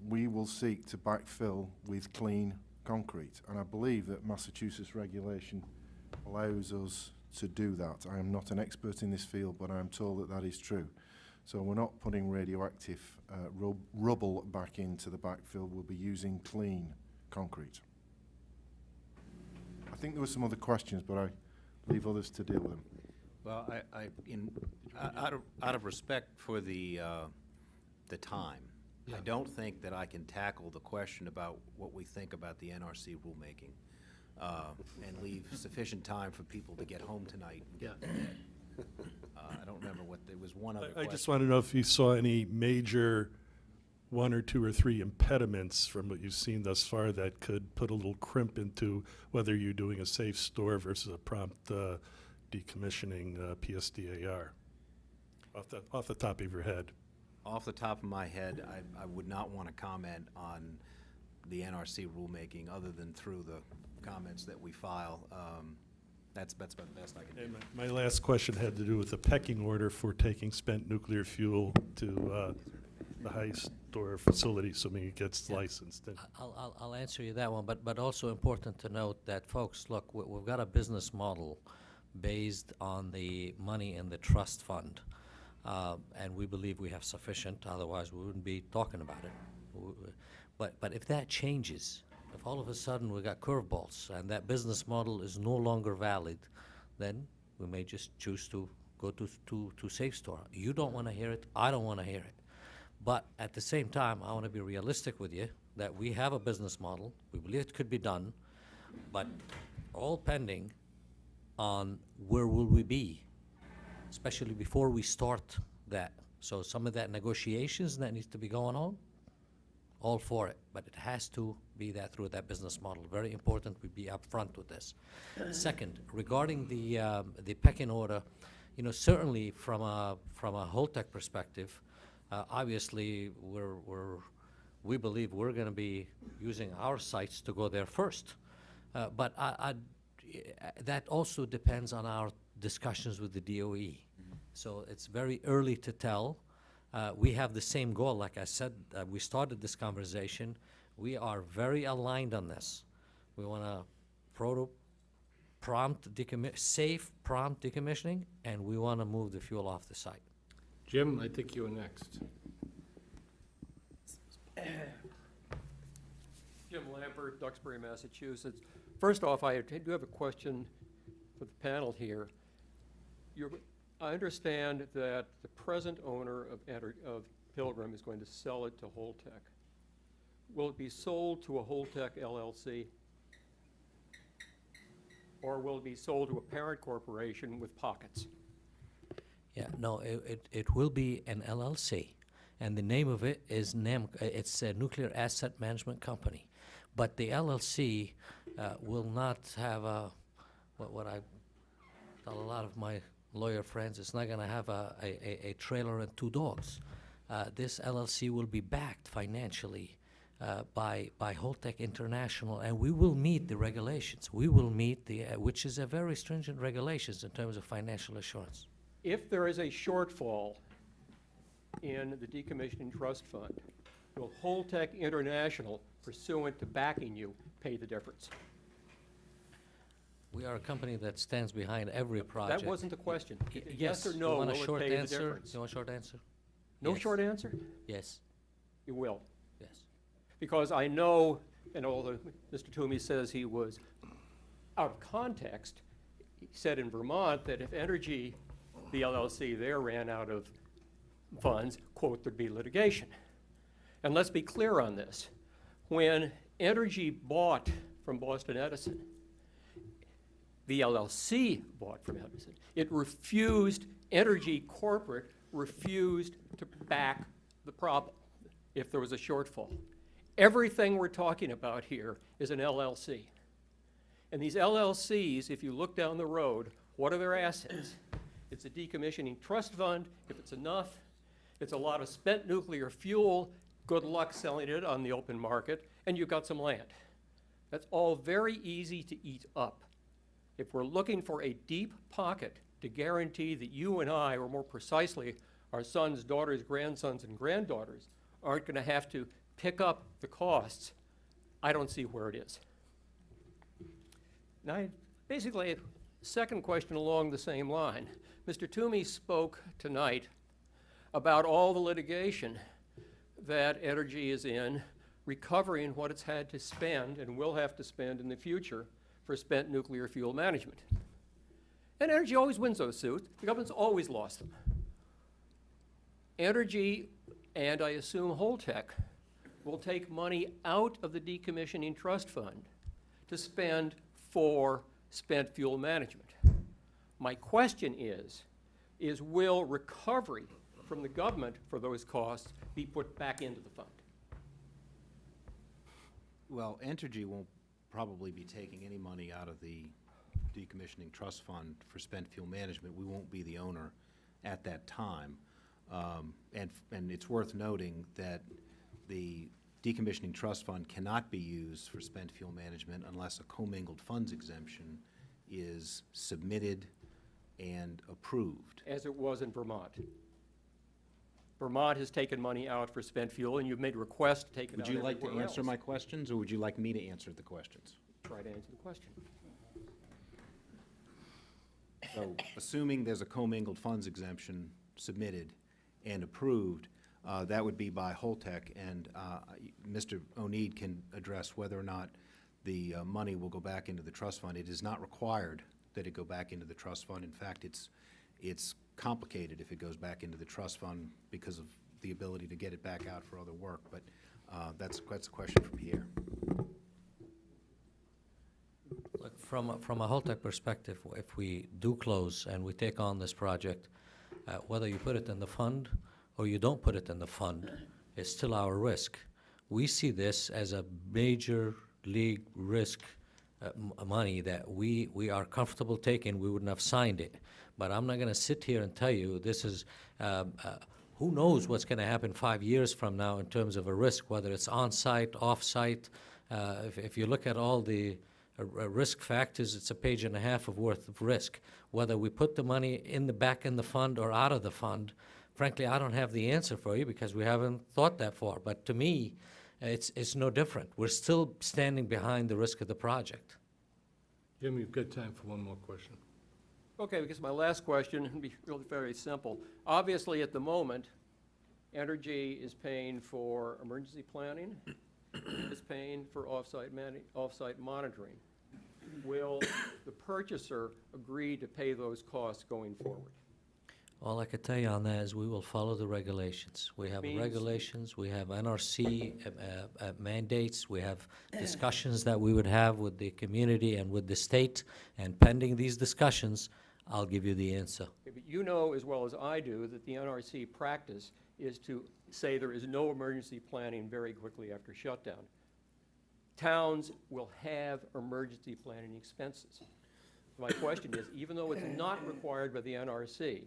we will seek to backfill with clean concrete. And I believe that Massachusetts regulation allows us to do that. I am not an expert in this field, but I am told that that is true. So we're not putting radioactive rubble back into the backfill. We'll be using clean concrete. I think there were some other questions, but I leave others to deal with them. Well, out of respect for the time, I don't think that I can tackle the question about what we think about the NRC rulemaking and leave sufficient time for people to get home tonight. And get to bed. I don't remember what, there was one other question. I just want to know if you saw any major 1 or 2 or 3 impediments from what you've seen thus far that could put a little crimp into whether you're doing a safe store versus a prompt decommissioning PSDAR, off the top of your head. Off the top of my head, I would not want to comment on the NRC rulemaking other than through the comments that we file. That's the best I can do. And my last question had to do with the pecking order for taking spent nuclear fuel to the high store facility, assuming it gets licensed. And I'll answer you that one, but also important to note that, folks, look, we've got a business model based on the money in the trust fund, and we believe we have sufficient, otherwise we wouldn't be talking about it. But if that changes, if all of a sudden we got curveballs and that business model is no longer valid, then we may just choose to go to safe store. You don't want to hear it, I don't want to hear it. But at the same time, I want to be realistic with you that we have a business model, we believe it could be done, but all pending on where will we be, especially before we start that. So some of that negotiations that needs to be going on, all for it, but it has to be that through that business model. Very important we be upfront with this. Second, regarding the pecking order, certainly from a Holtec perspective, obviously we believe we're going to be using our sites to go there first, but that also depends on our discussions with the DOE. So it's very early to tell. We have the same goal, like I said, we started this conversation. We are very aligned on this. We want to safe, prompt decommissioning, and we want to move the fuel off the site. Jim, I think you were next. Jim Lambert, Duxbury, Massachusetts. First off, I do have a question for the panel here. I understand that the present owner of Pilgrim is going to sell it to Holtec. Will it be sold to a Holtec LLC? Or will it be sold to a parent corporation with pockets? Yeah, no, it will be an LLC, and the name of it is it's a Nuclear Asset Management Company. But the LLC will not have what I tell a lot of my lawyer friends, it's not going to have a trailer and 2 dogs. This LLC will be backed financially by Holtec International, and we will meet the regulations. We will meet which is a very stringent regulations in terms of financial assurance. If there is a shortfall in the Decommissioning Trust Fund, will Holtec International, pursuant to backing you, pay the difference? We are a company that stands behind every project. That wasn't the question. Yes Yes. or You no, want a will it short pay the answer? difference? You want a short answer? No Yes. short answer? Yes, You will. yes. Because I know, and although Mr. Toomey says he was out of context, he said in Vermont that if Energy, the LLC there, ran out of funds, quote, there'd be litigation. And let's be clear on this. When Energy bought from Boston Edison, the LLC bought from Edison, it refused, Energy Corporate refused to back the problem if there was a shortfall. Everything we're talking about here is an LLC. And these LLCs, if you look down the road, what are their assets? It's a decommissioning trust fund, if it's enough. It's a lot of spent nuclear fuel, good luck selling it on the open market, and you've got some land. That's all very easy to eat up. If we're looking for a deep pocket to guarantee that you and I, or more precisely, our sons, daughters, grandsons, and granddaughters, aren't going to have to pick up the costs, I don't see where it is. Now, basically, a second question along the same line. Mr. Toomey spoke tonight about all the litigation that Energy is in, recovering what it's had to spend and will have to spend in the future for spent nuclear fuel management. And Energy always wins those suits. The government's always lost them. Energy, and I assume Holtec, will take money out of the decommissioning trust fund to spend for spent fuel management. My question is will recovery from the government for those costs be put back into the fund? Well, Entergy won't probably be taking any money out of the decommissioning trust fund for spent fuel management. We won't be the owner at that time. And it's worth noting that the decommissioning trust fund cannot be used for spent fuel management unless a commingled funds exemption is submitted and approved. As it was in Vermont. Vermont has taken money out for spent fuel, and you've made requests to take it out Would you like to everywhere answer else. my questions, or would you like me to answer the questions? Try to answer the question. So, assuming there's a commingled funds exemption submitted and approved, that would be by Holtec, and Mr. Oneed can address whether or not the money will go back into the trust fund. It is not required that it go back into the trust fund. In fact, it's complicated if it goes back into the trust fund because of the ability to get it back out for other work, but that's a question for Pierre. Look, from a Holtec perspective, if we do close and we take on this project, whether you put it in the fund or you don't put it in the fund, it's still our risk. We see this as a major league risk money that we are comfortable taking. We wouldn't have signed it. But I'm not going to sit here and tell you this is, who knows what's going to happen 5 years from now in terms of a risk, whether it's on-site, off-site. If you look at all the risk factors, it's a page and a half of worth of risk. Whether we put the money back in the fund or out of the fund, frankly, I don't have the answer for you because we haven't thought that far. But to me, it's no different. We're still standing behind the risk of the project. Jim, you've got time for one more question. Okay, because my last question would be really very simple. Obviously, at the moment, Energy is paying for emergency planning, is paying for off-site monitoring. Will the purchaser agree to pay those costs going forward? All I could tell you on that is we will follow the regulations. We have Means- regulations, we have NRC mandates, we have discussions that we would have with the community and with the state, and pending these discussions, I'll give you the answer. Okay, but you know as well as I do that the NRC practice is to say there is no emergency planning very quickly after shutdown. Towns will have emergency planning expenses. My question is, even though it's not required by the NRC,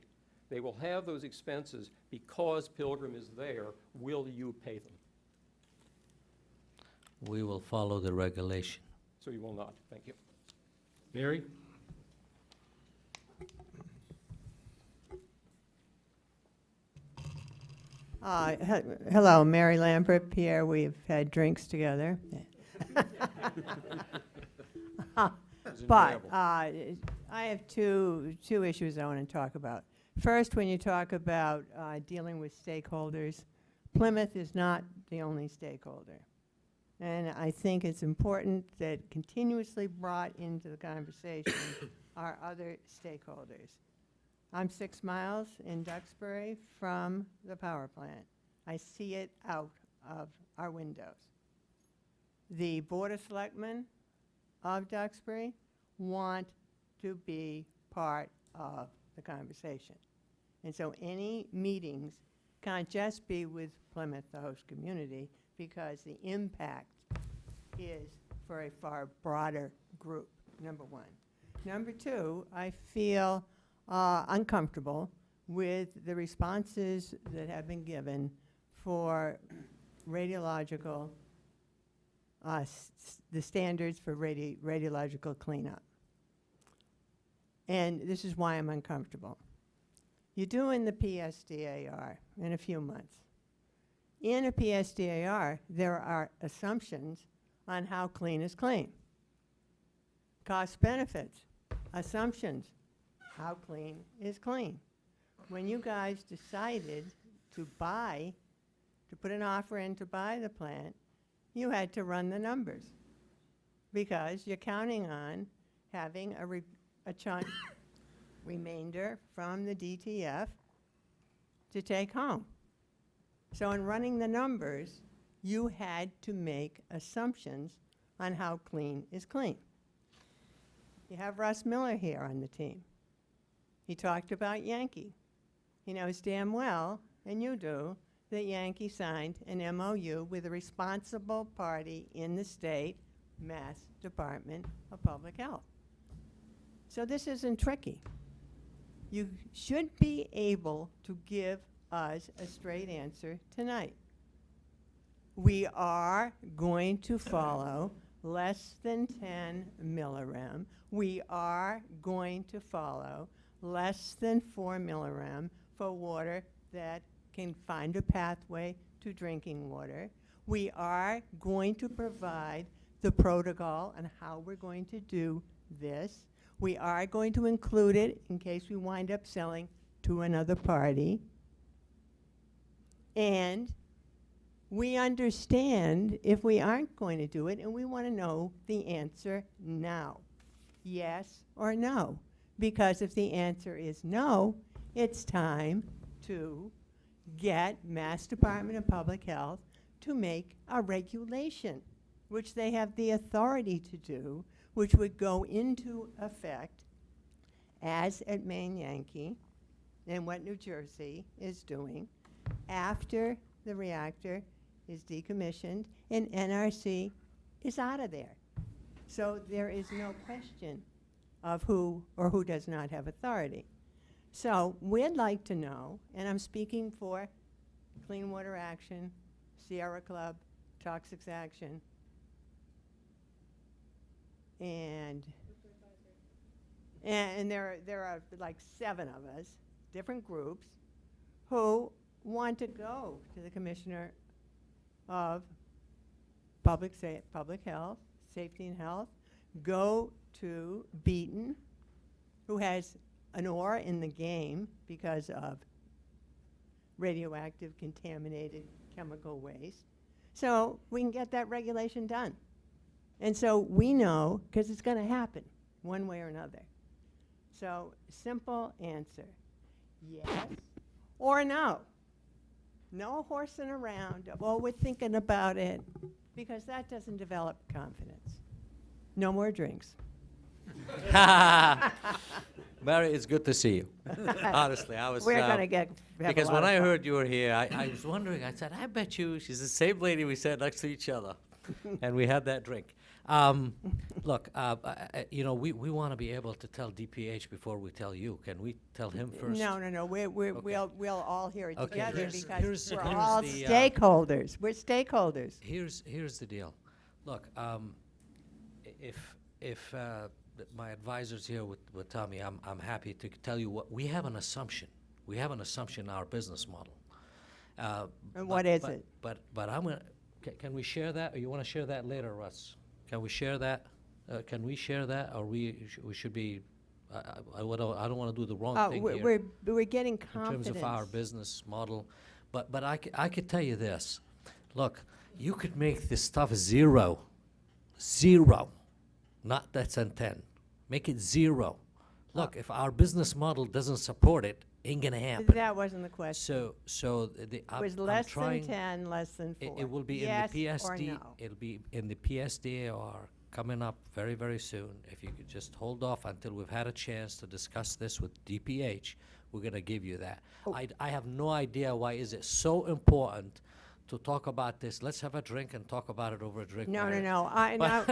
they will have those expenses because Pilgrim is there. Will you pay them? We will follow the regulation. So you will not. Thank you. Mary? Hello, Mary Lambert, Pierre. We've had drinks together. But I have two issues I want to talk about. First, when you talk about dealing with stakeholders, Plymouth is not the only stakeholder. And I think it's important that continuously brought into the conversation are other stakeholders. I'm 6 miles in Duxbury from the power plant. I see it out of our windows. The Board of Selectmen of Duxbury want to be part of the conversation. And so any meetings can't just be with Plymouth, the host community, because the impact is for a far broader group, number one. Number two, I feel uncomfortable with the responses that have been given for radiological, the standards for radiological cleanup. And this is why I'm uncomfortable. You're doing the PSDAR in a few months. In a PSDAR, there are assumptions on how clean is clean. Cost benefits, assumptions, how clean is clean. When you guys decided to put an offer in to buy the plant, you had to run the numbers because you're counting on having a chunk remainder from the DTF to take home. So in running the numbers, you had to make assumptions on how clean is clean. You have Russ Miller here on the team. He talked about Yankee. He knows damn well, and you do, that Yankee signed an MOU with a responsible party in the state, Mass Department of Public Health. So this isn't tricky. You should be able to give us a straight answer tonight. We are going to follow less than 10 millirem. We are going to follow less than 4 millirem for water that can find a pathway to drinking water. We are going to provide the protocol on how we're going to do this. We are going to include it in case we wind up selling to another party. And we understand if we aren't going to do it, and we want to know the answer now. Yes or no? Because if the answer is no, it's time to get Mass Department of Public Health to make a regulation, which they have the authority to do, which would go into effect as at Maine Yankee and what New Jersey is doing after the reactor is decommissioned and NRC is out of there. So there is no question of who or who does not have authority. So we'd like to know, and I'm speaking for Clean Water Action, Sierra Club, Toxics Action, and there are like 7 of us, different groups, who want to go to the Commissioner of Public Health, Safety and Health, go to Beaton, who has an oar in the game because of radioactive contaminated chemical waste. So we can get that regulation done. And so we know, because it's going to happen one way or another. So simple answer, yes or no. No horsing around of, oh, we're thinking about it, because that doesn't develop confidence. No more drinks. Mary, it's good to see you. Honestly, I was. We're going to have because a lot when of I fun. heard you were here, I was wondering. I said, I bet you she's the same lady we sat next to each other, and we had that drink. Look, you know, we want to be able to tell DPH before we tell you. Can we tell him first? No. We'll all hear it Okay, together here's because we're the, all stakeholders. We're stakeholders. Here's the deal. Look, if my advisor's here with Tommy, I'm happy to tell you what we have an assumption. We have an assumption in our business model. And what is it? But I'm gonna. Can we share that, or you want to share that later, Russ? Can we share that? Can we share that, or we should be, I don't want to do the wrong Oh, thing we're, here. we're getting In confidence. terms of our business model. But I could tell you this. Look, you could make this stuff zero. Zero. Not that's in 10. Make it zero. Look, if our business model doesn't support it, ain't gonna happen. That wasn't the question. So It was less than 10, less than 4. It will be Yes in the or PSD. no? It'll be in the PSDAR coming up very, very soon. If you could just hold off until we've had a chance to discuss this with DPH, we're gonna give you that. Oh. I have no idea why is it so important to talk about this. Let's have a drink and talk about it over a drink. No, Mary. no.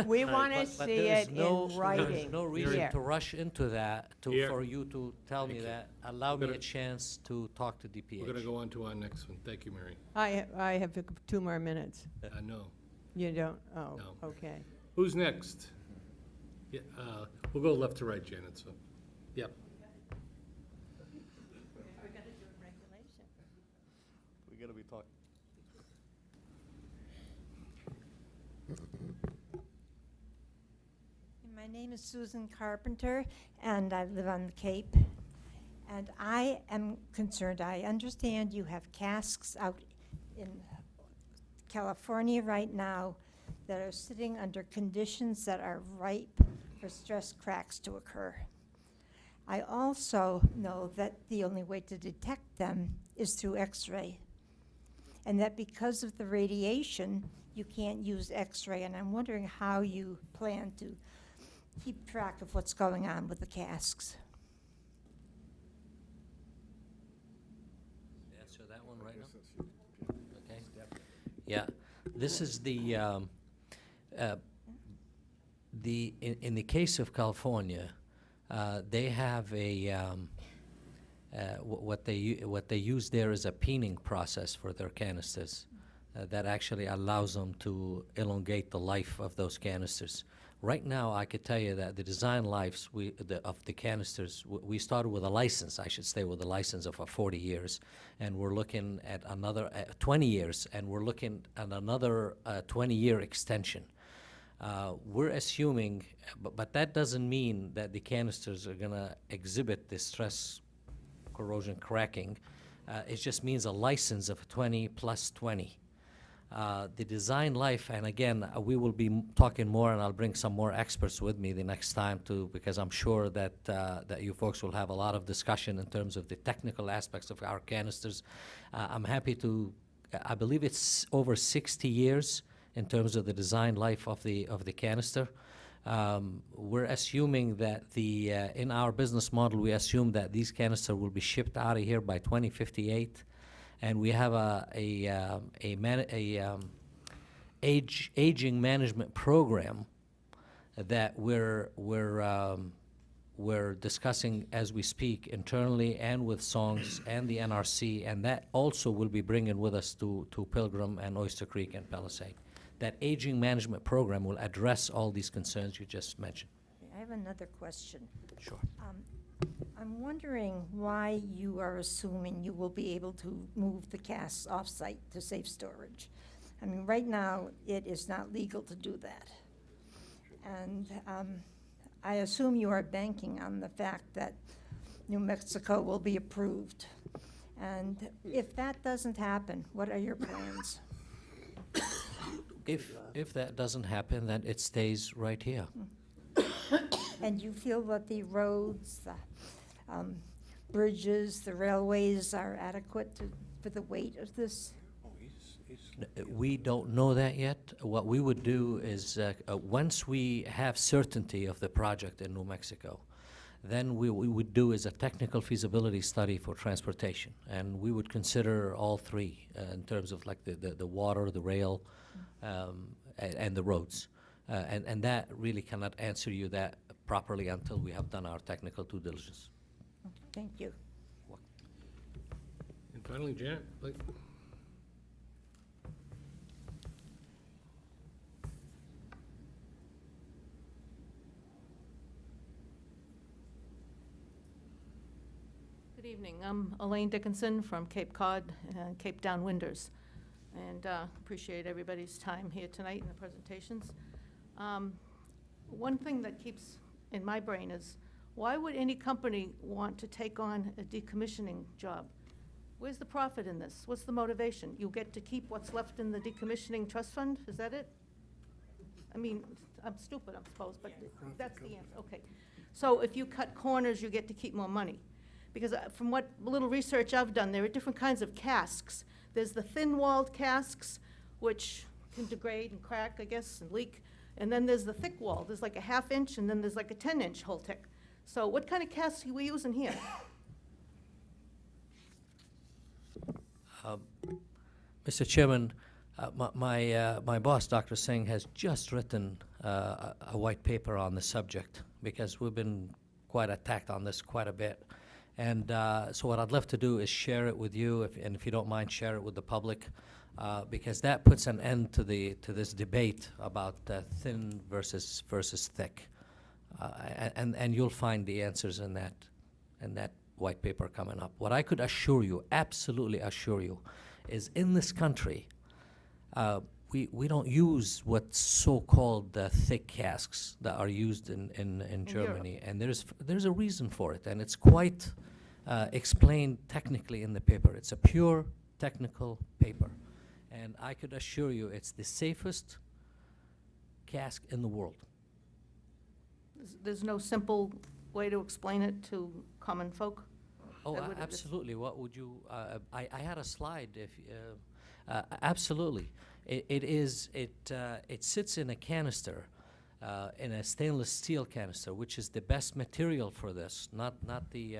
We want to But see there is it no- in writing. There's no reason Here. to rush into that, Here. for you to tell me that. Allow me Gonna- a chance to talk to DPH. We're going to go on to our next one. Thank you, Mary. I have 2 more minutes. I know. You don't? Oh, No. okay. Who's next? Yeah, we'll go left to right, Janet, so, yep. We gotta be talking. My name is Susan Carpenter, and I live on the Cape. And I am concerned, I understand you have casks out in California right now that are sitting under conditions that are ripe for stress cracks to occur. I also know that the only way to detect them is through X-ray, and that because of the radiation, you can't use X-ray, and I'm wondering how you plan to keep track of what's going on with the casks. Answer that one right now? Okay. Yeah, this is in the case of California, they have what they use there is a peening process for their canisters that actually allows them to elongate the life of those canisters. Right now, I could tell you that the design lives of the canisters, we started with a license, I should say, with a license of 40 years, and we're looking at another 20 years, and we're looking at another 20-year extension. We're assuming, but that doesn't mean that the canisters are going to exhibit the stress corrosion cracking. It just means a license of 20 plus 20. The design life, and again, we will be talking more, and I'll bring some more experts with me the next time too, because I'm sure that that you folks will have a lot of discussion in terms of the technical aspects of our canisters. I'm happy to, I believe it's over 60 years in terms of the design life of the canister. We're assuming that in our business model, we assume that these canisters will be shipped out of here by 2058. And we have aging management program that we're discussing as we speak internally and with Songs and the NRC, and that also will be bringing with us to Pilgrim and Oyster Creek and Palisade. That aging management program will address all these concerns you just mentioned. I have another question. Sure. I'm wondering why you are assuming you will be able to move the casks off-site to safe storage. I mean, right now, it is not legal to do that. And I assume you are banking on the fact that New Mexico will be approved. And if that doesn't happen, what are your plans? If that doesn't happen, then it stays right here. And you feel that the roads, the bridges, the railways are adequate for the weight of this? We don't know that yet. What we would do is, once we have certainty of the project in New Mexico, then we would do is a technical feasibility study for transportation. And we would consider all three in terms of like the water, the rail, and the roads. And that really cannot answer you that properly until we have done our technical due diligence. Thank you. And finally, Janet, like, Good evening. I'm Elaine Dickinson from Cape Cod and Cape Downwinders, and appreciate everybody's time here tonight and the presentations. one thing that keeps in my brain is, why would any company want to take on a decommissioning job? Where's the profit in this? What's the motivation? You get to keep what's left in the decommissioning trust fund? Is that it? I mean, I'm stupid, I suppose, but that's the answer, okay. So if you cut corners, you get to keep more money. Because from what little research I've done, there are different kinds of casks. There's the thin-walled casks, which can degrade and crack, I guess, and leak. And then there's the thick wall. There's like a 1/2 inch, and then there's like a 10-inch Holtec. So what kind of casks are we using here? Mr. Chairman, my boss, Dr. Singh, has just written a white paper on the subject because we've been quite attacked on this quite a bit. And so what I'd love to do is share it with you, and if you don't mind, share it with the public, because that puts an end to this debate about thin versus thick. And you'll find the answers in that white paper coming up. What I could assure you, absolutely assure you, is in this country, we don't use what's so-called thick casks that are used in Germany, and there's a reason for it, and it's quite explained technically in the paper. It's a pure technical paper, and I could assure you it's the safest cask in the world. There's no simple way to explain it to common folk? Oh, That would have just- absolutely. What would you? I had a slide. If absolutely, it sits in a canister, in a stainless steel canister, which is the best material for this. Not the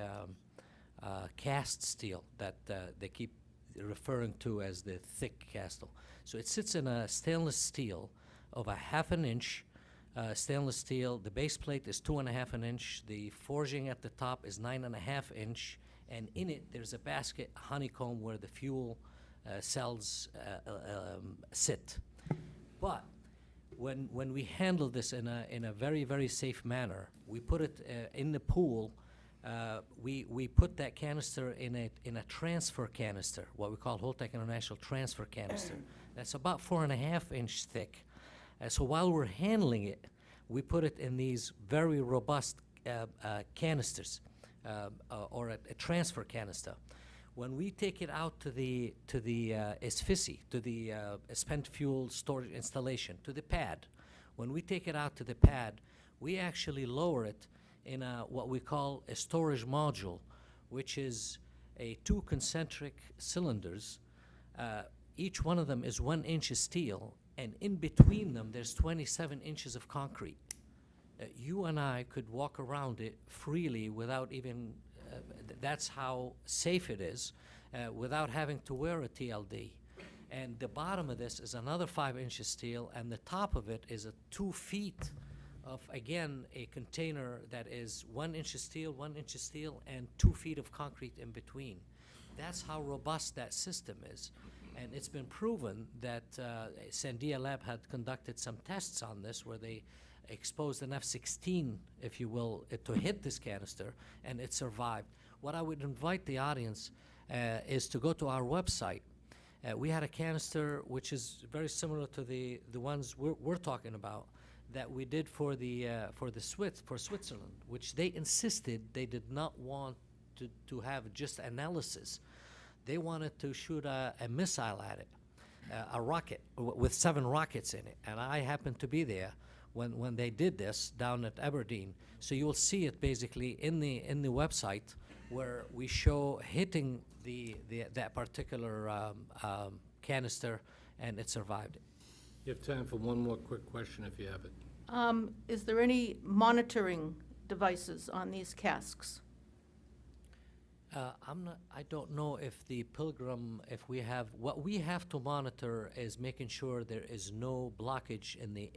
cast steel that they keep referring to as the thick castle. So it sits in a stainless steel of a 1/2 inch. Stainless steel. The base plate is 2.5 inch. The forging at the top is 9.5 inch, and in it there's a basket honeycomb where the fuel cells sit. But when we handle this in a very, very safe manner, we put it in the pool. We put that canister in a transfer canister, what we call Holtec International transfer canister. That's about 4.5 inch thick. So while we're handling it, we put it in these very robust canisters, or a transfer canister. When we take it out to the SFISI, to the spent fuel storage installation, to the pad, when we take it out to the pad, we actually lower it in what we call a storage module, which is 2 concentric cylinders. Each one of them is 1 inch of steel, and in between them there's 27 inches of concrete. You and I could walk around it freely without even, that's how safe it is, without having to wear a TLD. And the bottom of this is another 5 inches steel, and the top of it is 2 feet of, again, a container that is 1 inch of steel, 1 inch of steel, and 2 feet of concrete in between. That's how robust that system is. And it's been proven that Sandia Lab had conducted some tests on this where they exposed an F-16, if you will, to hit this canister, and it survived. What I would invite the audience is to go to our website. We had a canister which is very similar to the ones we're talking about that we did for Switzerland, which they insisted they did not want to have just analysis. They wanted to shoot a missile at it, a rocket with 7 rockets in it, and I happened to be there when they did this down at Aberdeen. So you will see it basically in the website where we show hitting that particular canister, and it survived it. You have time for one more quick question if you have it. Is there any monitoring devices on these casks? I don't know if the Pilgrim, what we have to monitor is making sure there is no blockage in the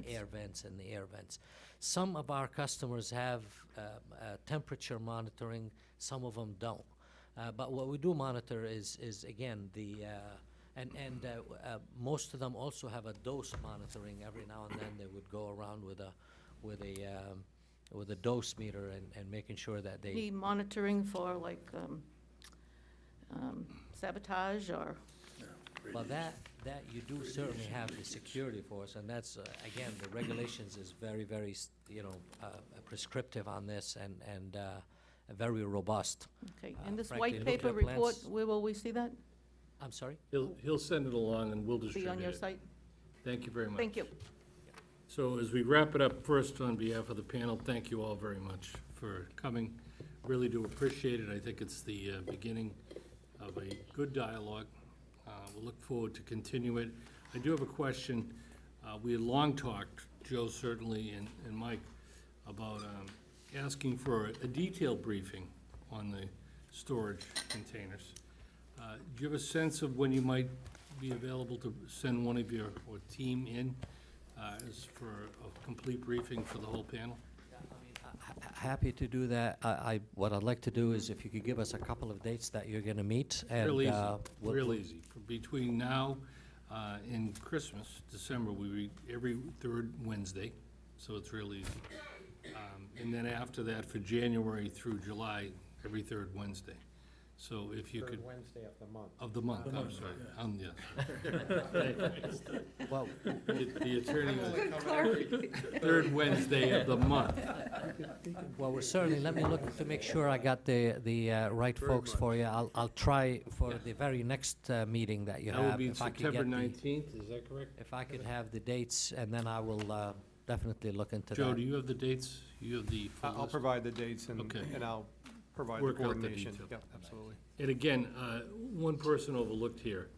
air vents and the air vents. Some of our customers have temperature monitoring, some of them don't. But what we do monitor is again, most of them also have a dose monitoring. Every now and then they would go around with a dose meter and making sure that they... Any monitoring for like sabotage or? Well, That you do certainly have the security force, and that's, again, the regulations is very, very, prescriptive on this and very robust. Okay, and this frankly, white paper nuclear report, plants- where will we see that? I'm sorry? He'll send it along and we'll Be distribute it. on your site? Thank you very much. Thank you. So as we wrap it up, first, on behalf of the panel, thank you all very much for coming. Really do appreciate it. I think it's the beginning of a good dialogue. We'll look forward to continue it. I do have a question. We had long talked, Joe certainly and Mike, about asking for a detailed briefing on the storage containers. Do you have a sense of when you might be available to send one of your, or team in, as for a complete briefing for the whole panel? Happy to do that. What I'd like to do is if you could give us a couple of dates that you're gonna meet, and, Real easy, we'll- real easy. Between now and Christmas, December, we read every third Wednesday, so it's real easy. And then after that, for January through July, every third Wednesday. So if you could. Third Wednesday of the month. Of the month, I'm sorry, yes. Well, The attorney was, third Wednesday of the month. Well, we're certainly, let me look to make sure I got the right folks for you. I'll try for the very next meeting that you have. That would be if I could September get the- 19th, is that correct? If I could have the dates, and then I will definitely look into that. Joe, do you have the dates? You have the full I'll list? provide the dates and, Okay. and I'll provide the Work out the coordination. details. Yep, absolutely. And again, one person overlooked here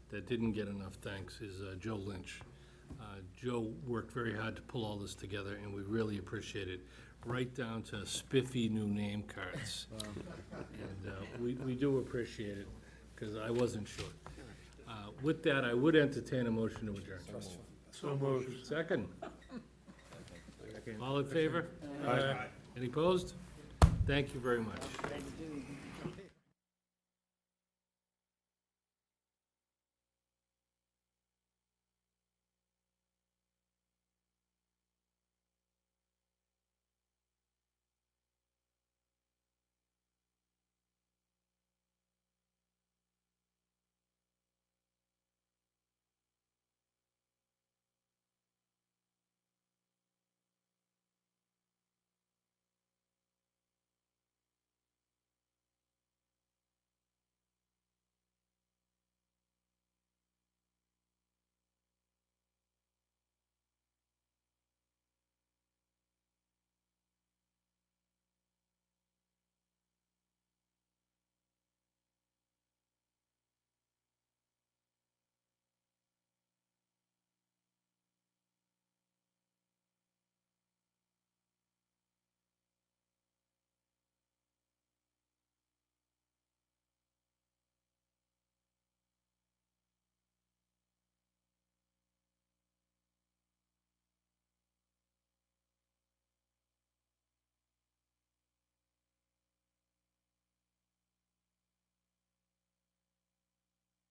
that didn't get enough thanks is Joe Lynch. Joe worked very hard to pull all this together, and we really appreciate it, right down to spiffy new name cards. And we do appreciate it, because I wasn't sure. With that, I would entertain a motion to adjourn. So moved. Second? All in favor? Any opposed? Thank you very much.